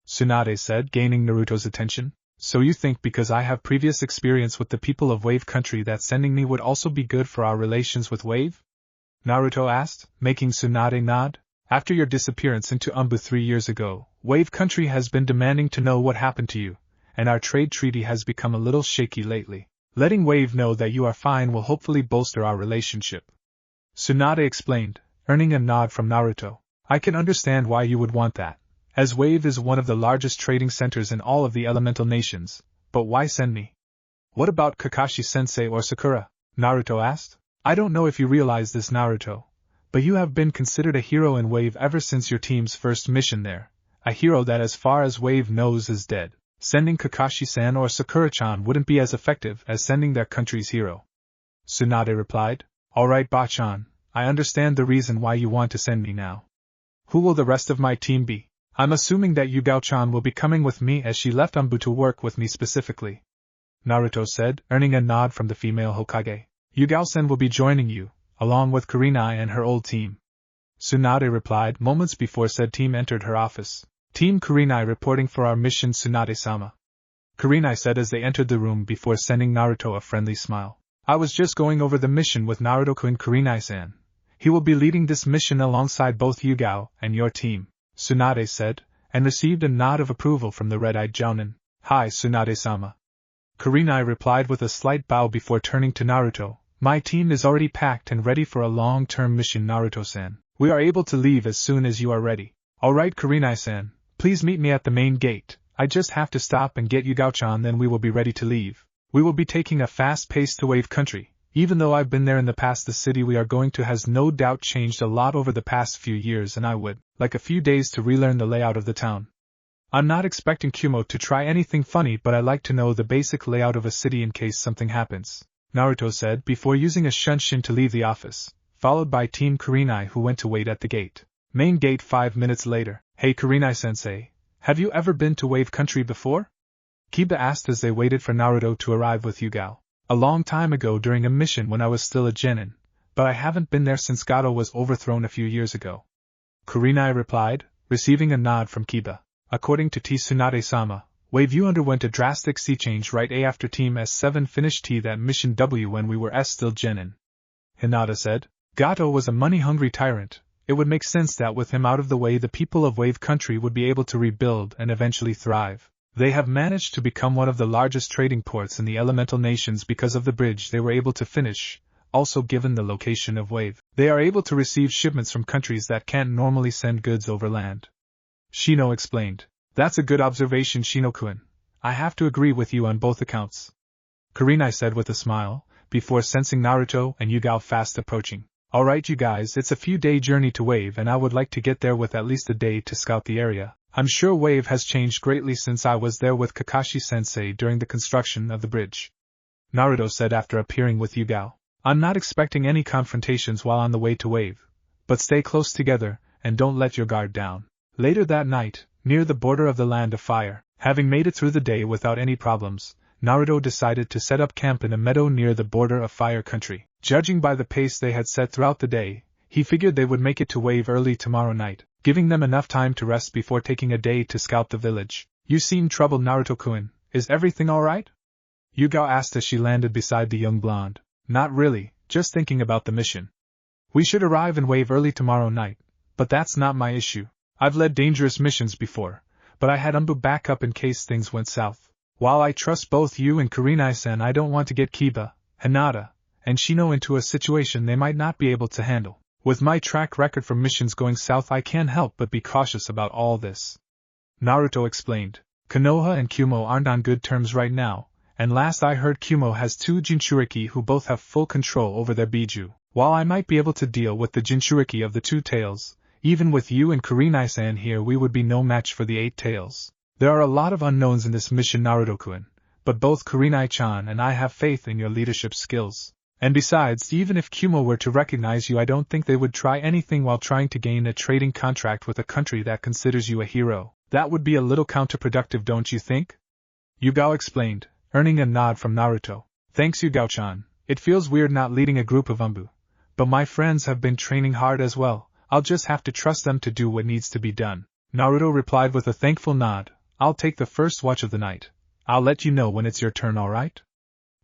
Tsunade said, gaining Naruto's attention. So you think because I have previous experience with the people of Wave Country that sending me would also be good for our relations with Wave? Naruto asked, making Tsunade nod. After your disappearance into Anbu 3 years ago, Wave Country has been demanding to know what happened to you, and our trade treaty has become a little shaky lately. Letting Wave know that you are fine will hopefully bolster our relationship. Tsunade explained, earning a nod from Naruto. I can understand why you would want that, as Wave is one of the largest trading centers in all of the elemental nations, but why send me? What about Kakashi-sensei or Sakura? Naruto asked. I don't know if you realize this, Naruto, but you have been considered a hero in Wave ever since your team's first mission there. A hero that as far as Wave knows is dead. Sending Kakashi-san or Sakura-chan wouldn't be as effective as sending their country's hero. Tsunade replied. Alright, Ba-chan, I understand the reason why you want to send me now. Who will the rest of my team be? I'm assuming that Yugao-chan will be coming with me as she left Anbu to work with me specifically, Naruto said, earning a nod from the female Hokage. Yugao-sen will be joining you, along with Kurenai and her old team. Tsunade replied moments before said team entered her office. Team Kurenai reporting for our mission, Tsunade-sama, Kurenai said as they entered the room before sending Naruto a friendly smile. I was just going over the mission with Naruto-kun, Kurenai-san. He will be leading this mission alongside both Yugao and your team, Tsunade said, and received a nod of approval from the red-eyed Jounin. Hi Tsunade-sama. Kurenai replied with a slight bow before turning to Naruto. My team is already packed and ready for a long-term mission, Naruto-san. We are able to leave as soon as you are ready. Alright Kurenai-san, please meet me at the main gate. I just have to stop and get Yugao-chan, then we will be ready to leave. We will be taking a fast pace to Wave Country. Even though I've been there in the past, the city we are going to has no doubt changed a lot over the past few years, and I would like a few days to relearn the layout of the town. I'm not expecting Kumo to try anything funny, but I like to know the basic layout of a city in case something happens, Naruto said before using a shunshin to leave the office, followed by Team Kurenai who went to wait at the gate. Main gate 5 minutes later. Hey Kurenai-sensei, have you ever been to Wave Country before? Kiba asked as they waited for Naruto to arrive with Yugao. A long time ago during a mission when I was still a genin, but I haven't been there since Gato was overthrown a few years ago. Kurenai replied, receiving a nod from Kiba. According to Tsunade-sama, Wave U underwent a drastic sea change right after Team S7 finished that mission W when we were still genin. Hinata said, Gato was a money-hungry tyrant. It would make sense that with him out of the way the people of Wave Country would be able to rebuild and eventually thrive. They have managed to become one of the largest trading ports in the elemental nations because of the bridge they were able to finish. Also, given the location of Wave, they are able to receive shipments from countries that can't normally send goods over land. Shino explained. That's a good observation, Shino-kun. I have to agree with you on both accounts. Kurenai said with a smile, before sensing Naruto and Yugao fast approaching. Alright you guys, it's a few-day journey to Wave and I would like to get there with at least a day to scout the area. I'm sure Wave has changed greatly since I was there with Kakashi-sensei during the construction of the bridge. Naruto said after appearing with Yugao. I'm not expecting any confrontations while on the way to Wave, but stay close together and don't let your guard down. Later that night, near the border of the Land of Fire, having made it through the day without any problems, Naruto decided to set up camp in a meadow near the border of Fire Country. Judging by the pace they had set throughout the day, he figured they would make it to Wave early tomorrow night, giving them enough time to rest before taking a day to scout the village. You seem troubled, Naruto-kun. Is everything alright? Yugao asked as she landed beside the young blonde. Not really, just thinking about the mission. We should arrive in Wave early tomorrow night, but that's not my issue. I've led dangerous missions before, but I had Anbu back up in case things went south. While I trust both you and Kurenai-san, I don't want to get Kiba, Hinata, and Shino into a situation they might not be able to handle. With my track record for missions going south, I can't help but be cautious about all this. Naruto explained. Konoha and Kumo aren't on good terms right now, and last I heard Kumo has 2 Jinchuriki who both have full control over their Biju. While I might be able to deal with the Jinchuriki of the 2 tails, even with you and Kurenai-san here we would be no match for the 8 tails. There are a lot of unknowns in this mission, Naruto-kun, but both Kurenai-chan and I have faith in your leadership skills. And besides, even if Kumo were to recognize you, I don't think they would try anything while trying to gain a trading contract with a country that considers you a hero. That would be a little counterproductive, don't you think? Yugao explained, earning a nod from Naruto. Thanks Yugao-chan, it feels weird not leading a group of Anbu. But my friends have been training hard as well, I'll just have to trust them to do what needs to be done. Naruto replied with a thankful nod. I'll take the first watch of the night. I'll let you know when it's your turn, alright?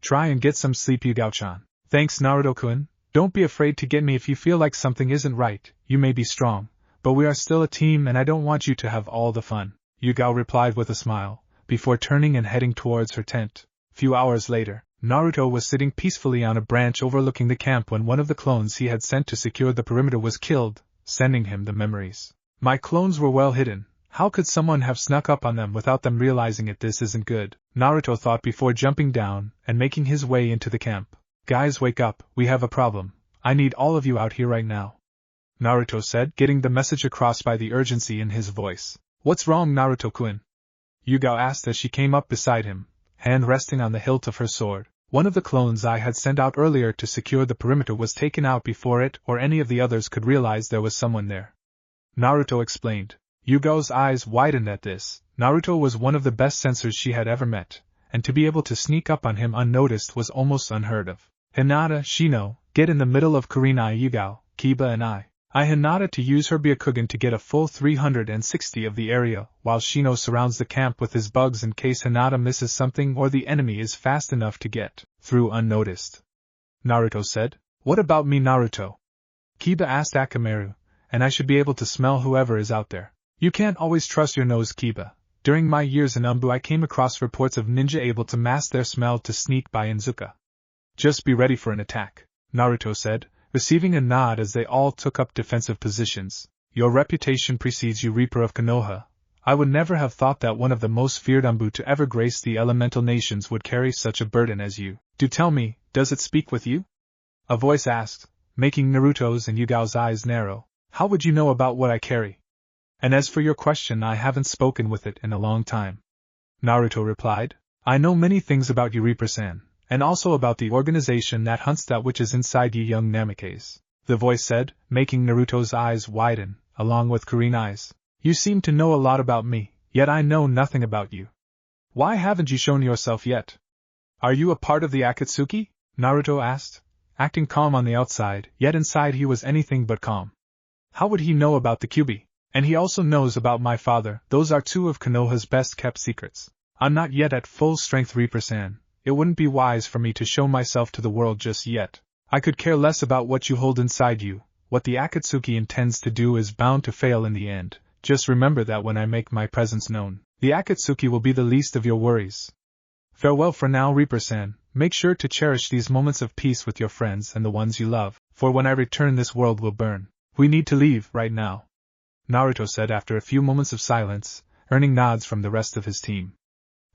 Try and get some sleep, Yugao-chan. Thanks Naruto-kun. Don't be afraid to get me if you feel like something isn't right. You may be strong, but we are still a team and I don't want you to have all the fun. Yugao replied with a smile, before turning and heading towards her tent. Few hours later, Naruto was sitting peacefully on a branch overlooking the camp when one of the clones he had sent to secure the perimeter was killed, sending him the memories. My clones were well hidden. How could someone have snuck up on them without them realizing it? This isn't good, Naruto thought before jumping down and making his way into the camp. Guys, wake up, we have a problem. I need all of you out here right now. Naruto said, getting the message across by the urgency in his voice. What's wrong, Naruto-kun? Yugao asked as she came up beside him, hand resting on the hilt of her sword. One of the clones I had sent out earlier to secure the perimeter was taken out before it or any of the others could realize there was someone there. Naruto explained. Yugao's eyes widened at this. Naruto was one of the best sensors she had ever met, and to be able to sneak up on him unnoticed was almost unheard of. Hinata, Shino, get in the middle of Kurenai, Yugao, Kiba and I Hinata to use her Byakugan to get a full 360 of the area, while Shino surrounds the camp with his bugs in case Hinata misses something or the enemy is fast enough to get through unnoticed. Naruto said. What about me, Naruto? Kiba asked Akamaru, and I should be able to smell whoever is out there. You can't always trust your nose, Kiba. During my years in Anbu I came across reports of ninja able to mask their smell to sneak by Izuka. Just be ready for an attack, Naruto said, receiving a nod as they all took up defensive positions. Your reputation precedes you, Reaper of Konoha. I would never have thought that one of the most feared Anbu to ever grace the elemental nations would carry such a burden as you. Do tell me, does it speak with you? A voice asked, making Naruto's and Yugao's eyes narrow. How would you know about what I carry? And as for your question, I haven't spoken with it in a long time. Naruto replied. I know many things about you, Reaper-san, and also about the organization that hunts that which is inside you, young Namikaze. The voice said, making Naruto's eyes widen, along with Kurenai's. You seem to know a lot about me, yet I know nothing about you. Why haven't you shown yourself yet? Are you a part of the Akatsuki? Naruto asked, acting calm on the outside, yet inside he was anything but calm. How would he know about the Kyuubi? And he also knows about my father. Those are two of Konoha's best-kept secrets. I'm not yet at full strength, Reaper-san. It wouldn't be wise for me to show myself to the world just yet. I could care less about what you hold inside you. What the Akatsuki intends to do is bound to fail in the end. Just remember that when I make my presence known, the Akatsuki will be the least of your worries. Farewell for now, Reaper-san. Make sure to cherish these moments of peace with your friends and the ones you love, for when I return this world will burn. We need to leave right now, Naruto said after a few moments of silence, earning nods from the rest of his team.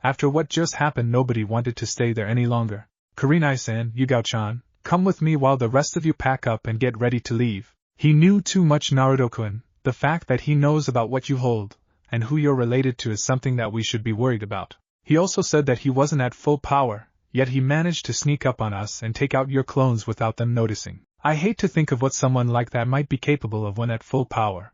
After what just happened, nobody wanted to stay there any longer. Kurenai-san, Yugao-chan, come with me while the rest of you pack up and get ready to leave. He knew too much, Naruto-kun. The fact that he knows about what you hold, and who you're related to, is something that we should be worried about. He also said that he wasn't at full power, yet he managed to sneak up on us and take out your clones without them noticing. I hate to think of what someone like that might be capable of when at full power.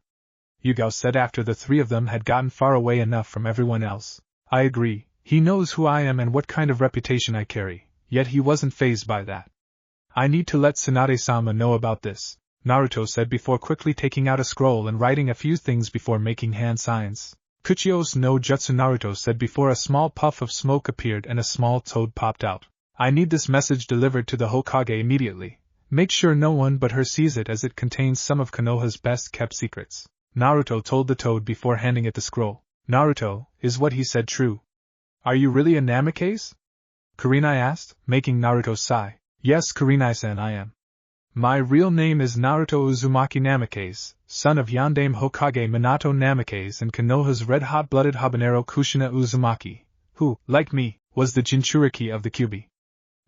Yugao said after the three of them had gotten far away enough from everyone else. I agree, he knows who I am and what kind of reputation I carry, yet he wasn't fazed by that. I need to let Tsunade-sama know about this, Naruto said before quickly taking out a scroll and writing a few things before making hand signs. Kuchios no Jutsu, Naruto said before a small puff of smoke appeared and a small toad popped out. I need this message delivered to the Hokage immediately. Make sure no one but her sees it, as it contains some of Konoha's best-kept secrets, Naruto told the toad before handing it the scroll. Naruto, is what he said true? Are you really a Namikaze? Kurenai asked, making Naruto sigh. Yes, Kurenai-san, I am. My real name is Naruto Uzumaki Namikaze, son of Yondaime Hokage Minato Namikaze and Konoha's red-hot-blooded habanero Kushina Uzumaki, who, like me, was the Jinchuriki of the Kyuubi.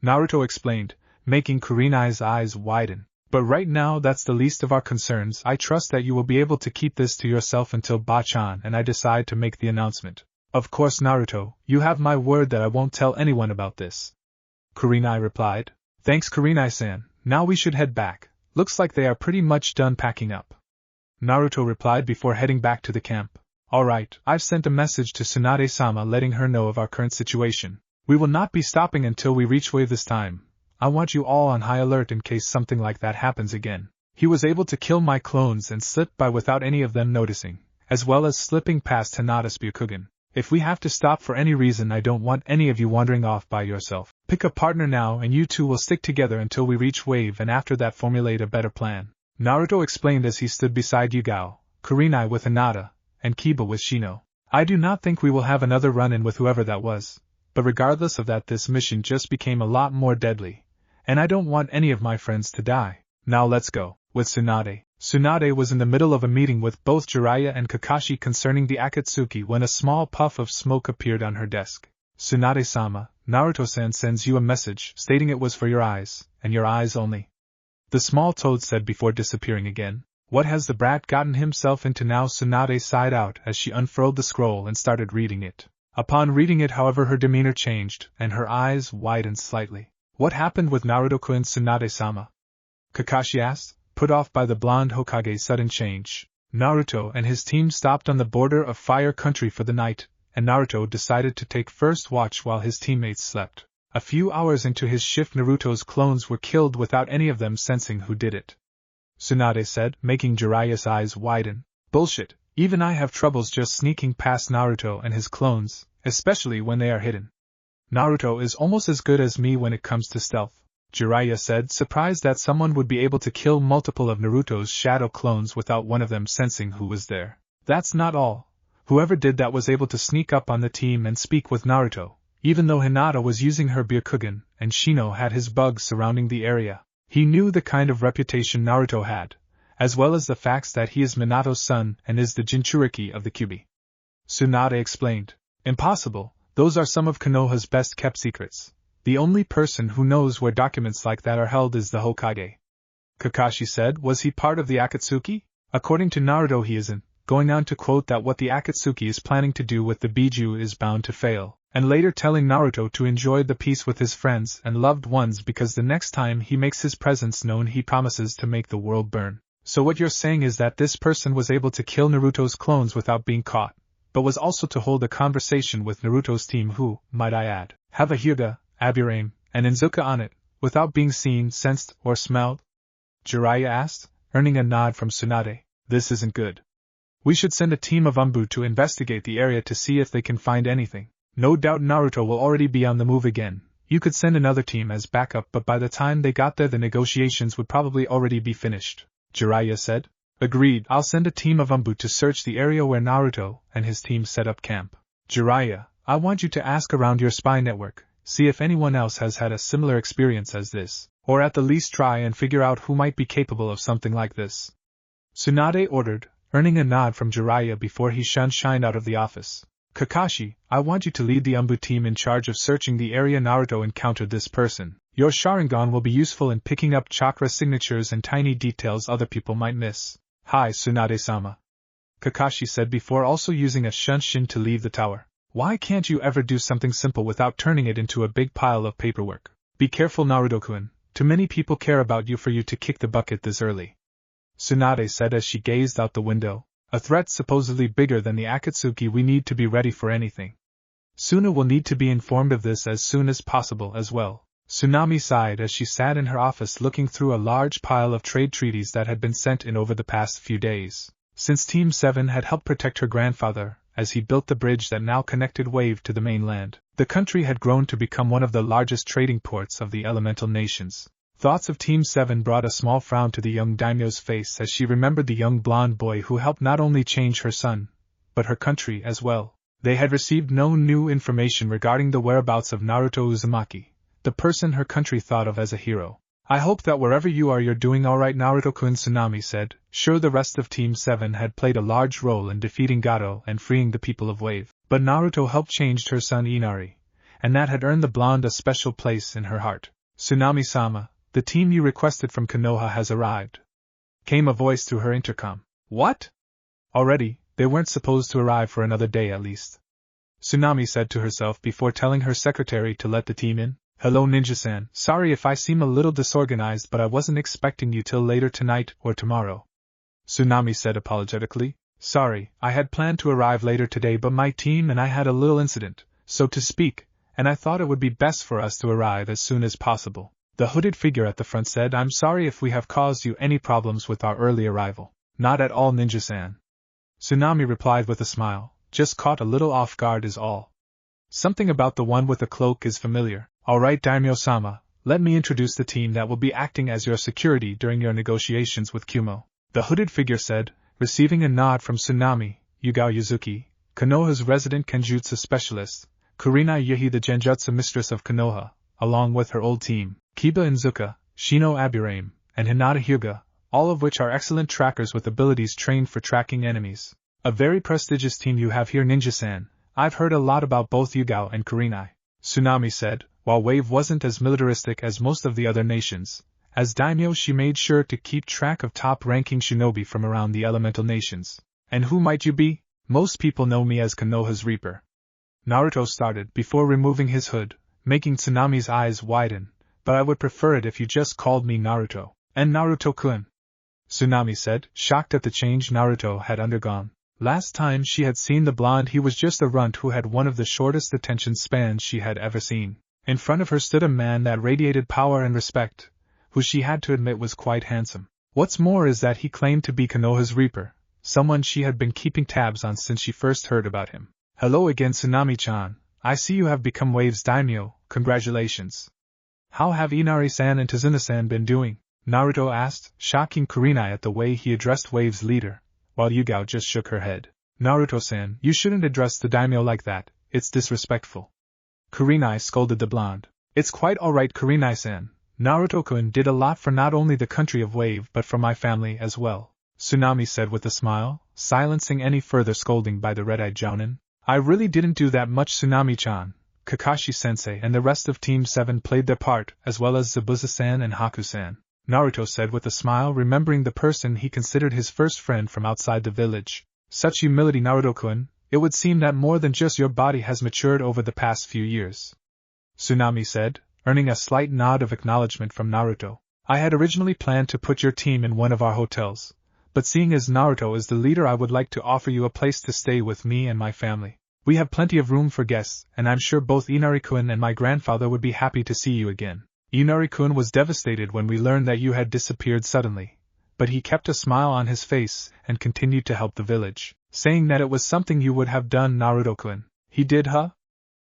Naruto explained, making Kurenai's eyes widen. But right now that's the least of our concerns. I trust that you will be able to keep this to yourself until Bachan and I decide to make the announcement. Of course, Naruto, you have my word that I won't tell anyone about this. Kurenai replied. Thanks, Kurenai-san. Now we should head back. Looks like they are pretty much done packing up. Naruto replied before heading back to the camp. Alright, I've sent a message to Tsunade-sama letting her know of our current situation. We will not be stopping until we reach Wave this time. I want you all on high alert in case something like that happens again. He was able to kill my clones and slip by without any of them noticing, as well as slipping past Hinata's Byakugan. If we have to stop for any reason, I don't want any of you wandering off by yourself. Pick a partner now and you two will stick together until we reach Wave, and after that formulate a better plan. Naruto explained as he stood beside Yugao, Kurenai with Hinata, and Kiba with Shino. I do not think we will have another run-in with whoever that was, but regardless of that, this mission just became a lot more deadly, and I don't want any of my friends to die. Now let's go. With Tsunade. Tsunade was in the middle of a meeting with both Jiraiya and Kakashi concerning the Akatsuki when a small puff of smoke appeared on her desk. Tsunade-sama, Naruto-san sends you a message stating it was for your eyes, and your eyes only. The small toad said before disappearing again. What has the brat gotten himself into now? Tsunade sighed out as she unfurled the scroll and started reading it. Upon reading it, however, her demeanor changed, and her eyes widened slightly. What happened with Naruto-kun, Tsunade-sama? Kakashi asked, put off by the blonde Hokage's sudden change. Naruto and his team stopped on the border of Fire Country for the night, and Naruto decided to take first watch while his teammates slept. A few hours into his shift, Naruto's clones were killed without any of them sensing who did it. Tsunade said, making Jiraiya's eyes widen. Bullshit, even I have troubles just sneaking past Naruto and his clones, especially when they are hidden. Naruto is almost as good as me when it comes to stealth, Jiraiya said, surprised that someone would be able to kill multiple of Naruto's shadow clones without one of them sensing who was there. That's not all. Whoever did that was able to sneak up on the team and speak with Naruto, even though Hinata was using her Byakugan and Shino had his bugs surrounding the area. He knew the kind of reputation Naruto had, as well as the facts that he is Minato's son and is the Jinchuriki of the Kyuubi. Tsunade explained. Impossible, those are some of Konoha's best kept secrets. The only person who knows where documents like that are held is the Hokage. Kakashi said, was he part of the Akatsuki? According to Naruto he isn't, going on to quote that what the Akatsuki is planning to do with the Biju is bound to fail, and later telling Naruto to enjoy the peace with his friends and loved ones because the next time he makes his presence known he promises to make the world burn. So what you're saying is that this person was able to kill Naruto's clones without being caught, but was also to hold a conversation with Naruto's team who, might I add, have a Hyuga, Aburame, and Inzuka on it, without being seen, sensed, or smelled? Jiraiya asked, earning a nod from Tsunade. This isn't good. We should send a team of Anbu to investigate the area to see if they can find anything. No doubt Naruto will already be on the move again. You could send another team as backup, but by the time they got there the negotiations would probably already be finished, Jiraiya said. Agreed, I'll send a team of Anbu to search the area where Naruto and his team set up camp. Jiraiya, I want you to ask around your spy network, see if anyone else has had a similar experience as this, or at the least try and figure out who might be capable of something like this. Tsunade ordered, earning a nod from Jiraiya before he shined out of the office. Kakashi, I want you to lead the Anbu team in charge of searching the area Naruto encountered this person. Your Sharingan will be useful in picking up chakra signatures and tiny details other people might miss. Hi Tsunade-sama, Kakashi said before also using a shunshin to leave the tower. Why can't you ever do something simple without turning it into a big pile of paperwork? Be careful Naruto-kun, too many people care about you for you to kick the bucket this early. Tsunade said as she gazed out the window. A threat supposedly bigger than the Akatsuki, we need to be ready for anything. Suna will need to be informed of this as soon as possible as well. Tsunami sighed as she sat in her office looking through a large pile of trade treaties that had been sent in over the past few days. Since Team 7 had helped protect her grandfather, as he built the bridge that now connected Wave to the mainland, the country had grown to become one of the largest trading ports of the elemental nations. Thoughts of Team 7 brought a small frown to the young daimyo's face as she remembered the young blonde boy who helped not only change her son, but her country as well. They had received no new information regarding the whereabouts of Naruto Uzumaki, the person her country thought of as a hero. I hope that wherever you are you're doing alright, Naruto-kun, Tsunami said. Sure, the rest of Team 7 had played a large role in defeating Gato and freeing the people of Wave, but Naruto helped change her son Inari, and that had earned the blonde a special place in her heart. Tsunami-sama, the team you requested from Konoha has arrived, came a voice through her intercom. What? Already, they weren't supposed to arrive for another day at least, Tsunami said to herself before telling her secretary to let the team in. Hello Ninja-san, sorry if I seem a little disorganized but I wasn't expecting you till later tonight or tomorrow, Tsunami said apologetically. Sorry, I had planned to arrive later today but my team and I had a little incident, so to speak, and I thought it would be best for us to arrive as soon as possible. The hooded figure at the front said, I'm sorry if we have caused you any problems with our early arrival. Not at all Ninja-san, Tsunami replied with a smile, just caught a little off guard is all. Something about the one with the cloak is familiar. Alright Daimyo-sama, let me introduce the team that will be acting as your security during your negotiations with Kumo, the hooded figure said, receiving a nod from Tsunami. Yugao Yuzuki, Konoha's resident Kenjutsu specialist, Kurenai Yuhi the Genjutsu mistress of Konoha, along with her old team, Kiba Inzuka, Shino Aburame, and Hinata Hyuga, all of which are excellent trackers with abilities trained for tracking enemies. A very prestigious team you have here Ninja-san. I've heard a lot about both Yugao and Kurenai, Tsunami said. While Wave wasn't as militaristic as most of the other nations, as daimyo she made sure to keep track of top-ranking shinobi from around the elemental nations. And who might you be? Most people know me as Konoha's Reaper. Naruto started before removing his hood, making Tsunami's eyes widen, but I would prefer it if you just called me Naruto. And Naruto-kun, Tsunami said, shocked at the change Naruto had undergone. Last time she had seen the blonde he was just a runt who had one of the shortest attention spans she had ever seen. In front of her stood a man that radiated power and respect, who she had to admit was quite handsome. What's more is that he claimed to be Konoha's Reaper, someone she had been keeping tabs on since she first heard about him. Hello again Tsunami-chan, I see you have become Wave's daimyo, congratulations. How have Inari-san and Tazuna-san been doing? Naruto asked, shocking Kurenai at the way he addressed Wave's leader, while Yugao just shook her head. Naruto-san, you shouldn't address the daimyo like that, it's disrespectful. Kurenai scolded the blonde. It's quite alright, Kurenai-san. Naruto-kun did a lot for not only the country of Wave but for my family as well, Tsunade said with a smile, silencing any further scolding by the red-eyed jounin. I really didn't do that much, Tsunami-chan. Kakashi-sensei and the rest of Team 7 played their part, as well as Zabuza-san and Haku-san, Naruto said with a smile, remembering the person he considered his first friend from outside the village. Such humility, Naruto-kun, it would seem that more than just your body has matured over the past few years. Tsunade said, earning a slight nod of acknowledgement from Naruto. I had originally planned to put your team in one of our hotels, but seeing as Naruto is the leader, I would like to offer you a place to stay with me and my family. We have plenty of room for guests, and I'm sure both Inari-kun and my grandfather would be happy to see you again. Inari-kun was devastated when we learned that you had disappeared suddenly, but he kept a smile on his face and continued to help the village, saying that it was something you would have done, Naruto-kun. He did, huh?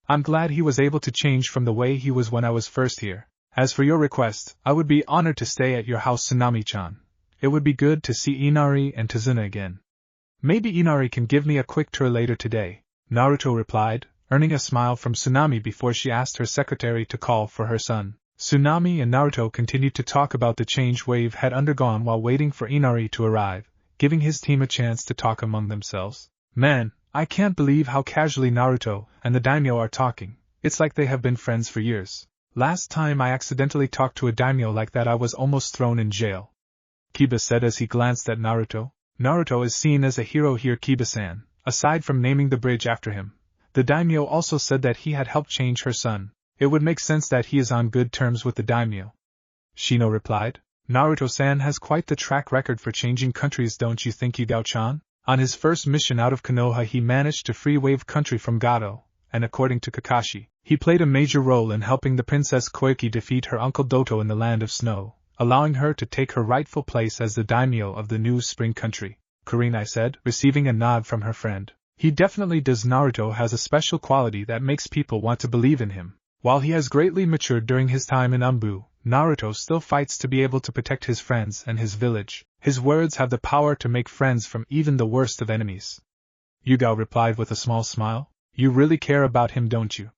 I'm glad he was able to change from the way he was when I was first here. As for your request, I would be honored to stay at your house, Tsunami-chan. It would be good to see Inari and Tazuna again. Maybe Inari can give me a quick tour later today, Naruto replied, earning a smile from Tsunade before she asked her secretary to call for her son. Tsunade and Naruto continued to talk about the change Wave had undergone while waiting for Inari to arrive, giving his team a chance to talk among themselves. Man, I can't believe how casually Naruto and the daimyo are talking. It's like they have been friends for years. Last time I accidentally talked to a daimyo like that, I was almost thrown in jail, Kiba said as he glanced at Naruto. Naruto is seen as a hero here, Kiba-san. Aside from naming the bridge after him, the daimyo also said that he had helped change her son. It would make sense that he is on good terms with the daimyo, Shino replied. Naruto-san has quite the track record for changing countries, don't you think, Yugao-chan? On his first mission out of Konoha, he managed to free Wave country from Gato, and according to Kakashi, he played a major role in helping the Princess Koiki defeat her uncle Doto in the Land of Snow, allowing her to take her rightful place as the daimyo of the new spring country, Kurenai said, receiving a nod from her friend. He definitely does. Naruto has a special quality that makes people want to believe in him. While he has greatly matured during his time in Anbu, Naruto still fights to be able to protect his friends and his village. His words have the power to make friends from even the worst of enemies. Yugao replied with a small smile. You really care about him, don't you?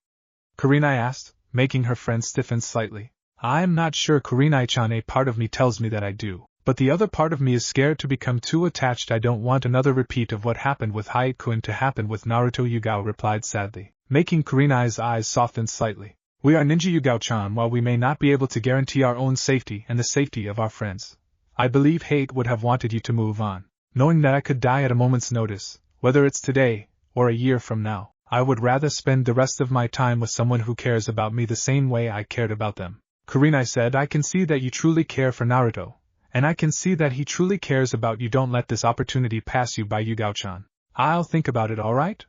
Kurenai asked, making her friend stiffen slightly. I'm not sure, Kurenai-chan. A part of me tells me that I do, but the other part of me is scared to become too attached. I don't want another repeat of what happened with Hayate-kun to happen with Naruto, Yugao replied sadly, making Kurenai's eyes soften slightly. We are ninja, Yugao-chan. While we may not be able to guarantee our own safety and the safety of our friends, I believe Hayate would have wanted you to move on. Knowing that I could die at a moment's notice, whether it's today or a year from now, I would rather spend the rest of my time with someone who cares about me the same way I cared about them. Kurenai said, I can see that you truly care for Naruto, and I can see that he truly cares about you. Don't let this opportunity pass you by, Yugao-chan. I'll think about it, alright?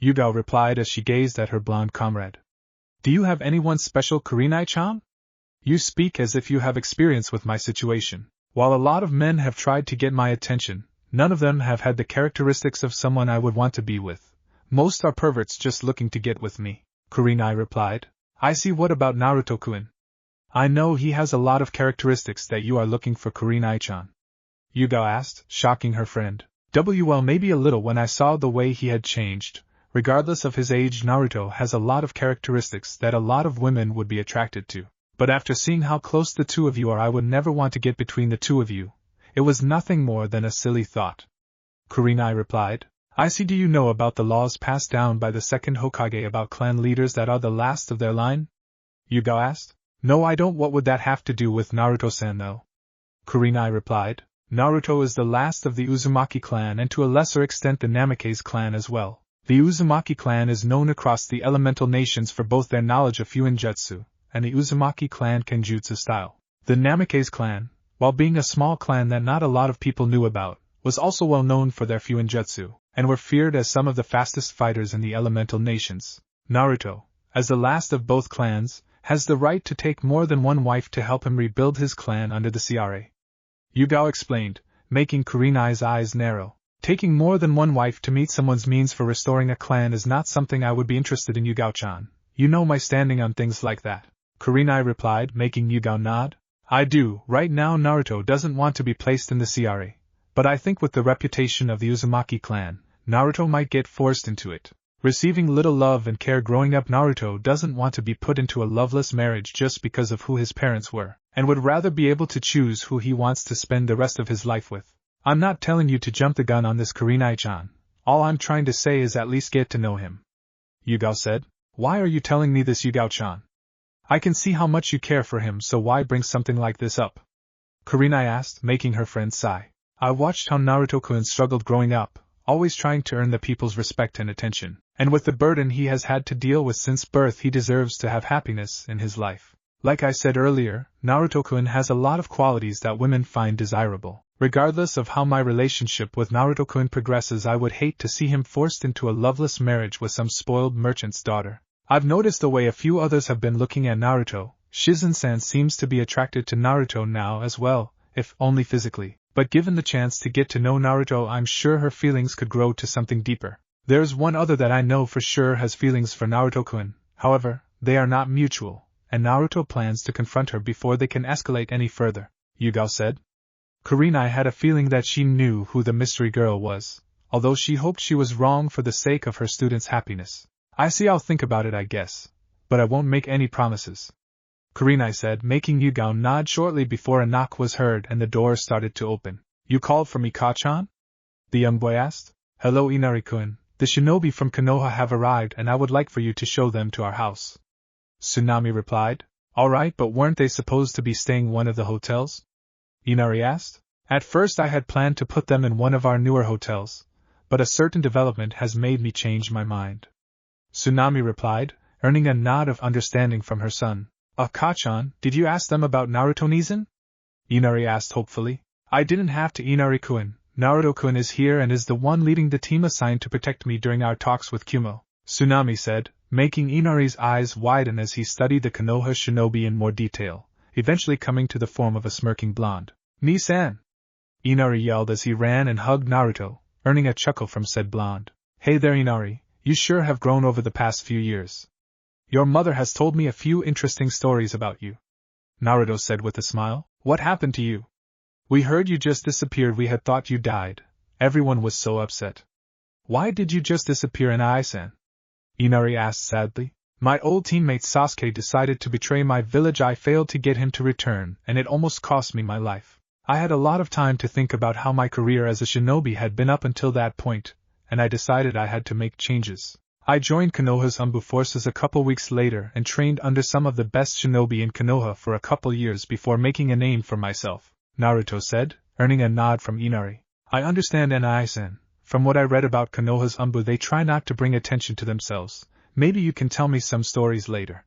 Yugao replied as she gazed at her blonde comrade. Do you have anyone special, Kurenai-chan? You speak as if you have experience with my situation. While a lot of men have tried to get my attention, none of them have had the characteristics of someone I would want to be with. Most are perverts just looking to get with me, Kurenai replied. I see. What about Naruto-kun? I know he has a lot of characteristics that you are looking for, Kurenai-chan. Yugao asked, shocking her friend. Well, maybe a little. When I saw the way he had changed, regardless of his age, Naruto has a lot of characteristics that a lot of women would be attracted to. But after seeing how close the two of you are, I would never want to get between the two of you. It was nothing more than a silly thought, Kurenai replied. I see. Do you know about the laws passed down by the second Hokage about clan leaders that are the last of their line? Yugao asked. No, I don't. What would that have to do with Naruto-san though? Kurenai replied. Naruto is the last of the Uzumaki clan and to a lesser extent the Namikaze clan as well. The Uzumaki clan is known across the elemental nations for both their knowledge of Fuinjutsu and the Uzumaki clan Kenjutsu style. The Namikaze clan, while being a small clan that not a lot of people knew about, was also well known for their Fuinjutsu, and were feared as some of the fastest fighters in the elemental nations. Naruto, as the last of both clans, has the right to take more than one wife to help him rebuild his clan under the CRA. Yugao explained, making Kurenai's eyes narrow. Taking more than one wife to meet someone's means for restoring a clan is not something I would be interested in, Yugao-chan. You know my standing on things like that, Kurenai replied, making Yugao nod. I do. Right now Naruto doesn't want to be placed in the CRA, but I think with the reputation of the Uzumaki clan, Naruto might get forced into it. Receiving little love and care growing up, Naruto doesn't want to be put into a loveless marriage just because of who his parents were, and would rather be able to choose who he wants to spend the rest of his life with. I'm not telling you to jump the gun on this Kurenai-chan. All I'm trying to say is at least get to know him. Yugao said. Why are you telling me this, Yugao-chan? I can see how much you care for him, so why bring something like this up? Kurenai asked, making her friend sigh. I watched how Naruto-kun struggled growing up, always trying to earn the people's respect and attention, and with the burden he has had to deal with since birth, he deserves to have happiness in his life. Like I said earlier, Naruto-kun has a lot of qualities that women find desirable. Regardless of how my relationship with Naruto-kun progresses, I would hate to see him forced into a loveless marriage with some spoiled merchant's daughter. I've noticed the way a few others have been looking at Naruto. Shizen-san seems to be attracted to Naruto now as well, if only physically. But given the chance to get to know Naruto, I'm sure her feelings could grow to something deeper. There's one other that I know for sure has feelings for Naruto-kun, however, they are not mutual, and Naruto plans to confront her before they can escalate any further, Yugao said. Kurenai had a feeling that she knew who the mystery girl was, although she hoped she was wrong for the sake of her students' happiness. I see, I'll think about it, I guess, but I won't make any promises, Kurenai said, making Yugao nod shortly before a knock was heard and the door started to open. You called for me, Ka-chan? The young boy asked. Hello, Inari-kun. The shinobi from Konoha have arrived and I would like for you to show them to our house. Tsunade replied. Alright, but weren't they supposed to be staying one of the hotels? Inari asked. At first I had planned to put them in one of our newer hotels, but a certain development has made me change my mind. Tsunade replied, earning a nod of understanding from her son. Ka-chan, did you ask them about Naruto-Nizan? Inari asked hopefully. I didn't have to, Inari-kun. Naruto-kun is here and is the one leading the team assigned to protect me during our talks with Kumo, Tsunade said, making Inari's eyes widen as he studied the Konoha shinobi in more detail, eventually coming to the form of a smirking blonde. Ni-san! Inari yelled as he ran and hugged Naruto, earning a chuckle from said blonde. Hey there, Inari, you sure have grown over the past few years. Your mother has told me a few interesting stories about you, Naruto said with a smile. What happened to you? We heard you just disappeared. We had thought you died. Everyone was so upset. Why did you just disappear, Inai-san? Inari asked sadly. My old teammate Sasuke decided to betray my village. I failed to get him to return, and it almost cost me my life. I had a lot of time to think about how my career as a shinobi had been up until that point, and I decided I had to make changes. I joined Konoha's Anbu forces a couple weeks later and trained under some of the best shinobi in Konoha for a couple years before making a name for myself, Naruto said, earning a nod from Inari. I understand, Inai-san. From what I read about Konoha's Anbu, they try not to bring attention to themselves. Maybe you can tell me some stories later,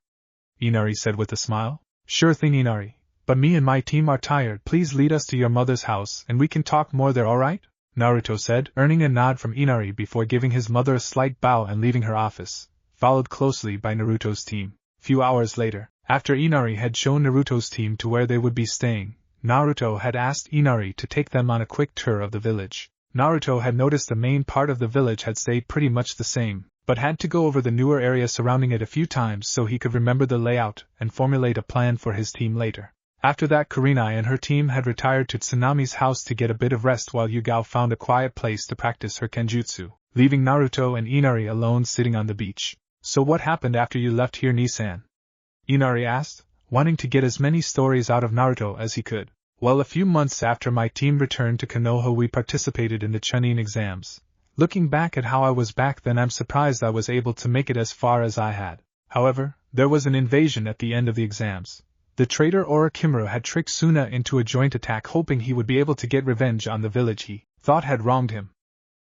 Inari said with a smile. Sure thing, Inari. But me and my team are tired. Please lead us to your mother's house and we can talk more there, alright? Naruto said, earning a nod from Inari before giving his mother a slight bow and leaving her office, followed closely by Naruto's team. Few hours later, after Inari had shown Naruto's team to where they would be staying, Naruto had asked Inari to take them on a quick tour of the village. Naruto had noticed the main part of the village had stayed pretty much the same, but had to go over the newer area surrounding it a few times so he could remember the layout and formulate a plan for his team later. After that, Kurenai and her team had retired to Tsunade's house to get a bit of rest while Yugao found a quiet place to practice her kenjutsu, leaving Naruto and Inari alone sitting on the beach. So what happened after you left here, Ni-san? Inari asked, wanting to get as many stories out of Naruto as he could. Well, a few months after my team returned to Konoha, we participated in the Chunin exams. Looking back at how I was back then, I'm surprised I was able to make it as far as I had. However, there was an invasion at the end of the exams. The traitor Orochimaru had tricked Suna into a joint attack, hoping he would be able to get revenge on the village he thought had wronged him.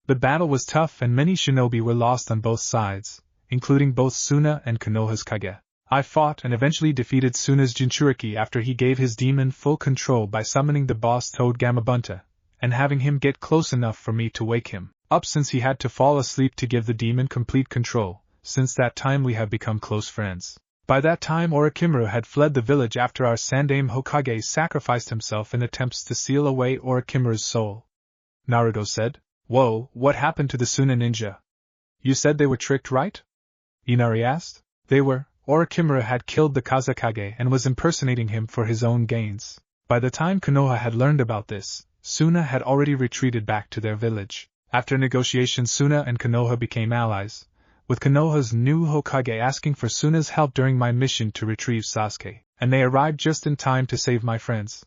The battle was tough and many shinobi were lost on both sides, including both Suna and Konoha's Kage. I fought and eventually defeated Suna's Jinchuriki after he gave his demon full control by summoning the boss Toad Gamabunta, and having him get close enough for me to wake him up since he had to fall asleep to give the demon complete control. Since that time we have become close friends. By that time Orochimaru had fled the village after our Sandaime Hokage sacrificed himself in attempts to seal away Orochimaru's soul. Naruto said. Whoa, what happened to the Suna ninja? You said they were tricked, right? Inari asked. They were. Orochimaru had killed the Kazekage and was impersonating him for his own gains. By the time Konoha had learned about this, Suna had already retreated back to their village. After negotiations, Suna and Konoha became allies, with Konoha's new Hokage asking for Suna's help during my mission to retrieve Sasuke, and they arrived just in time to save my friends.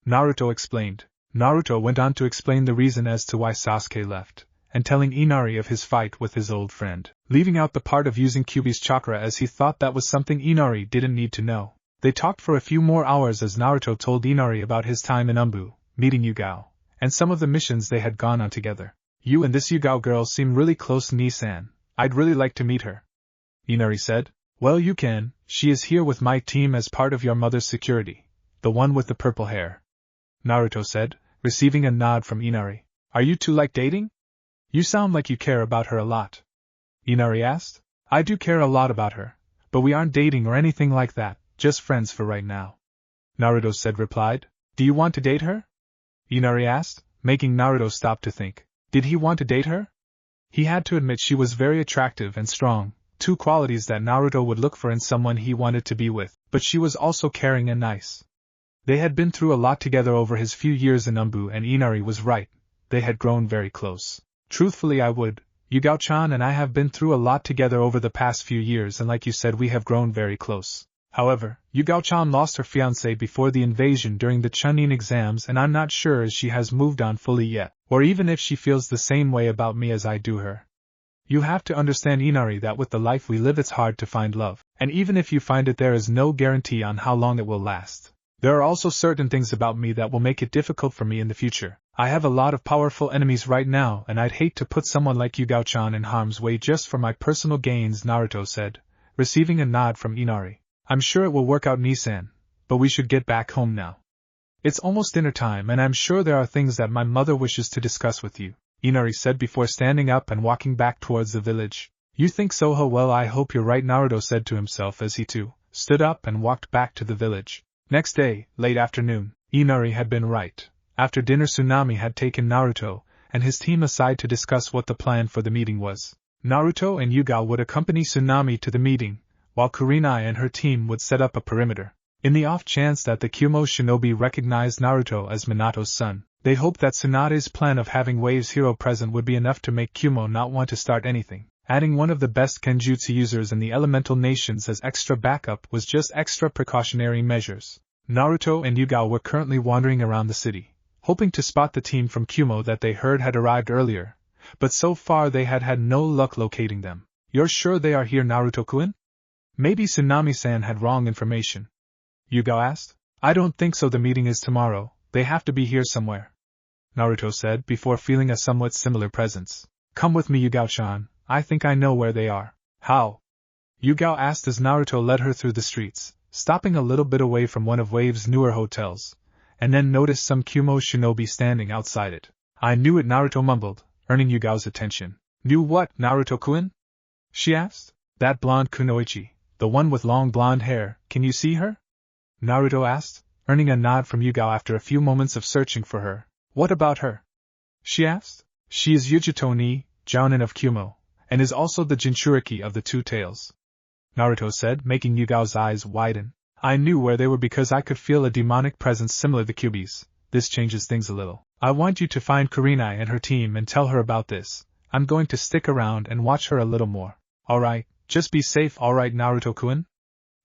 Naruto explained. Naruto went on to explain the reason as to why Sasuke left, and telling Inari of his fight with his old friend, leaving out the part of using Kyuubi's chakra as he thought that was something Inari didn't need to know. They talked for a few more hours as Naruto told Inari about his time in Anbu, meeting Yugao, and some of the missions they had gone on together. You and this Yugao girl seem really close, Ni-san. I'd really like to meet her. Inari said. Well, you can. She is here with my team as part of your mother's security, the one with the purple hair. Naruto said, receiving a nod from Inari. Are you two like dating? You sound like you care about her a lot. Inari asked. I do care a lot about her, but we aren't dating or anything like that, just friends for right now. Naruto said replied. Do you want to date her? Inari asked, making Naruto stop to think. Did he want to date her? He had to admit she was very attractive and strong, two qualities that Naruto would look for in someone he wanted to be with, but she was also caring and nice. They had been through a lot together over his few years in Anbu, and Inari was right, they had grown very close. Truthfully, I would. Yugao-chan and I have been through a lot together over the past few years, and like you said, we have grown very close. However, Yugao-chan lost her fiancé before the invasion during the Chunin exams, and I'm not sure if she has moved on fully yet, or even if she feels the same way about me as I do her. You have to understand, Inari, that with the life we live it's hard to find love, and even if you find it there is no guarantee on how long it will last. There are also certain things about me that will make it difficult for me in the future. I have a lot of powerful enemies right now, and I'd hate to put someone like Yugao-chan in harm's way just for my personal gains, Naruto said, receiving a nod from Inari. I'm sure it will work out, Ni-san, but we should get back home now. It's almost dinner time, and I'm sure there are things that my mother wishes to discuss with you, Inari said before standing up and walking back towards the village. You think so? Well, I hope you're right, Naruto said to himself as he too stood up and walked back to the village. Next day, late afternoon, Inari had been right. After dinner, Tsunade had taken Naruto and his team aside to discuss what the plan for the meeting was. Naruto and Yugao would accompany Tsunade to the meeting, while Kurenai and her team would set up a perimeter. In the off chance that the Kumo shinobi recognized Naruto as Minato's son, they hoped that Tsunade's plan of having Wave's hero present would be enough to make Kumo not want to start anything. Adding one of the best Kenjutsu users in the elemental nations as extra backup was just extra precautionary measures. Naruto and Yugao were currently wandering around the city, hoping to spot the team from Kumo that they heard had arrived earlier, but so far they had had no luck locating them. You're sure they are here, Naruto-kun? Maybe Tsunade-san had wrong information. Yugao asked. I don't think so, the meeting is tomorrow, they have to be here somewhere. Naruto said before feeling a somewhat similar presence. Come with me, Yugao-chan, I think I know where they are. How? Yugao asked as Naruto led her through the streets, stopping a little bit away from one of Wave's newer hotels, and then noticed some Kumo shinobi standing outside it. I knew it, Naruto mumbled, earning Yugao's attention. Knew what, Naruto-kun? She asked. That blonde kunoichi, the one with long blonde hair, can you see her? Naruto asked, earning a nod from Yugao after a few moments of searching for her. What about her? She asked. She is Yugito ni, Jounin of Kumo, and is also the Jinchuriki of the Two Tails. Naruto said, making Yugao's eyes widen. I knew where they were because I could feel a demonic presence similar to Kyuubi's. This changes things a little. I want you to find Kurenai and her team and tell her about this. I'm going to stick around and watch her a little more. Alright, just be safe, alright, Naruto-kun?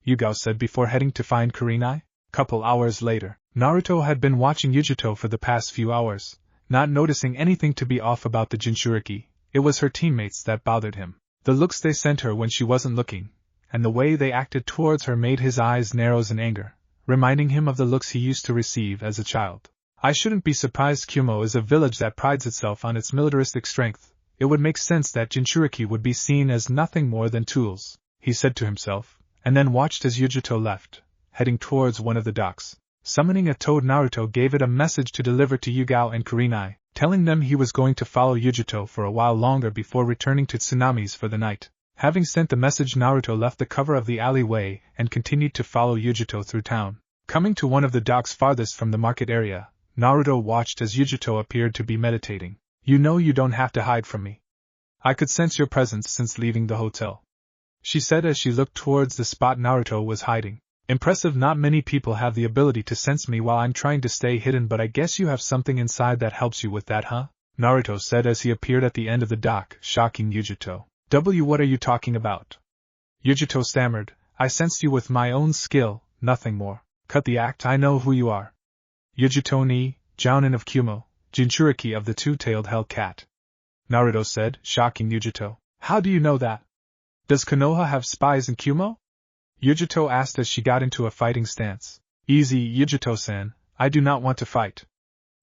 Yugao said before heading to find Kurenai. Couple hours later, Naruto had been watching Yugito for the past few hours, not noticing anything to be off about the Jinchuriki. It was her teammates that bothered him. The looks they sent her when she wasn't looking, and the way they acted towards her made his eyes narrow in anger, reminding him of the looks he used to receive as a child. I shouldn't be surprised. Kumo is a village that prides itself on its militaristic strength. It would make sense that Jinchuriki would be seen as nothing more than tools, he said to himself, and then watched as Yugito left, heading towards one of the docks. Summoning a toad, Naruto gave it a message to deliver to Yugao and Kurenai, telling them he was going to follow Yugito for a while longer before returning to Tsunade's for the night. Having sent the message, Naruto left the cover of the alleyway and continued to follow Yugito through town. Coming to one of the docks farthest from the market area, Naruto watched as Yugito appeared to be meditating. You know you don't have to hide from me. I could sense your presence since leaving the hotel, she said as she looked towards the spot Naruto was hiding. Impressive. Not many people have the ability to sense me while I'm trying to stay hidden, but I guess you have something inside that helps you with that, huh? Naruto said as he appeared at the end of the dock, shocking Yugito. What are you talking about? Yugito stammered, I sensed you with my own skill, nothing more. Cut the act, I know who you are. Yugito ni, Jounin of Kumo, Jinchuriki of the two-tailed Hellcat. Naruto said, shocking Yugito. How do you know that? Does Konoha have spies in Kumo? Yugito asked as she got into a fighting stance. Easy, Yugito-san, I do not want to fight.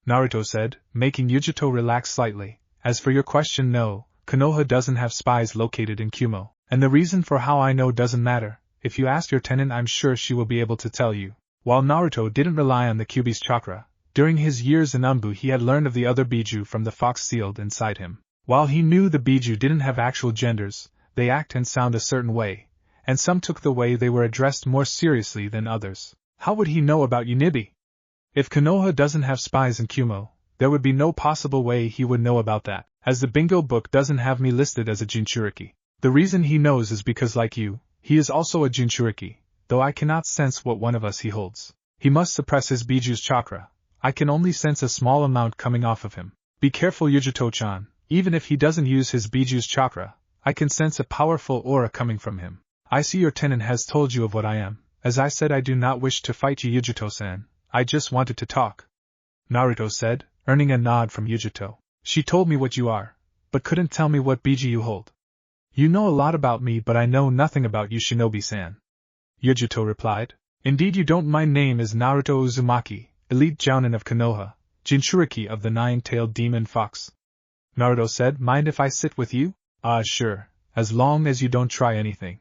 Naruto said, making Yugito relax slightly. As for your question, no, Konoha doesn't have spies located in Kumo, and the reason for how I know doesn't matter. If you ask your tenant, I'm sure she will be able to tell you. While Naruto didn't rely on the Kyuubi's chakra, during his years in Anbu he had learned of the other Biju from the fox sealed inside him. While he knew the Biju didn't have actual genders, they act and sound a certain way, and some took the way they were addressed more seriously than others. How would he know about Unibi? If Konoha doesn't have spies in Kumo, there would be no possible way he would know about that, as the bingo book doesn't have me listed as a Jinchuriki. The reason he knows is because, like you, he is also a Jinchuriki, though I cannot sense what one of us he holds. He must suppress his Biju's chakra. I can only sense a small amount coming off of him. Be careful, Yugito-chan. Even if he doesn't use his Biju's chakra, I can sense a powerful aura coming from him. I see your tenant has told you of what I am. As I said, I do not wish to fight you, Yugito-san. I just wanted to talk. Naruto said, earning a nod from Yugito. She told me what you are, but couldn't tell me what Biju you hold. You know a lot about me, but I know nothing about you, Shinobi-san. Yugito replied. Indeed you don't. My name is Naruto Uzumaki, elite Jounin of Konoha, Jinchuriki of the nine-tailed demon fox. Naruto said, mind if I sit with you? Sure, as long as you don't try anything.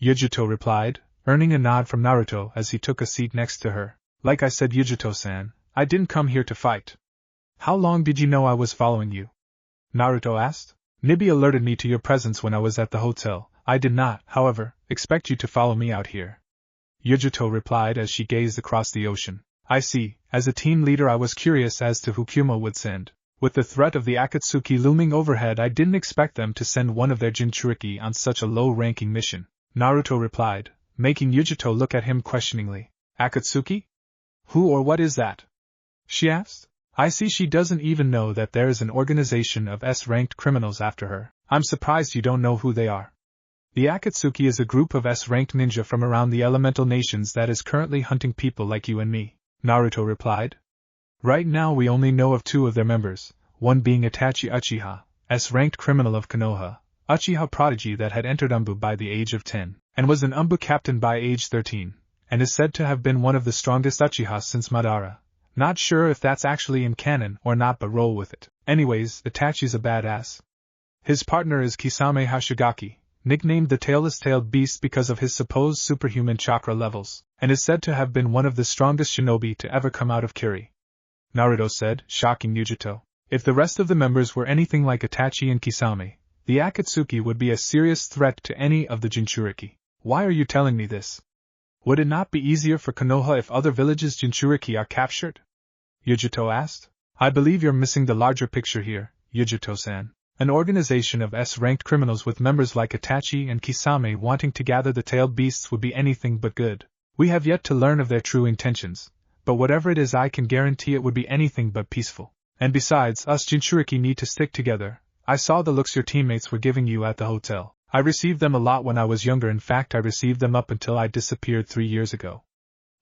Yugito replied, earning a nod from Naruto as he took a seat next to her. Like I said, Yugito-san, I didn't come here to fight. How long did you know I was following you? Naruto asked. Nibi alerted me to your presence when I was at the hotel. I did not, however, expect you to follow me out here. Yugito replied as she gazed across the ocean. I see. As a team leader I was curious as to who Kumo would send. With the threat of the Akatsuki looming overhead, I didn't expect them to send one of their Jinchuriki on such a low-ranking mission. Naruto replied, making Yugito look at him questioningly. Akatsuki? Who or what is that? She asked. I see she doesn't even know that there is an organization of S-ranked criminals after her. I'm surprised you don't know who they are. The Akatsuki is a group of S-ranked ninja from around the elemental nations that is currently hunting people like you and me, Naruto replied. Right now we only know of two of their members, one being Itachi Uchiha, S-ranked criminal of Konoha, Uchiha prodigy that had entered Anbu by the age of 10, and was an Anbu captain by age 13, and is said to have been one of the strongest Uchihas since Madara. Not sure if that's actually in canon or not, but roll with it. Anyways, Itachi's a badass. His partner is Kisame Hashigaki, nicknamed the Tailless-Tailed Beast because of his supposed superhuman chakra levels, and is said to have been one of the strongest shinobi to ever come out of Kiri. Naruto said, shocking Yugito. If the rest of the members were anything like Itachi and Kisame, the Akatsuki would be a serious threat to any of the Jinchuriki. Why are you telling me this? Would it not be easier for Konoha if other villages' Jinchuriki are captured? Yugito asked. I believe you're missing the larger picture here, Yugito-san. An organization of S-ranked criminals with members like Itachi and Kisame wanting to gather the tailed beasts would be anything but good. We have yet to learn of their true intentions, but whatever it is I can guarantee it would be anything but peaceful. And besides, us Jinchuriki need to stick together. I saw the looks your teammates were giving you at the hotel. I received them a lot when I was younger. In fact, I received them up until I disappeared 3 years ago.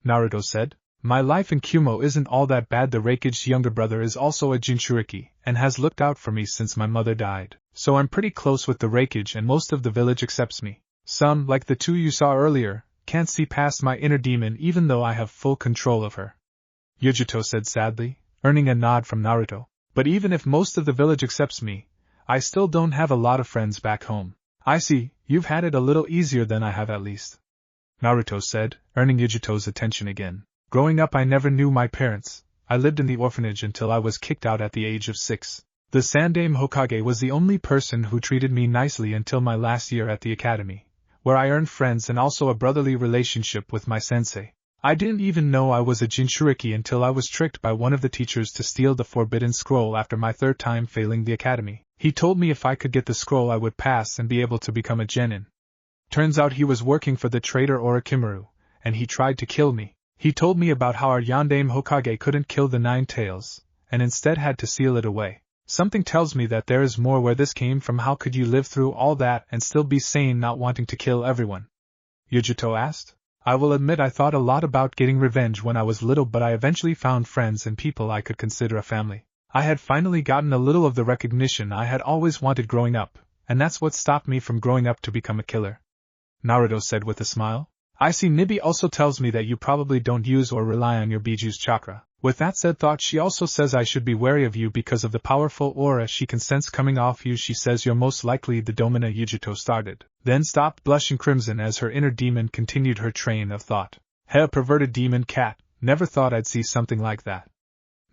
Naruto said. My life in Kumo isn't all that bad. The Reikage's younger brother is also a Jinchuriki, and has looked out for me since my mother died. So I'm pretty close with the Reikage and most of the village accepts me. Some, like the two you saw earlier, can't see past my inner demon even though I have full control of her. Yugito said sadly, earning a nod from Naruto. But even if most of the village accepts me, I still don't have a lot of friends back home. I see, you've had it a little easier than I have at least. Naruto said, earning Yugito's attention again. Growing up I never knew my parents. I lived in the orphanage until I was kicked out at the age of 6. The Sandaime Hokage was the only person who treated me nicely until my last year at the academy, where I earned friends and also a brotherly relationship with my sensei. I didn't even know I was a Jinchuriki until I was tricked by one of the teachers to steal the forbidden scroll after my 3rd time failing the academy. He told me if I could get the scroll I would pass and be able to become a genin. Turns out he was working for the traitor Orochimaru, and he tried to kill me. He told me about how our Yondaime Hokage couldn't kill the 9 tails, and instead had to seal it away. Something tells me that there is more where this came from. How could you live through all that and still be sane, not wanting to kill everyone? Yugito asked. I will admit I thought a lot about getting revenge when I was little, but I eventually found friends and people I could consider a family. I had finally gotten a little of the recognition I had always wanted growing up, and that's what stopped me from growing up to become a killer. Naruto said with a smile. I see. Nibi also tells me that you probably don't use or rely on your Biju's chakra. With that said thought, she also says I should be wary of you because of the powerful aura she can sense coming off you. She says you're most likely the domina. Yugito started, then stopped, blushing crimson as her inner demon continued her train of thought. Heh, perverted demon cat, never thought I'd see something like that.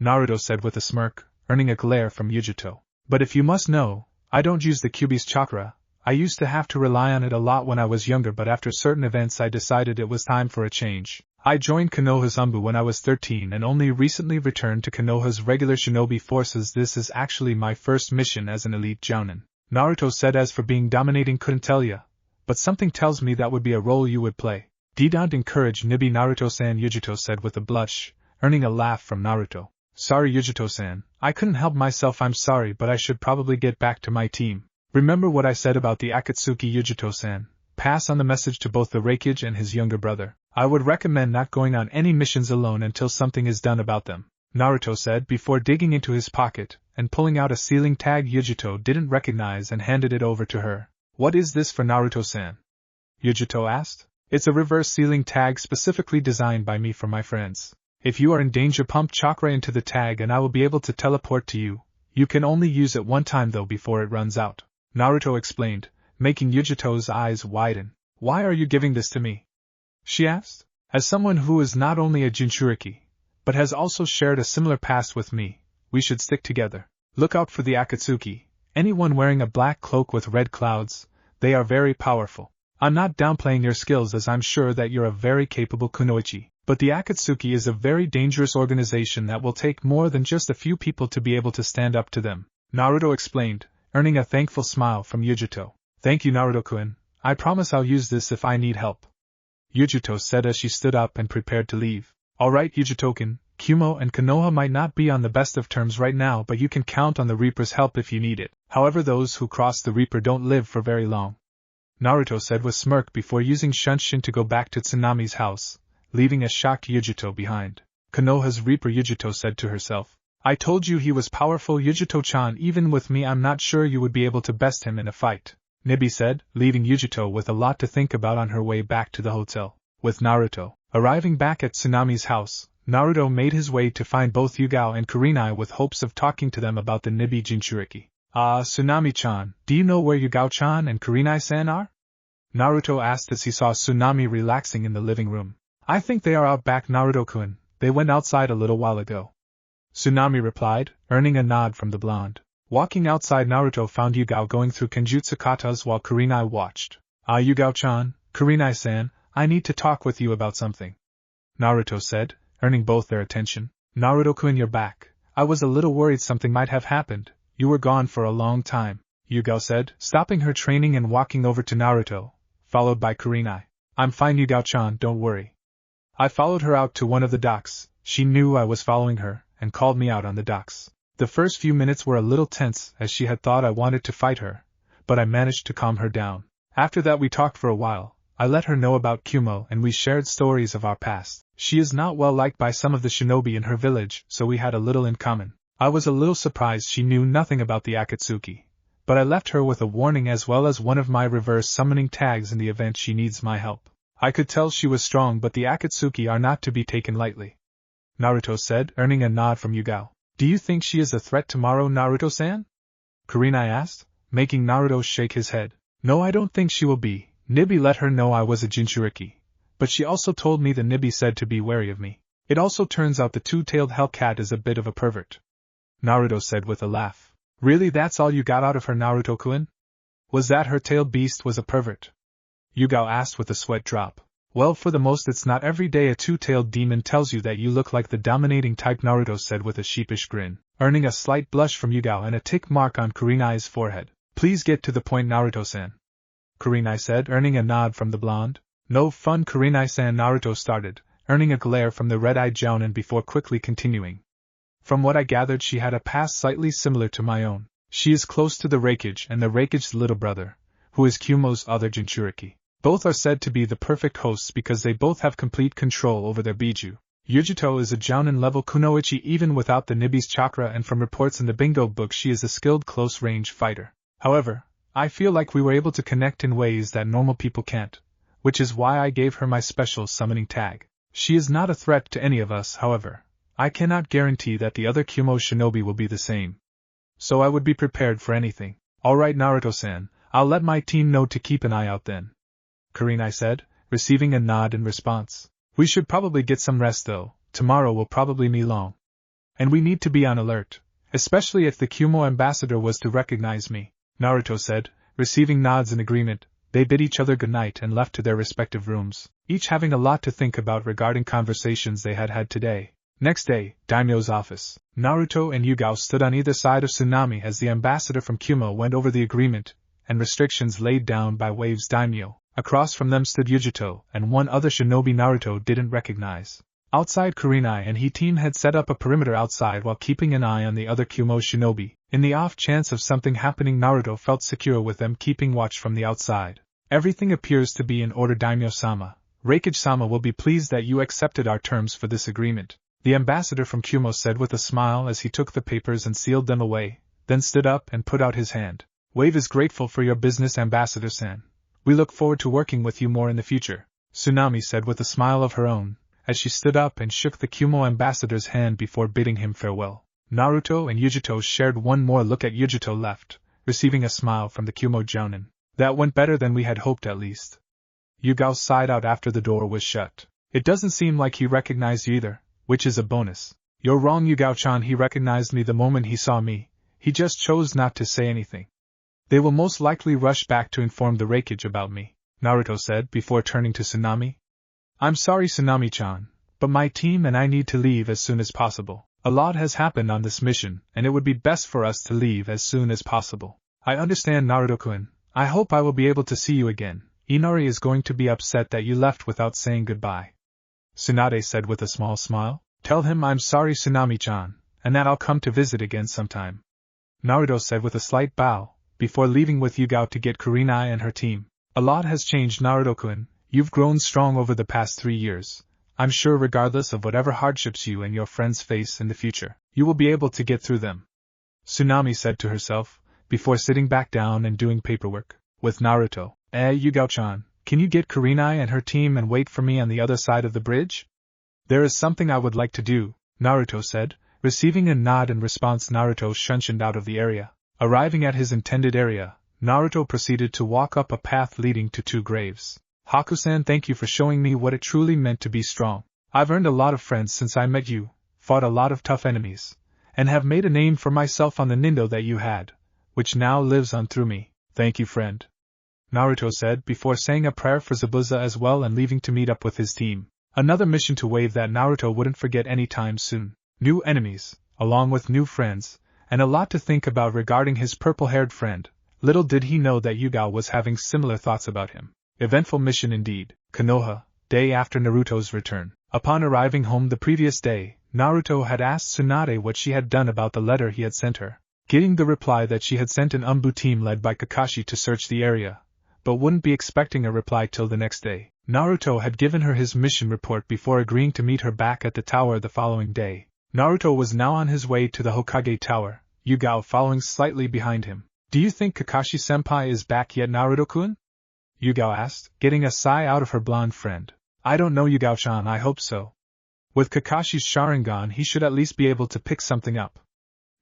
Naruto said with a smirk, earning a glare from Yugito. But if you must know, I don't use the Kyuubi's chakra. I used to have to rely on it a lot when I was younger, but after certain events I decided it was time for a change. I joined Konoha's Anbu when I was 13 and only recently returned to Konoha's regular shinobi forces. This is actually my first mission as an elite jounin. Naruto said. As for being dominating, couldn't tell ya, but something tells me that would be a role you would play. Don't encourage Nibi, Naruto-san, Yugito said with a blush, earning a laugh from Naruto. Sorry Yugito-san, I couldn't help myself. I'm sorry, but I should probably get back to my team. Remember what I said about the Akatsuki, Yugito-san. Pass on the message to both the Reconnecting and his younger brother. I would recommend not going on any missions alone until something is done about them, Naruto said before digging into his pocket and pulling out a sealing tag Yugito didn't recognize and handed it over to her. What is this for, Naruto-san? Yugito asked. It's a reverse sealing tag specifically designed by me for my friends. If you are in danger, pump chakra into the tag and I will be able to teleport to you. You can only use it one time though before it runs out, Naruto explained, making Yugito's eyes widen. Why are you giving this to me? She asked. As someone who is not only a Jinchuriki, but has also shared a similar past with me, we should stick together. Look out for the Akatsuki, anyone wearing a black cloak with red clouds, they are very powerful. I'm not downplaying your skills, as I'm sure that you're a very capable kunoichi, but the Akatsuki is a very dangerous organization that will take more than just a few people to be able to stand up to them, Naruto explained, earning a thankful smile from Yugito. Thank you, Naruto-kun. I promise I'll use this if I need help, Yugito said as she stood up and prepared to leave. Alright Yugito-kun, Kumo and Konoha might not be on the best of terms right now, but you can count on the Reaper's help if you need it. However, those who cross the Reaper don't live for very long, Naruto said with smirk before using Shunshin to go back to Tsunade's house, leaving a shocked Yugito behind. Konoha's Reaper, Yugito said to herself. I told you he was powerful, Yugito-chan. Even with me I'm not sure you would be able to best him in a fight, Nibi said, leaving Yugito with a lot to think about on her way back to the hotel. With Naruto arriving back at Tsunade's house, Naruto made his way to find both Yugao and Kurenai with hopes of talking to them about the Nibi Jinchuriki. Tsunade-chan, do you know where Yugao-chan and Kurenai-san are? Naruto asked as he saw Tsunade relaxing in the living room. I think they are out back, Naruto-kun. They went outside a little while ago, Tsunade replied, earning a nod from the blonde. Walking outside, Naruto found Yugao going through Kenjutsu katas while Kurenai watched. Yugao-chan, Kurenai-san, I need to talk with you about something, Naruto said, earning both their attention. Naruto-kun, you're back. I was a little worried something might have happened. You were gone for a long time, Yugao said, stopping her training and walking over to Naruto, followed by Kurenai. I'm fine, Yugao-chan, don't worry. I followed her out to one of the docks. She knew I was following her, and called me out on the docks. The first few minutes were a little tense as she had thought I wanted to fight her, but I managed to calm her down. After that we talked for a while. I let her know about Kumo and we shared stories of our past. She is not well liked by some of the shinobi in her village, so we had a little in common. I was a little surprised she knew nothing about the Akatsuki, but I left her with a warning as well as one of my reverse summoning tags in the event she needs my help. I could tell she was strong, but the Akatsuki are not to be taken lightly, Naruto said, earning a nod from Yugao. Do you think she is a threat tomorrow, Naruto-san? Kurenai asked, making Naruto shake his head. No, I don't think she will be. Nibi let her know I was a Jinchuriki, but she also told me the Nibi said to be wary of me. It also turns out the two-tailed Hellcat is a bit of a pervert, Naruto said with a laugh. Really, that's all you got out of her, Naruto-kun? Was that her tailed beast was a pervert? Yugao asked with a sweat drop. Well, for the most it's not every day a two-tailed demon tells you that you look like the dominating type, Naruto said with a sheepish grin, earning a slight blush from Yugao and a tick mark on Kurenai's forehead. Please get to the point, Naruto-san, Kurenai said, earning a nod from the blonde. No fun, Kurenai-san, Naruto started, earning a glare from the red-eyed jounin before quickly continuing. From what I gathered, she had a past slightly similar to my own. She is close to the Reikage and the Reikage's little brother, who is Kumo's other Jinchuriki. Both are said to be the perfect hosts because they both have complete control over their Biju. Yugito is a Jounin-level kunoichi even without the Nibi's chakra, and from reports in the bingo book she is a skilled close-range fighter. However, I feel like we were able to connect in ways that normal people can't, which is why I gave her my special summoning tag. She is not a threat to any of us, however. I cannot guarantee that the other Kumo shinobi will be the same. So I would be prepared for anything. Alright Naruto-san, I'll let my team know to keep an eye out then, Kurenai said, receiving a nod in response. We should probably get some rest though, tomorrow will probably be long. And we need to be on alert, especially if the Kumo ambassador was to recognize me, Naruto said, receiving nods in agreement. They bid each other goodnight and left to their respective rooms, each having a lot to think about regarding conversations they had had today. Next day, Daimyo's office. Naruto and Yugao stood on either side of Tsunami as the ambassador from Kumo went over the agreement and restrictions laid down by Wave's Daimyo. Across from them stood Yugito and one other shinobi Naruto didn't recognize. Outside, Kurenai and he team had set up a perimeter outside while keeping an eye on the other Kumo shinobi. In the off chance of something happening, Naruto felt secure with them keeping watch from the outside. Everything appears to be in order, Daimyo-sama. Reikage-sama will be pleased that you accepted our terms for this agreement, the ambassador from Kumo said with a smile as he took the papers and sealed them away, then stood up and put out his hand. Wave is grateful for your business, Ambassador-san. We look forward to working with you more in the future, Tsunami said with a smile of her own, as she stood up and shook the Kumo ambassador's hand before bidding him farewell. Naruto and Yugito shared one more look at Yugito left, receiving a smile from the Kumo Jounin. That went better than we had hoped at least. Yugao sighed out after the door was shut. It doesn't seem like he recognized you either, which is a bonus. You're wrong, Yugao-chan, he recognized me the moment he saw me, he just chose not to say anything. They will most likely rush back to inform the Reikage about me, Naruto said before turning to Tsunami. I'm sorry, Tsunami-chan, but my team and I need to leave as soon as possible. A lot has happened on this mission, and it would be best for us to leave as soon as possible. I understand, Naruto-kun. I hope I will be able to see you again. Inari is going to be upset that you left without saying goodbye, Tsunade said with a small smile. Tell him I'm sorry, Tsunami-chan, and that I'll come to visit again sometime, Naruto said with a slight bow, before leaving with Yugao to get Kurenai and her team. A lot has changed, Naruto-kun. You've grown strong over the past 3 years. I'm sure regardless of whatever hardships you and your friends face in the future, you will be able to get through them, Tsunami said to herself, before sitting back down and doing paperwork. With Naruto, Yugao-chan, can you get Kurenai and her team and wait for me on the other side of the bridge? There is something I would like to do, Naruto said, receiving a nod in response. Naruto shunshined out of the area. Arriving at his intended area, Naruto proceeded to walk up a path leading to 2 graves. Haku-san, thank you for showing me what it truly meant to be strong. I've earned a lot of friends since I met you, fought a lot of tough enemies, and have made a name for myself on the Nindo that you had, which now lives on through me. Thank you, friend, Naruto said before saying a prayer for Zabuza as well and leaving to meet up with his team. Another mission to Wave that Naruto wouldn't forget anytime soon. New enemies, along with new friends, and a lot to think about regarding his purple-haired friend. Little did he know that Yugao was having similar thoughts about him. Eventful mission indeed. Konoha, day after Naruto's return. Upon arriving home the previous day, Naruto had asked Tsunade what she had done about the letter he had sent her, getting the reply that she had sent an Anbu team led by Kakashi to search the area, but wouldn't be expecting a reply till the next day. Naruto had given her his mission report before agreeing to meet her back at the tower the following day. Naruto was now on his way to the Hokage Tower, Yugao following slightly behind him. Do you think Kakashi-senpai is back yet, Naruto-kun? Yugao asked, getting a sigh out of her blonde friend. I don't know, Yugao-chan, I hope so. With Kakashi's Sharingan he should at least be able to pick something up,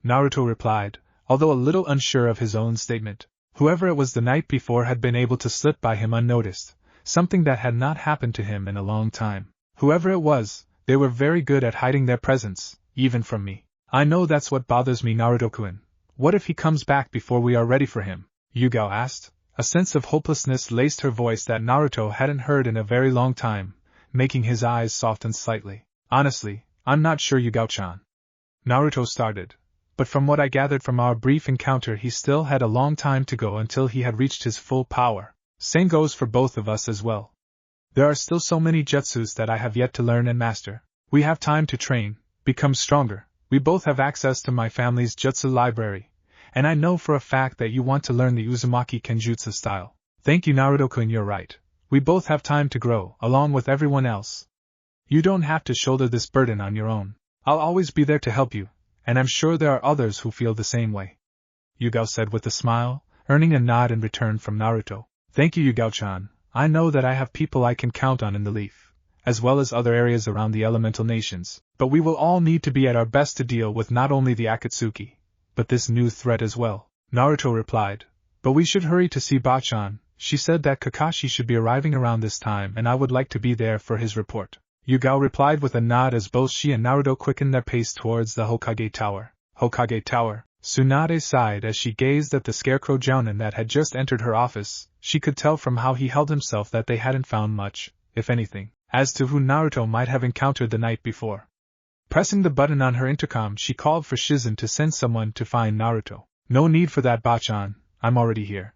Naruto replied, although a little unsure of his own statement. Whoever it was the night before had been able to slip by him unnoticed, something that had not happened to him in a long time. Whoever it was, they were very good at hiding their presence, even from me. I know that's what bothers me, Naruto-kun. What if he comes back before we are ready for him? Yugao asked. A sense of hopelessness laced her voice that Naruto hadn't heard in a very long time, making his eyes soften slightly. Honestly, I'm not sure, Yugao-chan, Naruto started, but from what I gathered from our brief encounter he still had a long time to go until he had reached his full power. Same goes for both of us as well. There are still so many jutsus that I have yet to learn and master. We have time to train, become stronger, We both have access to my family's jutsu library, and I know for a fact that you want to learn the Uzumaki Kenjutsu style. Thank you, Naruto-kun, you're right. We both have time to grow, along with everyone else. You don't have to shoulder this burden on your own. I'll always be there to help you, and I'm sure there are others who feel the same way. Yugao said with a smile, earning a nod in return from Naruto. Thank you, Yugao-chan. I know that I have people I can count on in the Leaf, as well as other areas around the elemental nations, but we will all need to be at our best to deal with not only the Akatsuki, but this new threat as well. Naruto replied, but we should hurry to see Bachan. She said that Kakashi should be arriving around this time and I would like to be there for his report. Yugao replied with a nod as both she and Naruto quickened their pace towards the Hokage Tower. Hokage Tower. Tsunade sighed as she gazed at the scarecrow jounin that had just entered her office. She could tell from how he held himself that they hadn't found much, if anything, as to who Naruto might have encountered the night before. Pressing the button on her intercom, she called for Shizen to send someone to find Naruto. No need for that, Bachan. I'm already here,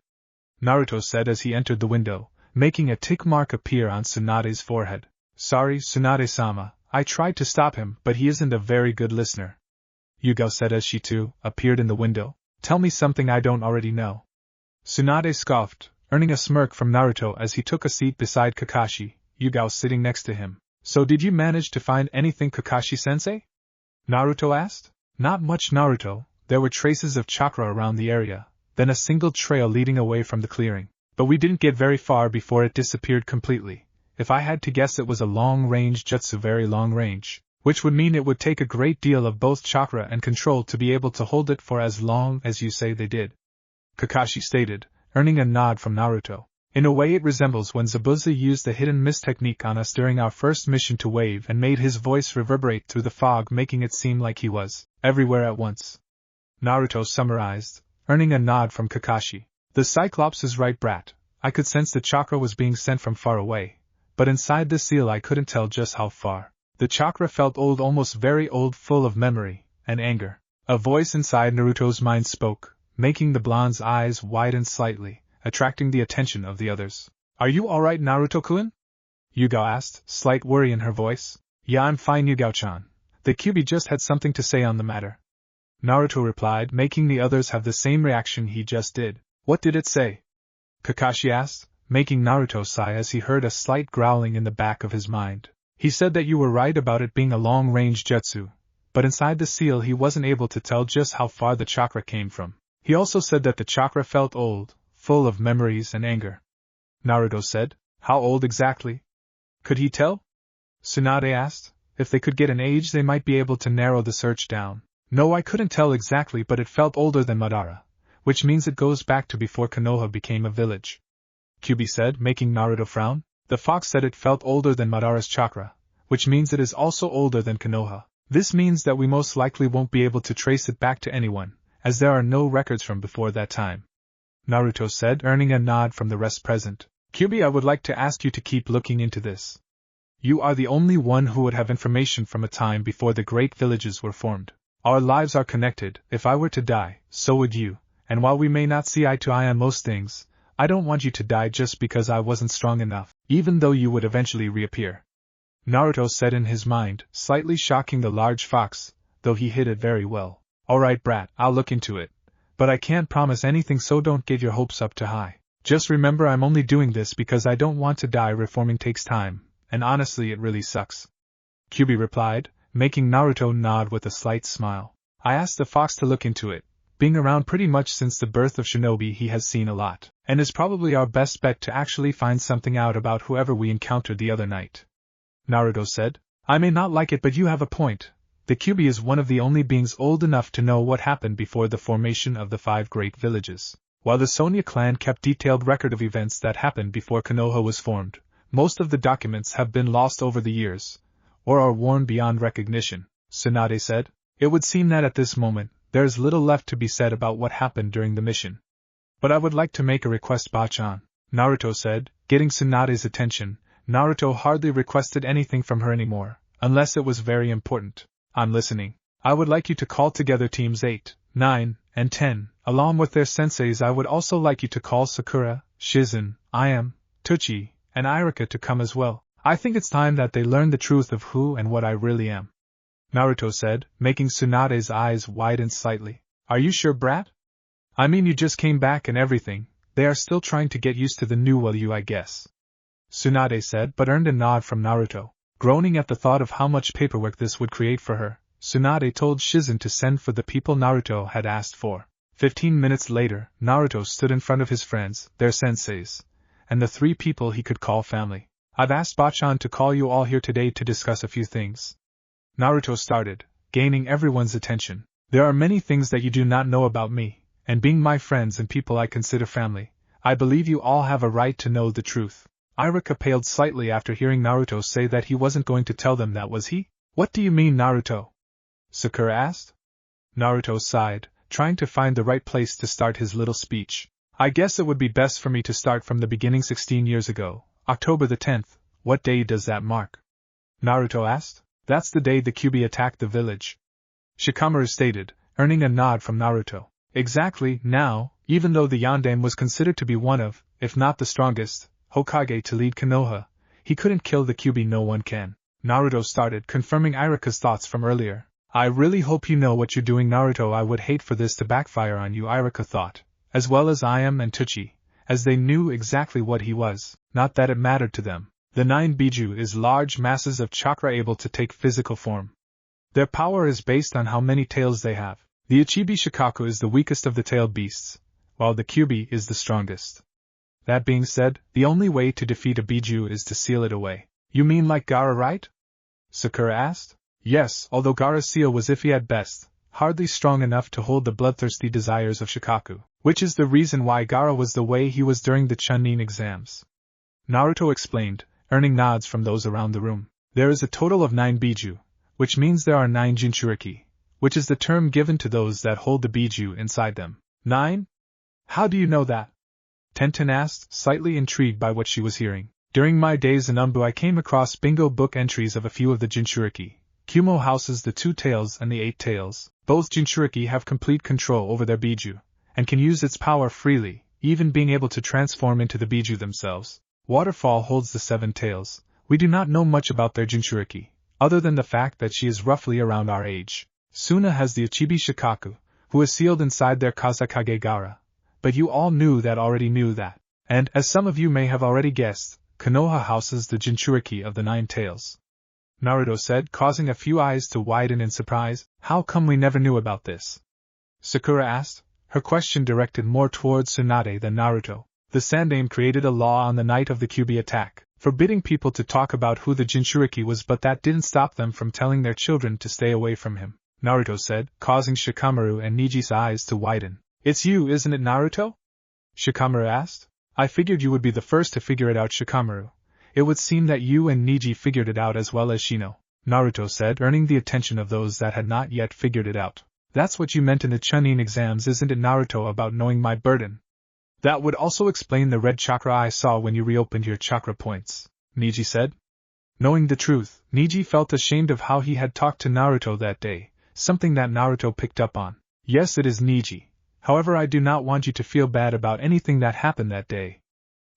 Naruto said as he entered the window, making a tick mark appear on Tsunade's forehead. Sorry, Tsunade-sama, I tried to stop him, but he isn't a very good listener, Yugao said as she too appeared in the window. Tell me something I don't already know. Tsunade scoffed, earning a smirk from Naruto as he took a seat beside Kakashi, Yugao sitting next to him. So did you manage to find anything, Kakashi-sensei? Naruto asked. Not much, Naruto. There were traces of chakra around the area, then a single trail leading away from the clearing. But we didn't get very far before it disappeared completely. If I had to guess, it was a long-range jutsu, very long range, which would mean it would take a great deal of both chakra and control to be able to hold it for as long as you say they did, Kakashi stated, earning a nod from Naruto. In a way it resembles when Zabuza used the hidden mist technique on us during our first mission to Wave and made his voice reverberate through the fog, making it seem like he was everywhere at once. Naruto summarized, earning a nod from Kakashi. The Cyclops is right, brat. I could sense the chakra was being sent from far away, but inside the seal I couldn't tell just how far. The chakra felt old, almost very old, full of memory and anger. A voice inside Naruto's mind spoke, making the blonde's eyes widen slightly, attracting the attention of the others. Are you alright, Naruto-kun? Yugao asked, slight worry in her voice. Yeah, I'm fine, Yugao-chan. The Kyuubi just had something to say on the matter, Naruto replied, making the others have the same reaction he just did. What did it say? Kakashi asked, making Naruto sigh as he heard a slight growling in the back of his mind. He said that you were right about it being a long-range jutsu, but inside the seal he wasn't able to tell just how far the chakra came from. He also said that the chakra felt old, full of memories and anger. Naruto said, how old exactly? Could he tell? Tsunade asked. If they could get an age they might be able to narrow the search down. No, I couldn't tell exactly, but it felt older than Madara, which means it goes back to before Konoha became a village, Kyuubi said, making Naruto frown. The fox said it felt older than Madara's chakra, which means it is also older than Konoha. This means that we most likely won't be able to trace it back to anyone, as there are no records from before that time, Naruto said, earning a nod from the rest present. Kyuubi, I would like to ask you to keep looking into this. You are the only one who would have information from a time before the great villages were formed. Our lives are connected. If I were to die, so would you, and while we may not see eye to eye on most things, I don't want you to die just because I wasn't strong enough, even though you would eventually reappear, Naruto said in his mind, slightly shocking the large fox, though he hid it very well. Alright, brat, I'll look into it, but I can't promise anything, so don't get your hopes up too high. Just remember, I'm only doing this because I don't want to die. Reforming takes time, and honestly it really sucks, Kyuubi replied, making Naruto nod with a slight smile. I asked the fox to look into it. Being around pretty much since the birth of Shinobi, he has seen a lot, and is probably our best bet to actually find something out about whoever we encountered the other night, Naruto said. I may not like it, but you have a point. The Kyuubi is one of the only beings old enough to know what happened before the formation of the 5 great villages. While the Sonia clan kept detailed record of events that happened before Konoha was formed, most of the documents have been lost over the years, or are worn beyond recognition, Tsunade said. It would seem that at this moment, there is little left to be said about what happened during the mission. But I would like to make a request, Bachan, Naruto said, getting Tsunade's attention. Naruto hardly requested anything from her anymore, unless it was very important. I'm listening. I would like you to call together teams 8, 9, and 10, along with their senseis. I would also like you to call Sakura, Shizen, Iam, Tuchi, and Iruka to come as well. I think it's time that they learn the truth of who and what I really am. Naruto said, making Tsunade's eyes widen slightly. Are you sure, brat? I mean, you just came back and everything. They are still trying to get used to the new you, I guess. Tsunade said, but earned a nod from Naruto. Groaning at the thought of how much paperwork this would create for her, Tsunade told Shizen to send for the people Naruto had asked for. 15 minutes later, Naruto stood in front of his friends, their senseis, and the 3 people he could call family. I've asked Bachan to call you all here today to discuss a few things. Naruto started, gaining everyone's attention. There are many things that you do not know about me, and being my friends and people I consider family, I believe you all have a right to know the truth. Iruka paled slightly after hearing Naruto say that he wasn't going to tell them that, was he? What do you mean, Naruto? Sakura asked. Naruto sighed, trying to find the right place to start his little speech. I guess it would be best for me to start from the beginning. 16 years ago, October the 10th, what day does that mark? Naruto asked. That's the day the Kyuubi attacked the village. Shikamaru stated, earning a nod from Naruto. Exactly. Now, even though the Yondan was considered to be one of, if not the strongest, Hokage to lead Konoha, he couldn't kill the Kyuubi. No one can. Naruto started, confirming Iruka's thoughts from earlier. I really hope you know what you're doing, Naruto. I would hate for this to backfire on you, Iruka thought, as well as Ayame and Tsuchi, as they knew exactly what he was, not that it mattered to them. The 9 Biju is large masses of chakra able to take physical form. Their power is based on how many tails they have. The Ichibi Shikaku is the weakest of the tailed beasts, while the Kyuubi is the strongest. That being said, the only way to defeat a Biju is to seal it away. You mean like Gaara, right? Sakura asked. Yes, although Gaara's seal was iffy at best, hardly strong enough to hold the bloodthirsty desires of Shikaku, which is the reason why Gaara was the way he was during the Chunin exams. Naruto explained, earning nods from those around the room. There is a total of 9 Biju, which means there are 9 Jinchuriki, which is the term given to those that hold the Biju inside them. 9? How do you know that? Tenten asked, slightly intrigued by what she was hearing. During my days in Anbu I came across bingo book entries of a few of the Jinchuriki. Kumo houses the 2 tails and the 8 tails. Both Jinchuriki have complete control over their Biju, and can use its power freely, even being able to transform into the Biju themselves. Waterfall holds the 7 tails. We do not know much about their Jinchuriki, other than the fact that she is roughly around our age. Suna has the Ichibi Shikaku, who is sealed inside their Kazakage Gaara. But you all already knew that. And, as some of you may have already guessed, Konoha houses the Jinchuriki of the 9 tails. Naruto said, causing a few eyes to widen in surprise. How come we never knew about this? Sakura asked, her question directed more towards Tsunade than Naruto. The Sandaime created a law on the night of the Kyuubi attack, forbidding people to talk about who the Jinchuriki was, but that didn't stop them from telling their children to stay away from him, Naruto said, causing Shikamaru and Niji's eyes to widen. It's you, isn't it, Naruto? Shikamaru asked. I figured you would be the first to figure it out, Shikamaru. It would seem that you and Niji figured it out as well as Shino, Naruto said, earning the attention of those that had not yet figured it out. That's what you meant in the Chunin exams, isn't it, Naruto, about knowing my burden? That would also explain the red chakra I saw when you reopened your chakra points, Niji said. Knowing the truth, Niji felt ashamed of how he had talked to Naruto that day, something that Naruto picked up on. Yes, it is Niji. However, I do not want you to feel bad about anything that happened that day.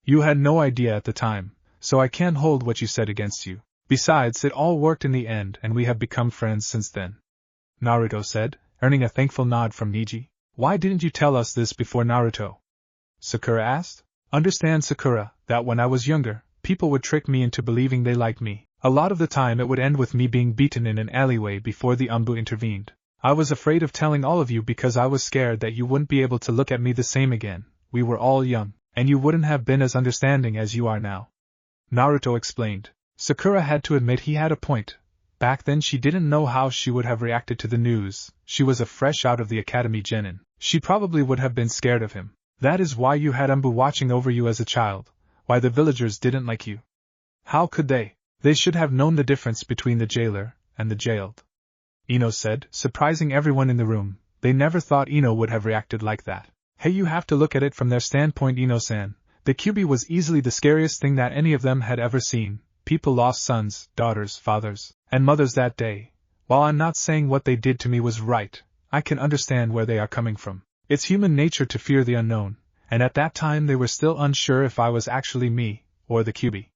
You had no idea at the time, so I can't hold what you said against you. Besides, it all worked in the end and we have become friends since then. Naruto said, earning a thankful nod from Niji. Why didn't you tell us this before, Naruto? Sakura asked. Understand, Sakura, that when I was younger, people would trick me into believing they liked me. A lot of the time it would end with me being beaten in an alleyway before the Anbu intervened. I was afraid of telling all of you because I was scared that you wouldn't be able to look at me the same again. We were all young, and you wouldn't have been as understanding as you are now. Naruto explained. Sakura had to admit he had a point. Back then she didn't know how she would have reacted to the news. She was a fresh out of the academy genin. She probably would have been scared of him. That is why you had Anbu watching over you as a child, why the villagers didn't like you. How could they? They should have known the difference between the jailer and the jailed. Ino said, surprising everyone in the room. They never thought Ino would have reacted like that. Hey, you have to look at it from their standpoint, Ino-san. The Kyuubi was easily the scariest thing that any of them had ever seen. People lost sons, daughters, fathers, and mothers that day. While I'm not saying what they did to me was right, I can understand where they are coming from. It's human nature to fear the unknown, and at that time they were still unsure if I was actually me, or the Kyuubi.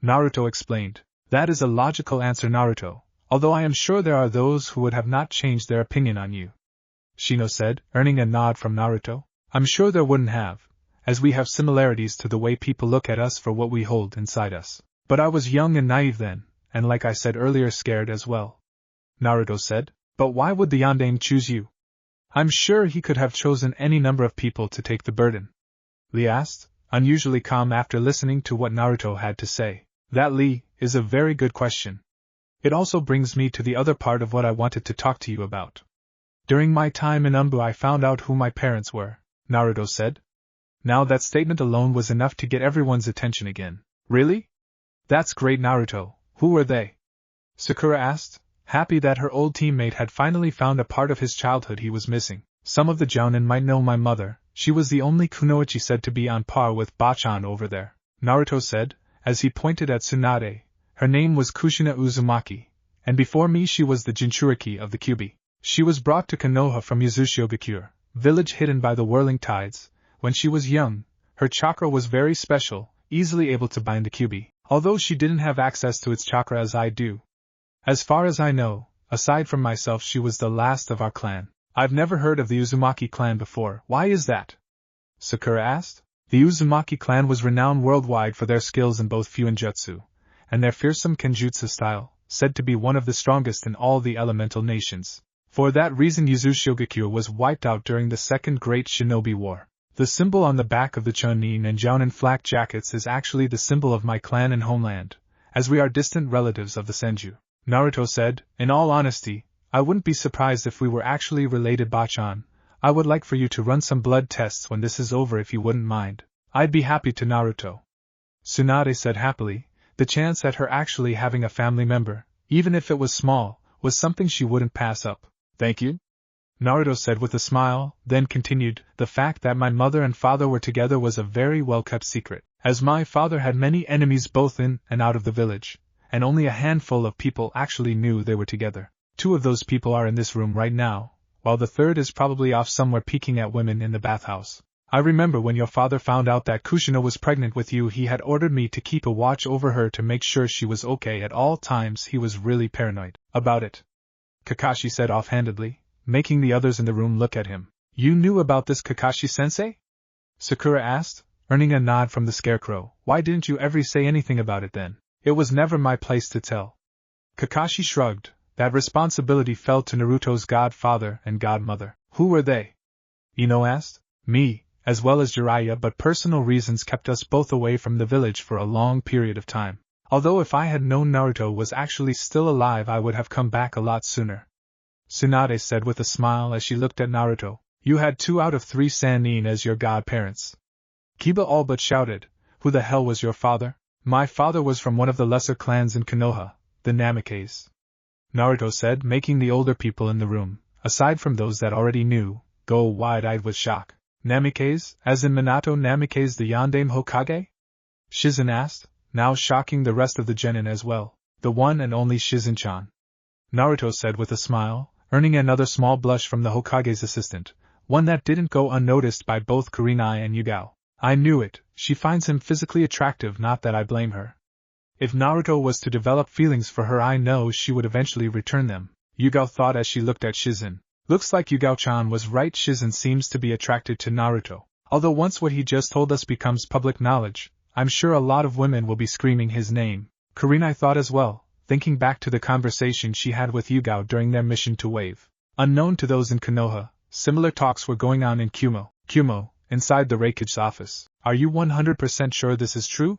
Naruto explained. That is a logical answer, Naruto. although I am sure there are those who would have not changed their opinion on you. Shino said, earning a nod from Naruto. I'm sure there wouldn't have, as we have similarities to the way people look at us for what we hold inside us. But I was young and naive then, and like I said earlier, scared as well. Naruto said, but why would the Yondaime choose you? I'm sure he could have chosen any number of people to take the burden. Lee asked, unusually calm after listening to what Naruto had to say. That, Lee, is a very good question. It also brings me to the other part of what I wanted to talk to you about. During my time in Anbu I found out who my parents were, Naruto said. Now that statement alone was enough to get everyone's attention again. Really? That's great, Naruto. Who were they? Sakura asked, happy that her old teammate had finally found a part of his childhood he was missing. Some of the Jounin might know my mother. She was the only kunoichi said to be on par with Bachan over there, Naruto said, as he pointed at Tsunade. Her name was Kushina Uzumaki, and before me she was the Jinchuriki of the Kyubi. She was brought to Konoha from Yuzushiogakure, village hidden by the whirling tides. When she was young, her chakra was very special, easily able to bind the Kyubi, although she didn't have access to its chakra as I do. As far as I know, aside from myself, she was the last of our clan. I've never heard of the Uzumaki clan before. Why is that? Sakura asked. The Uzumaki clan was renowned worldwide for their skills in both Fuinjutsu, and their fearsome Kenjutsu style, said to be one of the strongest in all the elemental nations. For that reason Yuzushiogakure was wiped out during the Second Great Shinobi War. The symbol on the back of the Chunin and Jounin flak jackets is actually the symbol of my clan and homeland, as we are distant relatives of the Senju. Naruto said, in all honesty, I wouldn't be surprised if we were actually related, Bachan. I would like for you to run some blood tests when this is over if you wouldn't mind. I'd be happy to, Naruto. Tsunade said happily. The chance at her actually having a family member, even if it was small, was something she wouldn't pass up. Thank you, Naruto said with a smile, then continued, the fact that my mother and father were together was a very well-kept secret, as my father had many enemies both in and out of the village, and only a handful of people actually knew they were together. 2 of those people are in this room right now, while the third is probably off somewhere peeking at women in the bathhouse. I remember when your father found out that Kushina was pregnant with you, he had ordered me to keep a watch over her to make sure she was okay at all times. He was really paranoid about it, Kakashi said offhandedly, making the others in the room look at him. You knew about this, Kakashi-sensei? Sakura asked, earning a nod from the scarecrow. Why didn't you ever say anything about it then? It was never my place to tell. Kakashi shrugged. That responsibility fell to Naruto's godfather and godmother. Who were they? Ino asked. Me, as well as Jiraiya, but personal reasons kept us both away from the village for a long period of time. Although if I had known Naruto was actually still alive I would have come back a lot sooner. Tsunade said with a smile as she looked at Naruto. You had 2 out of 3 Sannin as your godparents. Kiba all but shouted. Who the hell was your father? My father was from one of the lesser clans in Konoha, the Namikaze, Naruto said, making the older people in the room, aside from those that already knew, go wide-eyed with shock. Namikaze, as in Minato Namikaze the Yondaime Hokage? Shizen asked, now shocking the rest of the genin as well. The one and only Shizen-chan, Naruto said with a smile, earning another small blush from the Hokage's assistant, one that didn't go unnoticed by both Kurenai and Yugao. I knew it, she finds him physically attractive, not that I blame her. If Naruto was to develop feelings for her I know she would eventually return them, Yugao thought as she looked at Shizen. Looks like Yugao-chan was right, Shizen seems to be attracted to Naruto. Although once what he just told us becomes public knowledge, I'm sure a lot of women will be screaming his name. Kurenai thought as well, thinking back to the conversation she had with Yugao during their mission to Wave. Unknown to those in Konoha, similar talks were going on in Kumo, inside the Reikage's office. Are you 100% sure this is true?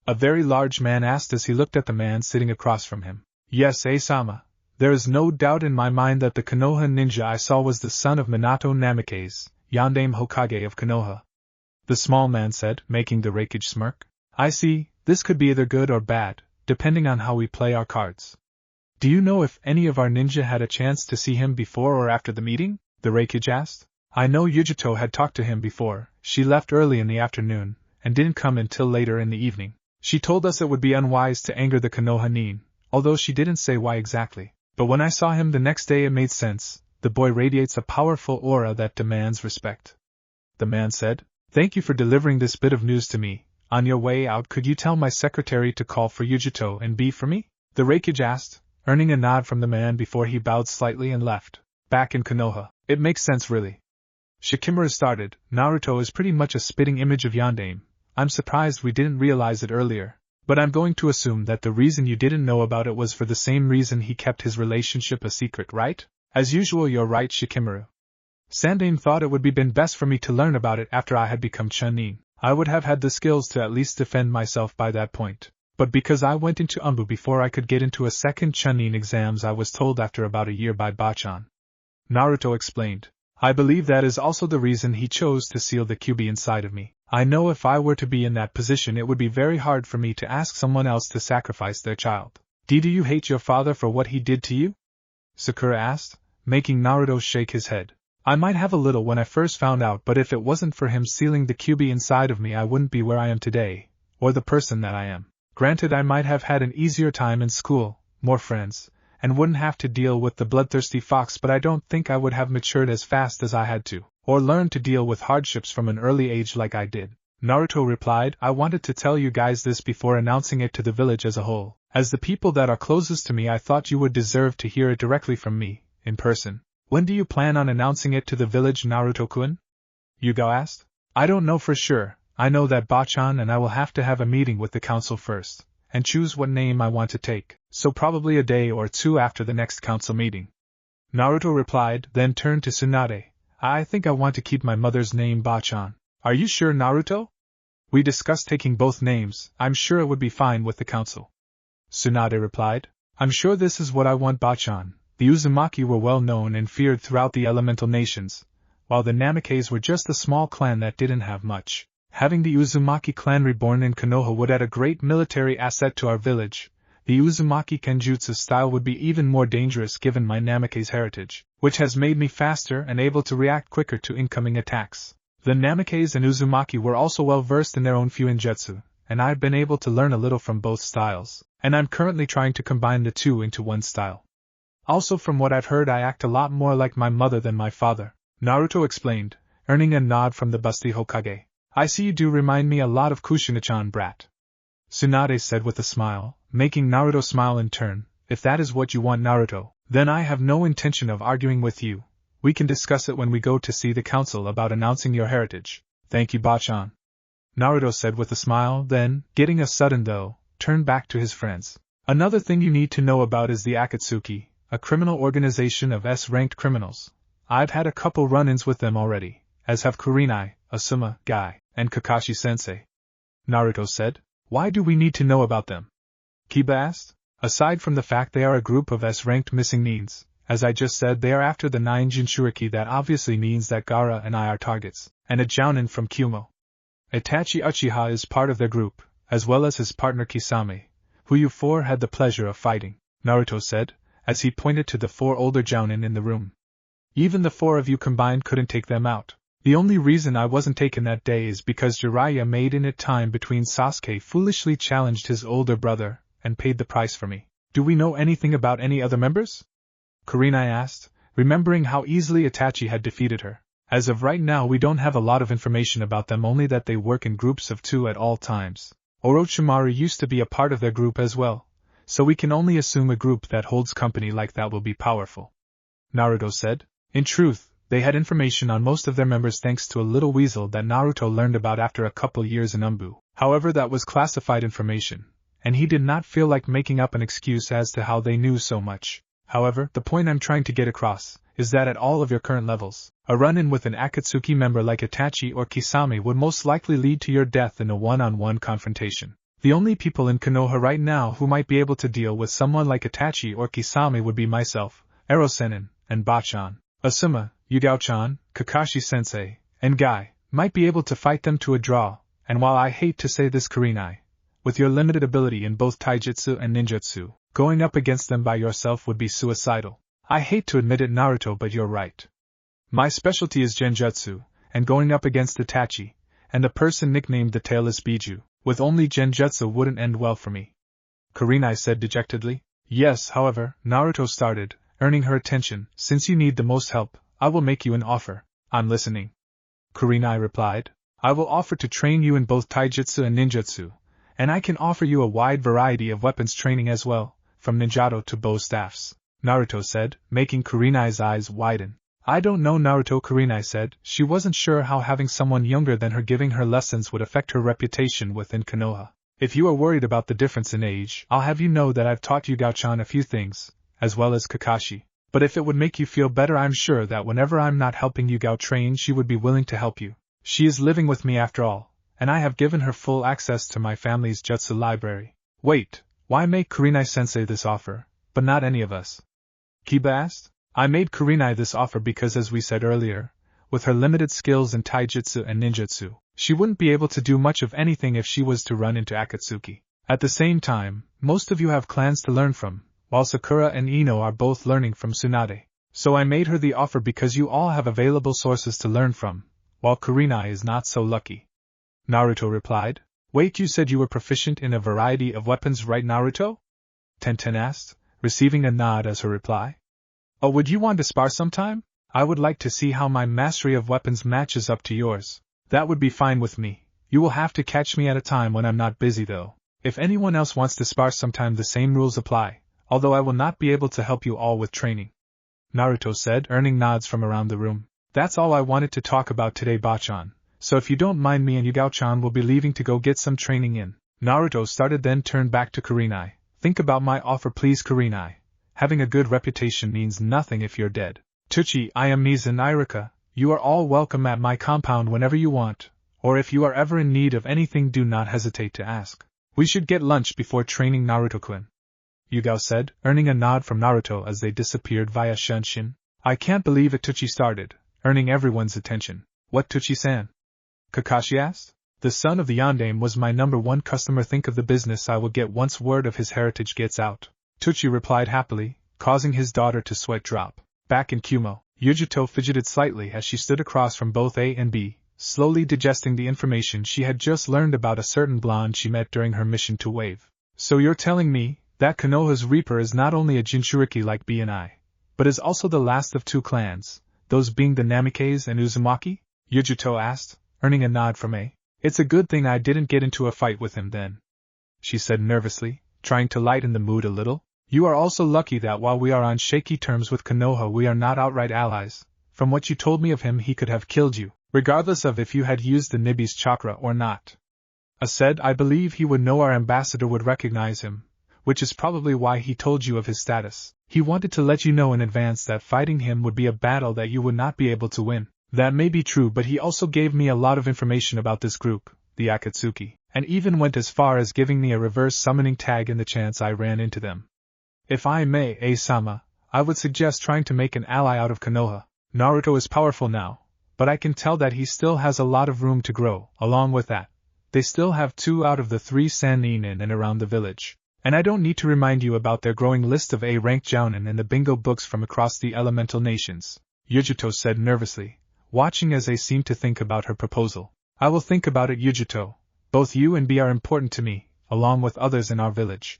A very large man asked as he looked at the man sitting across from him. Yes, Asama. There is no doubt in my mind that the Konoha ninja I saw was the son of Minato Namikaze, Yondaime Hokage of Konoha. The small man said, making the Reikage smirk. I see, this could be either good or bad, depending on how we play our cards. Do you know if any of our ninja had a chance to see him before or after the meeting? The Reikage asked. I know Yugito had talked to him before. She left early in the afternoon, and didn't come until later in the evening. She told us it would be unwise to anger the Konoha nin, although she didn't say why exactly. But when I saw him the next day it made sense. The boy radiates a powerful aura that demands respect. The man said, Thank you for delivering this bit of news to me. On your way out could you tell my secretary to call for Yugito and B for me? The Reikage asked, earning a nod from the man before he bowed slightly and left. Back in Konoha, it makes sense really. Shikimura started. Naruto is pretty much a spitting image of Yondaime. I'm surprised we didn't realize it earlier. But I'm going to assume that the reason you didn't know about it was for the same reason he kept his relationship a secret, right? As usual, you're right, Shikimura. Sandaime thought it would be been best for me to learn about it after I had become Chunin. I would have had the skills to at least defend myself by that point. But because I went into Anbu before I could get into a second Chunin exams, I was told after about a year by Bachan. Naruto explained. I believe that is also the reason he chose to seal the QB inside of me. I know if I were to be in that position it would be very hard for me to ask someone else to sacrifice their child. Do you hate your father for what he did to you? Sakura asked, making Naruto shake his head. I might have a little when I first found out, but if it wasn't for him sealing the QB inside of me I wouldn't be where I am today, or the person that I am. Granted, I might have had an easier time in school, more friends, and wouldn't have to deal with the bloodthirsty fox, but I don't think I would have matured as fast as I had to, or learned to deal with hardships from an early age like I did. Naruto replied, I wanted to tell you guys this before announcing it to the village as a whole. As the people that are closest to me, I thought you would deserve to hear it directly from me, in person. When do you plan on announcing it to the village, Naruto-kun? Yugao asked. I don't know for sure. I know that Bachan and I will have to have a meeting with the council first, and choose what name I want to take, so probably a day or two after the next council meeting. Naruto replied, then turned to Tsunade. I think I want to keep my mother's name Bachan. Are you sure, Naruto? We discussed taking both names. I'm sure it would be fine with the council. Tsunade replied. I'm sure this is what I want, Bachan. The Uzumaki were well known and feared throughout the elemental nations, while the Namikaze were just a small clan that didn't have much. Having the Uzumaki clan reborn in Konoha would add a great military asset to our village. The Uzumaki Kenjutsu style would be even more dangerous given my Namikaze heritage, which has made me faster and able to react quicker to incoming attacks. The Namikaze and Uzumaki were also well versed in their own Fuinjutsu, and I've been able to learn a little from both styles, and I'm currently trying to combine the two into one style. Also, from what I've heard, I act a lot more like my mother than my father, Naruto explained, earning a nod from the busty Hokage. I see you do remind me a lot of Kushina-chan, brat. Tsunade said with a smile, making Naruto smile in turn. If that is what you want, Naruto, then I have no intention of arguing with you. We can discuss it when we go to see the council about announcing your heritage. Thank you, Bachan. Naruto said with a smile, then, getting a sudden though, turned back to his friends. Another thing you need to know about is the Akatsuki, a criminal organization of S-ranked criminals. I've had a couple run-ins with them already, as have Kurenai, Asuma, Guy, and Kakashi-sensei. Naruto said. Why do we need to know about them? Kiba asked. Aside from the fact they are a group of S-ranked missing neens, as I just said, they are after the 9 Jinchuriki. That obviously means that Gaara and I are targets, and a Jounin from Kyumo. Itachi Uchiha is part of their group, as well as his partner Kisame, who you four had the pleasure of fighting, Naruto said, as he pointed to the 4 older Jounin in the room. Even the 4 of you combined couldn't take them out. The only reason I wasn't taken that day is because Jiraiya made in it time between Sasuke foolishly challenged his older brother, and paid the price for me. Do we know anything about any other members? Kurenai asked, remembering how easily Itachi had defeated her. As of right now we don't have a lot of information about them, only that they work in groups of 2 at all times. Orochimaru used to be a part of their group as well, so we can only assume a group that holds company like that will be powerful. Naruto said. In truth, they had information on most of their members thanks to a little weasel that Naruto learned about after a couple years in Anbu. However, that was classified information, and he did not feel like making up an excuse as to how they knew so much. However, the point I'm trying to get across is that at all of your current levels, a run-in with an Akatsuki member like Itachi or Kisame would most likely lead to your death in a one-on-one confrontation. The only people in Konoha right now who might be able to deal with someone like Itachi or Kisame would be myself, Erosenin, and Bachan. Asuma, Yugao-chan, Kakashi-sensei, and Guy might be able to fight them to a draw, and while I hate to say this, Kurenai, with your limited ability in both taijutsu and ninjutsu, going up against them by yourself would be suicidal. I hate to admit it, Naruto, but you're right. My specialty is genjutsu, and going up against Itachi, and a person nicknamed the Tailless Biju, with only genjutsu wouldn't end well for me. Kurenai said dejectedly. Yes, however, Naruto started, earning her attention. Since you need the most help, I will make you an offer. I'm listening. Kurenai replied. I will offer to train you in both taijutsu and ninjutsu, and I can offer you a wide variety of weapons training as well, from ninjato to bow staffs, Naruto said, making Kurenai's eyes widen. I don't know, Naruto, Kurenai said. She wasn't sure how having someone younger than her giving her lessons would affect her reputation within Konoha. If you are worried about the difference in age, I'll have you know that I've taught Yugao-chan a few things, as well as Kakashi. But if it would make you feel better, I'm sure that whenever I'm not helping Yugao train, she would be willing to help you. She is living with me after all, and I have given her full access to my family's jutsu library. Wait, why make Kurenai-sensei this offer, but not any of us? Kiba asked. I made Kurenai this offer because, as we said earlier, with her limited skills in taijutsu and ninjutsu, she wouldn't be able to do much of anything if she was to run into Akatsuki. At the same time, most of you have clans to learn from, while Sakura and Ino are both learning from Tsunade. So I made her the offer because you all have available sources to learn from, while Kurenai is not so lucky. Naruto replied. Wait, you said you were proficient in a variety of weapons, right, Naruto? Tenten asked, receiving a nod as her reply. Oh, would you want to spar sometime? I would like to see how my mastery of weapons matches up to yours. That would be fine with me. You will have to catch me at a time when I'm not busy, though. If anyone else wants to spar sometime, the same rules apply, although I will not be able to help you all with training. Naruto said, earning nods from around the room. That's all I wanted to talk about today, Bachan. So if you don't mind, me and Yugao-chan will be leaving to go get some training in. Naruto started, then turned back to Kurenai. Think about my offer, please, Kurenai. Having a good reputation means nothing if you're dead. Tuchi, Ayamiz and Iruka, you are all welcome at my compound whenever you want, or if you are ever in need of anything, do not hesitate to ask. We should get lunch before training, Naruto-kun, Yugao said, earning a nod from Naruto as they disappeared via Shunshin. I can't believe it, Tuchi started, earning everyone's attention. What, Tuchi-san? Kakashi asked. The son of the Yondaime was my #1 customer. Think of the business I will get once word of his heritage gets out. Tuchi replied happily, causing his daughter to sweat drop. Back in Kumo, Yugito fidgeted slightly as she stood across from both A and B, slowly digesting the information she had just learned about a certain blonde she met during her mission to Wave. So you're telling me that Konoha's Reaper is not only a Jinchuriki like B and I, but is also the last of 2 clans, those being the Namikaze and Uzumaki? Yugito asked, earning a nod from A. It's a good thing I didn't get into a fight with him then, she said nervously, trying to lighten the mood a little. You are also lucky that while we are on shaky terms with Konoha, we are not outright allies. From what you told me of him, he could have killed you, regardless of if you had used the Nibi's chakra or not. I said I believe he would know our ambassador would recognize him, which is probably why he told you of his status. He wanted to let you know in advance that fighting him would be a battle that you would not be able to win. That may be true, but he also gave me a lot of information about this group, the Akatsuki, and even went as far as giving me a reverse summoning tag in the chance I ran into them. If I may, A-sama, I would suggest trying to make an ally out of Konoha. Naruto is powerful now, but I can tell that he still has a lot of room to grow. Along with that, they still have 2 out of the 3 Sannin in and around the village. And I don't need to remind you about their growing list of A-ranked jounin in the bingo books from across the elemental nations, Yugito said nervously, watching as they seemed to think about her proposal. I will think about it, Yugito. Both you and B are important to me, along with others in our village.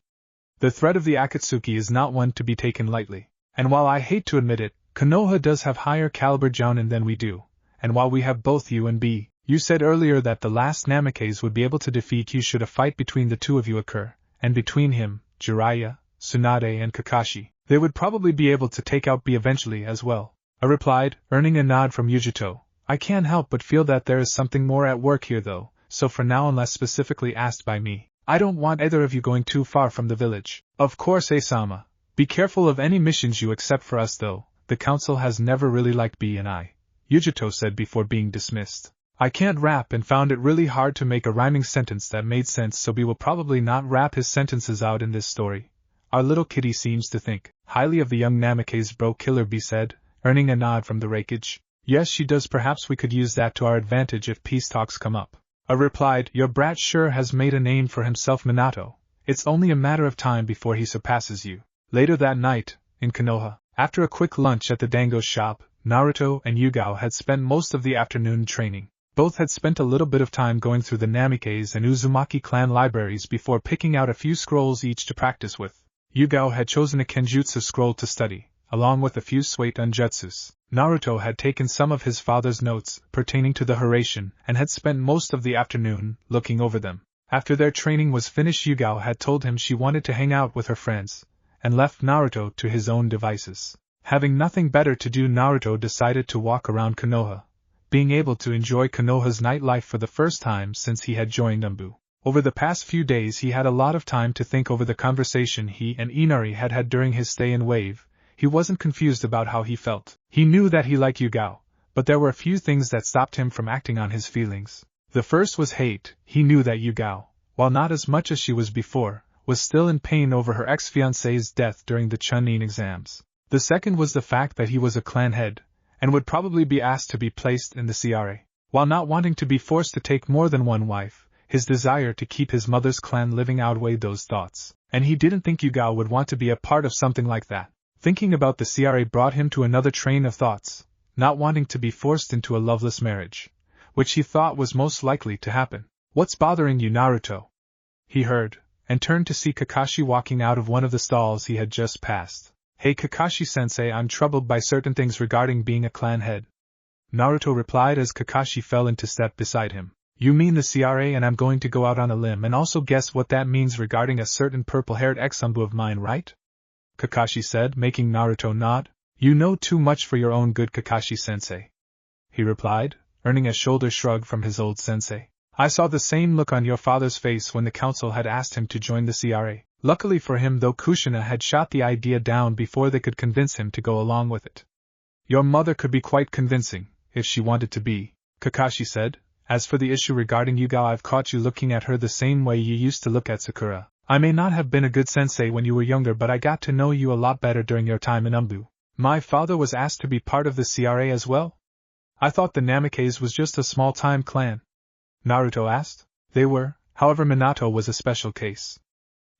The threat of the Akatsuki is not one to be taken lightly, and while I hate to admit it, Konoha does have higher caliber jounin than we do, and while we have both you and B, you said earlier that the last Namikaze would be able to defeat you should a fight between the 2 of you occur, and between him, Jiraiya, Tsunade and Kakashi, they would probably be able to take out B eventually as well. I replied, earning a nod from Yugito. I can't help but feel that there is something more at work here though, so for now, unless specifically asked by me, I don't want either of you going too far from the village. Of course, A-sama. Be careful of any missions you accept for us though, the council has never really liked B and I, Yugito said before being dismissed. I can't rap and found it really hard to make a rhyming sentence that made sense, so B will probably not rap his sentences out in this story. Our little kitty seems to think highly of the young Namikaze bro killer, B said, earning a nod from the rakage. Yes, she does. Perhaps we could use that to our advantage if peace talks come up. I replied, your brat sure has made a name for himself, Minato. It's only a matter of time before he surpasses you. Later that night, in Konoha, after a quick lunch at the dango shop, Naruto and Yugao had spent most of the afternoon training. Both had spent a little bit of time going through the Namikaze and Uzumaki clan libraries before picking out a few scrolls each to practice with. Yugao had chosen a Kenjutsu scroll to study, along with a few Suiton jutsus. Naruto had taken some of his father's notes pertaining to the Hiraishin and had spent most of the afternoon looking over them. After their training was finished, Yugao had told him she wanted to hang out with her friends, and left Naruto to his own devices. Having nothing better to do, Naruto decided to walk around Konoha, being able to enjoy Konoha's nightlife for the first time since he had joined Anbu. Over the past few days he had a lot of time to think over the conversation he and Inari had had during his stay in Wave. He wasn't confused about how he felt. He knew that he liked Yugao, but there were a few things that stopped him from acting on his feelings. The first was hate. He knew that Yugao, while not as much as she was before, was still in pain over her ex-fiancé's death during the Chunin exams. The second was the fact that he was a clan head, and would probably be asked to be placed in the CRA. While not wanting to be forced to take more than one wife, his desire to keep his mother's clan living outweighed those thoughts, and he didn't think Yugao would want to be a part of something like that. Thinking about the CRA brought him to another train of thoughts, not wanting to be forced into a loveless marriage, which he thought was most likely to happen. "What's bothering you, Naruto?" he heard, and turned to see Kakashi walking out of one of the stalls he had just passed. "Hey Kakashi-sensei, I'm troubled by certain things regarding being a clan head," Naruto replied as Kakashi fell into step beside him. "You mean the CRA, and I'm going to go out on a limb and also guess what that means regarding a certain purple-haired ex-Anbu of mine, right?" Kakashi said, making Naruto nod. "You know too much for your own good, Kakashi-sensei," he replied, earning a shoulder shrug from his old sensei. "I saw the same look on your father's face when the council had asked him to join the CRA. Luckily for him, though, Kushina had shot the idea down before they could convince him to go along with it." "Your mother could be quite convincing, if she wanted to be," Kakashi said. "As for the issue regarding Yugao, I've caught you looking at her the same way you used to look at Sakura. I may not have been a good sensei when you were younger, but I got to know you a lot better during your time in Anbu." "My father was asked to be part of the CRA as well? I thought the Namikaze was just a small-time clan," Naruto asked. "They were, however Minato was a special case.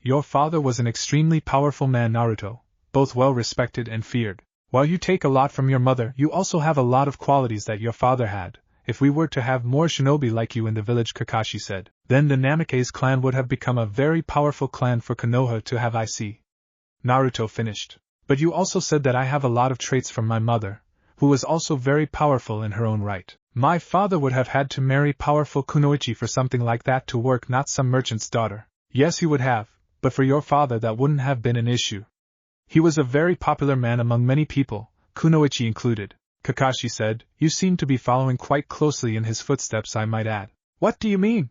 Your father was an extremely powerful man, Naruto, both well-respected and feared. While you take a lot from your mother, you also have a lot of qualities that your father had. If we were to have more shinobi like you in the village," Kakashi said, "then the Namikaze clan would have become a very powerful clan for Konoha to have, I see," Naruto finished. "But you also said that I have a lot of traits from my mother, who was also very powerful in her own right. My father would have had to marry powerful kunoichi for something like that to work, not some merchant's daughter." "Yes, he would have, but for your father that wouldn't have been an issue. He was a very popular man among many people, kunoichi included," Kakashi said. "You seem to be following quite closely in his footsteps, I might add." "What do you mean?"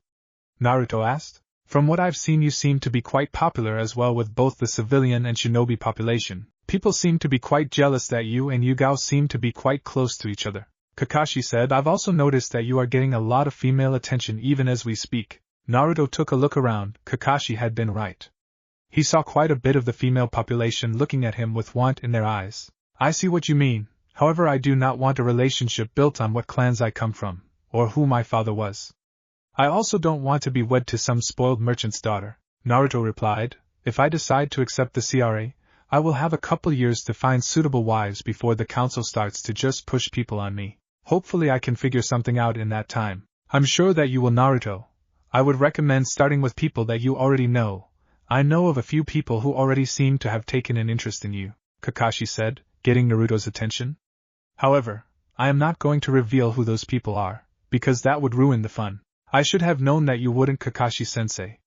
Naruto asked. "From what I've seen, you seem to be quite popular as well with both the civilian and shinobi population. People seem to be quite jealous that you and Yugao seem to be quite close to each other," Kakashi said. "I've also noticed that you are getting a lot of female attention even as we speak." Naruto took a look around. Kakashi had been right. He saw quite a bit of the female population looking at him with want in their eyes. "I see what you mean. However, I do not want a relationship built on what clans I come from, or who my father was. I also don't want to be wed to some spoiled merchant's daughter," Naruto replied. "If I decide to accept the CRA, I will have a couple years to find suitable wives before the council starts to just push people on me. Hopefully I can figure something out in that time." "I'm sure that you will, Naruto. I would recommend starting with people that you already know. I know of a few people who already seem to have taken an interest in you," Kakashi said, getting Naruto's attention. "However, I am not going to reveal who those people are, because that would ruin the fun. I should have known that you wouldn't, Kakashi-sensei.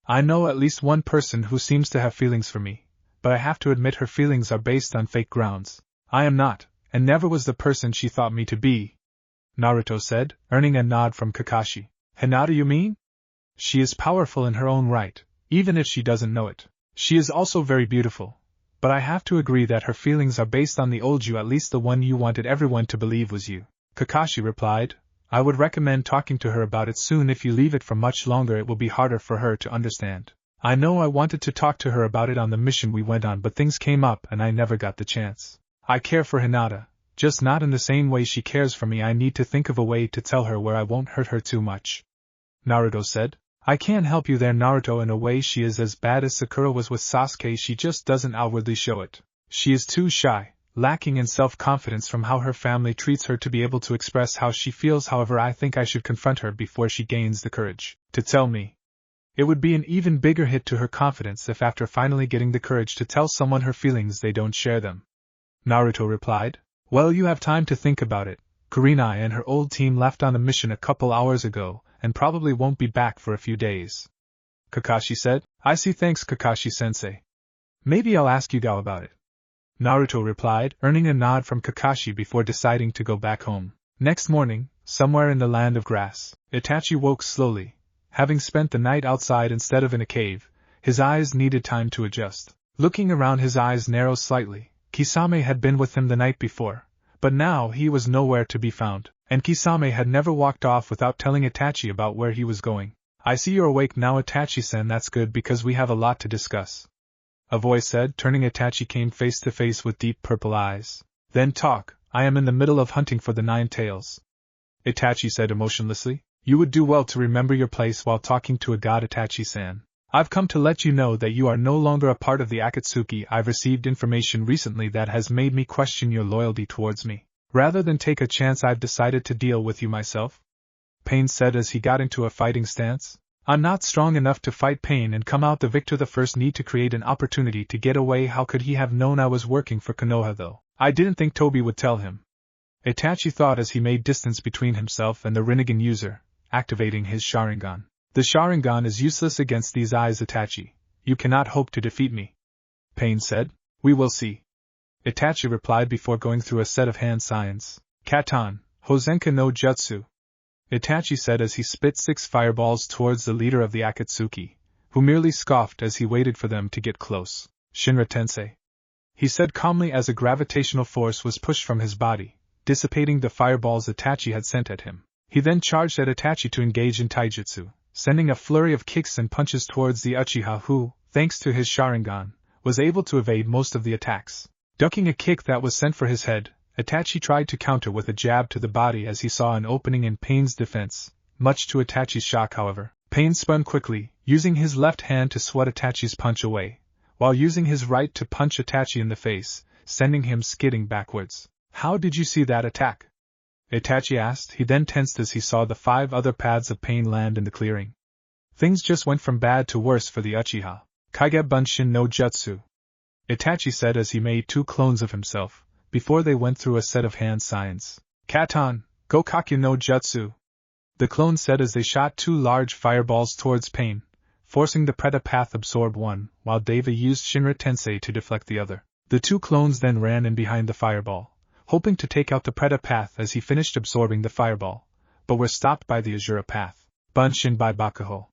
I know at least one person who seems to have feelings for me, but I have to admit her feelings are based on fake grounds. I am not, and never was the person she thought me to be," Naruto said, earning a nod from Kakashi. "Hinata, you mean? She is powerful in her own right, even if she doesn't know it. She is also very beautiful. But I have to agree that her feelings are based on the old you, at least the one you wanted everyone to believe was you," Kakashi replied. "I would recommend talking to her about it soon. If you leave it for much longer, it will be harder for her to understand. I know I wanted to talk to her about it on the mission we went on, but things came up and I never got the chance. I care for Hinata, just not in the same way she cares for me. I need to think of a way to tell her where I won't hurt her too much," Naruto said. "I can't help you there, Naruto. In a way, she is as bad as Sakura was with Sasuke. She just doesn't outwardly show it. She is too shy, lacking in self-confidence from how her family treats her to be able to express how she feels. However, I think I should confront her before she gains the courage to tell me. It would be an even bigger hit to her confidence if after finally getting the courage to tell someone her feelings they don't share them," Naruto replied. "Well, you have time to think about it. Kurenai and her old team left on a mission a couple hours ago, and probably won't be back for a few days," Kakashi said. "I see, thanks Kakashi-sensei," Maybe I'll ask Yugao about it. Naruto replied, earning a nod from Kakashi before deciding to go back home. Next morning, somewhere in the land of grass, Itachi woke slowly. Having spent the night outside instead of in a cave, his eyes needed time to adjust. Looking around, his eyes narrowed slightly. Kisame had been with him the night before, but now he was nowhere to be found, and Kisame had never walked off without telling Itachi about where he was going. I see you're awake now, Itachi-san. That's good because we have a lot to discuss. A voice said, turning. Itachi came face to face with deep purple eyes. Then talk, I am in the middle of hunting for the 9 tails. Itachi said emotionlessly. You would do well to remember your place while talking to a god, Itachi-san. I've come to let you know that you are no longer a part of the Akatsuki. I've received information recently that has made me question your loyalty towards me. Rather than take a chance, I've decided to deal with you myself. Pain said as he got into a fighting stance. I'm not strong enough to fight Pain and come out the victor. The first need to create an opportunity to get away. How could he have known I was working for Konoha though? I didn't think Toby would tell him. Itachi thought as he made distance between himself and the Rinnegan user, activating his Sharingan. The Sharingan is useless against these eyes, Itachi. You cannot hope to defeat me. Pain said. We will see. Itachi replied before going through a set of hand signs. Katan, Hosenka no Jutsu. Itachi said as he spit 6 fireballs towards the leader of the Akatsuki, who merely scoffed as he waited for them to get close. Shinra Tensei. He said calmly as a gravitational force was pushed from his body, dissipating the fireballs Itachi had sent at him. He then charged at Itachi to engage in taijutsu, sending a flurry of kicks and punches towards the Uchiha who, thanks to his Sharingan, was able to evade most of the attacks. Ducking a kick that was sent for his head, Itachi tried to counter with a jab to the body as he saw an opening in Pain's defense. Much to Itachi's shock, however, Pain spun quickly, using his left hand to swat Itachi's punch away, while using his right to punch Itachi in the face, sending him skidding backwards. How did you see that attack? Itachi asked. He then tensed as he saw the 5 other paths of Pain land in the clearing. Things just went from bad to worse for the Uchiha. Kaige Bunshin no Jutsu. Itachi said as he made 2 clones of himself, before they went through a set of hand signs. Katan, Gokakyu no Jutsu. The clones said as they shot 2 large fireballs towards Pain, forcing the Preta path absorb one, while Deva used Shinra Tensei to deflect the other. The 2 clones then ran in behind the fireball, hoping to take out the Preta path as he finished absorbing the fireball, but were stopped by the Azura path. Bunshin by Bakuho.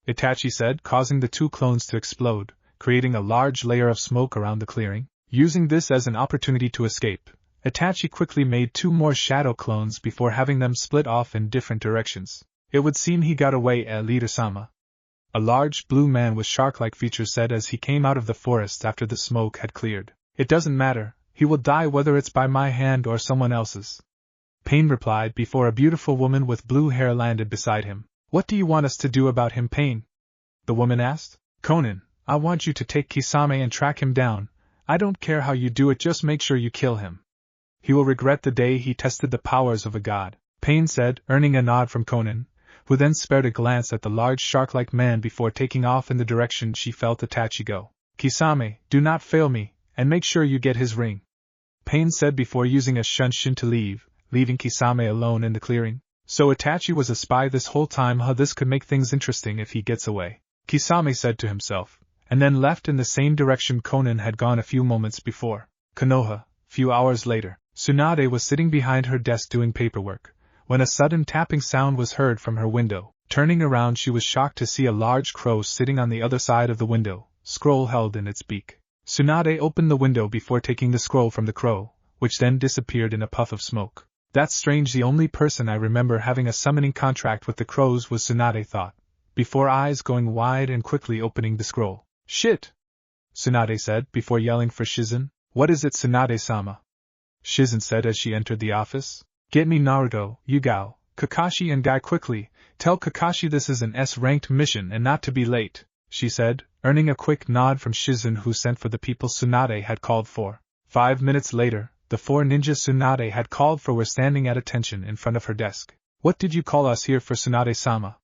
Itachi said, causing the 2 clones to explode, creating a large layer of smoke around the clearing. Using this as an opportunity to escape, Itachi quickly made 2 more shadow clones before having them split off in different directions. It would seem he got away, Leader-sama. A large blue man with shark-like features said as he came out of the forest after the smoke had cleared. It doesn't matter, he will die whether it's by my hand or someone else's. Pain replied before a beautiful woman with blue hair landed beside him. What do you want us to do about him, Pain? The woman asked. Conan, I want you to take Kisame and track him down. I don't care how you do it, just make sure you kill him. He will regret the day he tested the powers of a god, Pain said, earning a nod from Conan, who then spared a glance at the large shark-like man before taking off in the direction she felt Itachi go. Kisame, do not fail me, and make sure you get his ring. Pain said before using a shunshin to leaving Kisame alone in the clearing. So Itachi was a spy this whole time. This could make things interesting if he gets away, Kisame said to himself, and then left in the same direction Conan had gone a few moments before. Konoha, few hours later, Tsunade was sitting behind her desk doing paperwork, when a sudden tapping sound was heard from her window. Turning around, she was shocked to see a large crow sitting on the other side of the window, scroll held in its beak. Tsunade opened the window before taking the scroll from the crow, which then disappeared in a puff of smoke. That's strange, the only person I remember having a summoning contract with the crows was Tsunade thought, before eyes going wide and quickly opening the scroll. Shit! Tsunade said, before yelling for Shizen. What is it, Tsunade-sama? Shizen said as she entered the office. Get me Naruto, Yugao, Kakashi and Guy quickly. Tell Kakashi this is an S-ranked mission and not to be late, she said, earning a quick nod from Shizen, who sent for the people Tsunade had called for. 5 minutes later, the 4 ninjas Tsunade had called for were standing at attention in front of her desk. What did you call us here for, Tsunade-sama?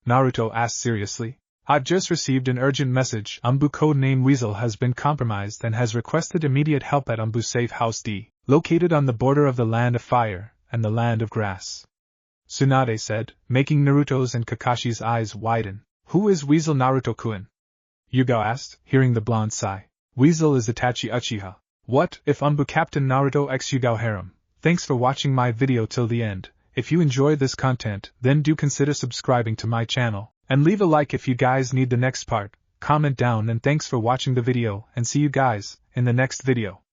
Naruto asked seriously. I've just received an urgent message. Anbu, codename Weasel, has been compromised and has requested immediate help at Anbu Safe House D, located on the border of the Land of Fire and the Land of Grass. Tsunade said, making Naruto's and Kakashi's eyes widen. Who is Weasel, Naruto-kun? Yugao asked, hearing the blonde sigh. Weasel is Itachi Uchiha. What if Anbu Captain Naruto x Yugao harem? Thanks for watching my video till the end. If you enjoy this content, then do consider subscribing to my channel, and leave a like if you guys need the next part. Comment down, and thanks for watching the video, and see you guys in the next video.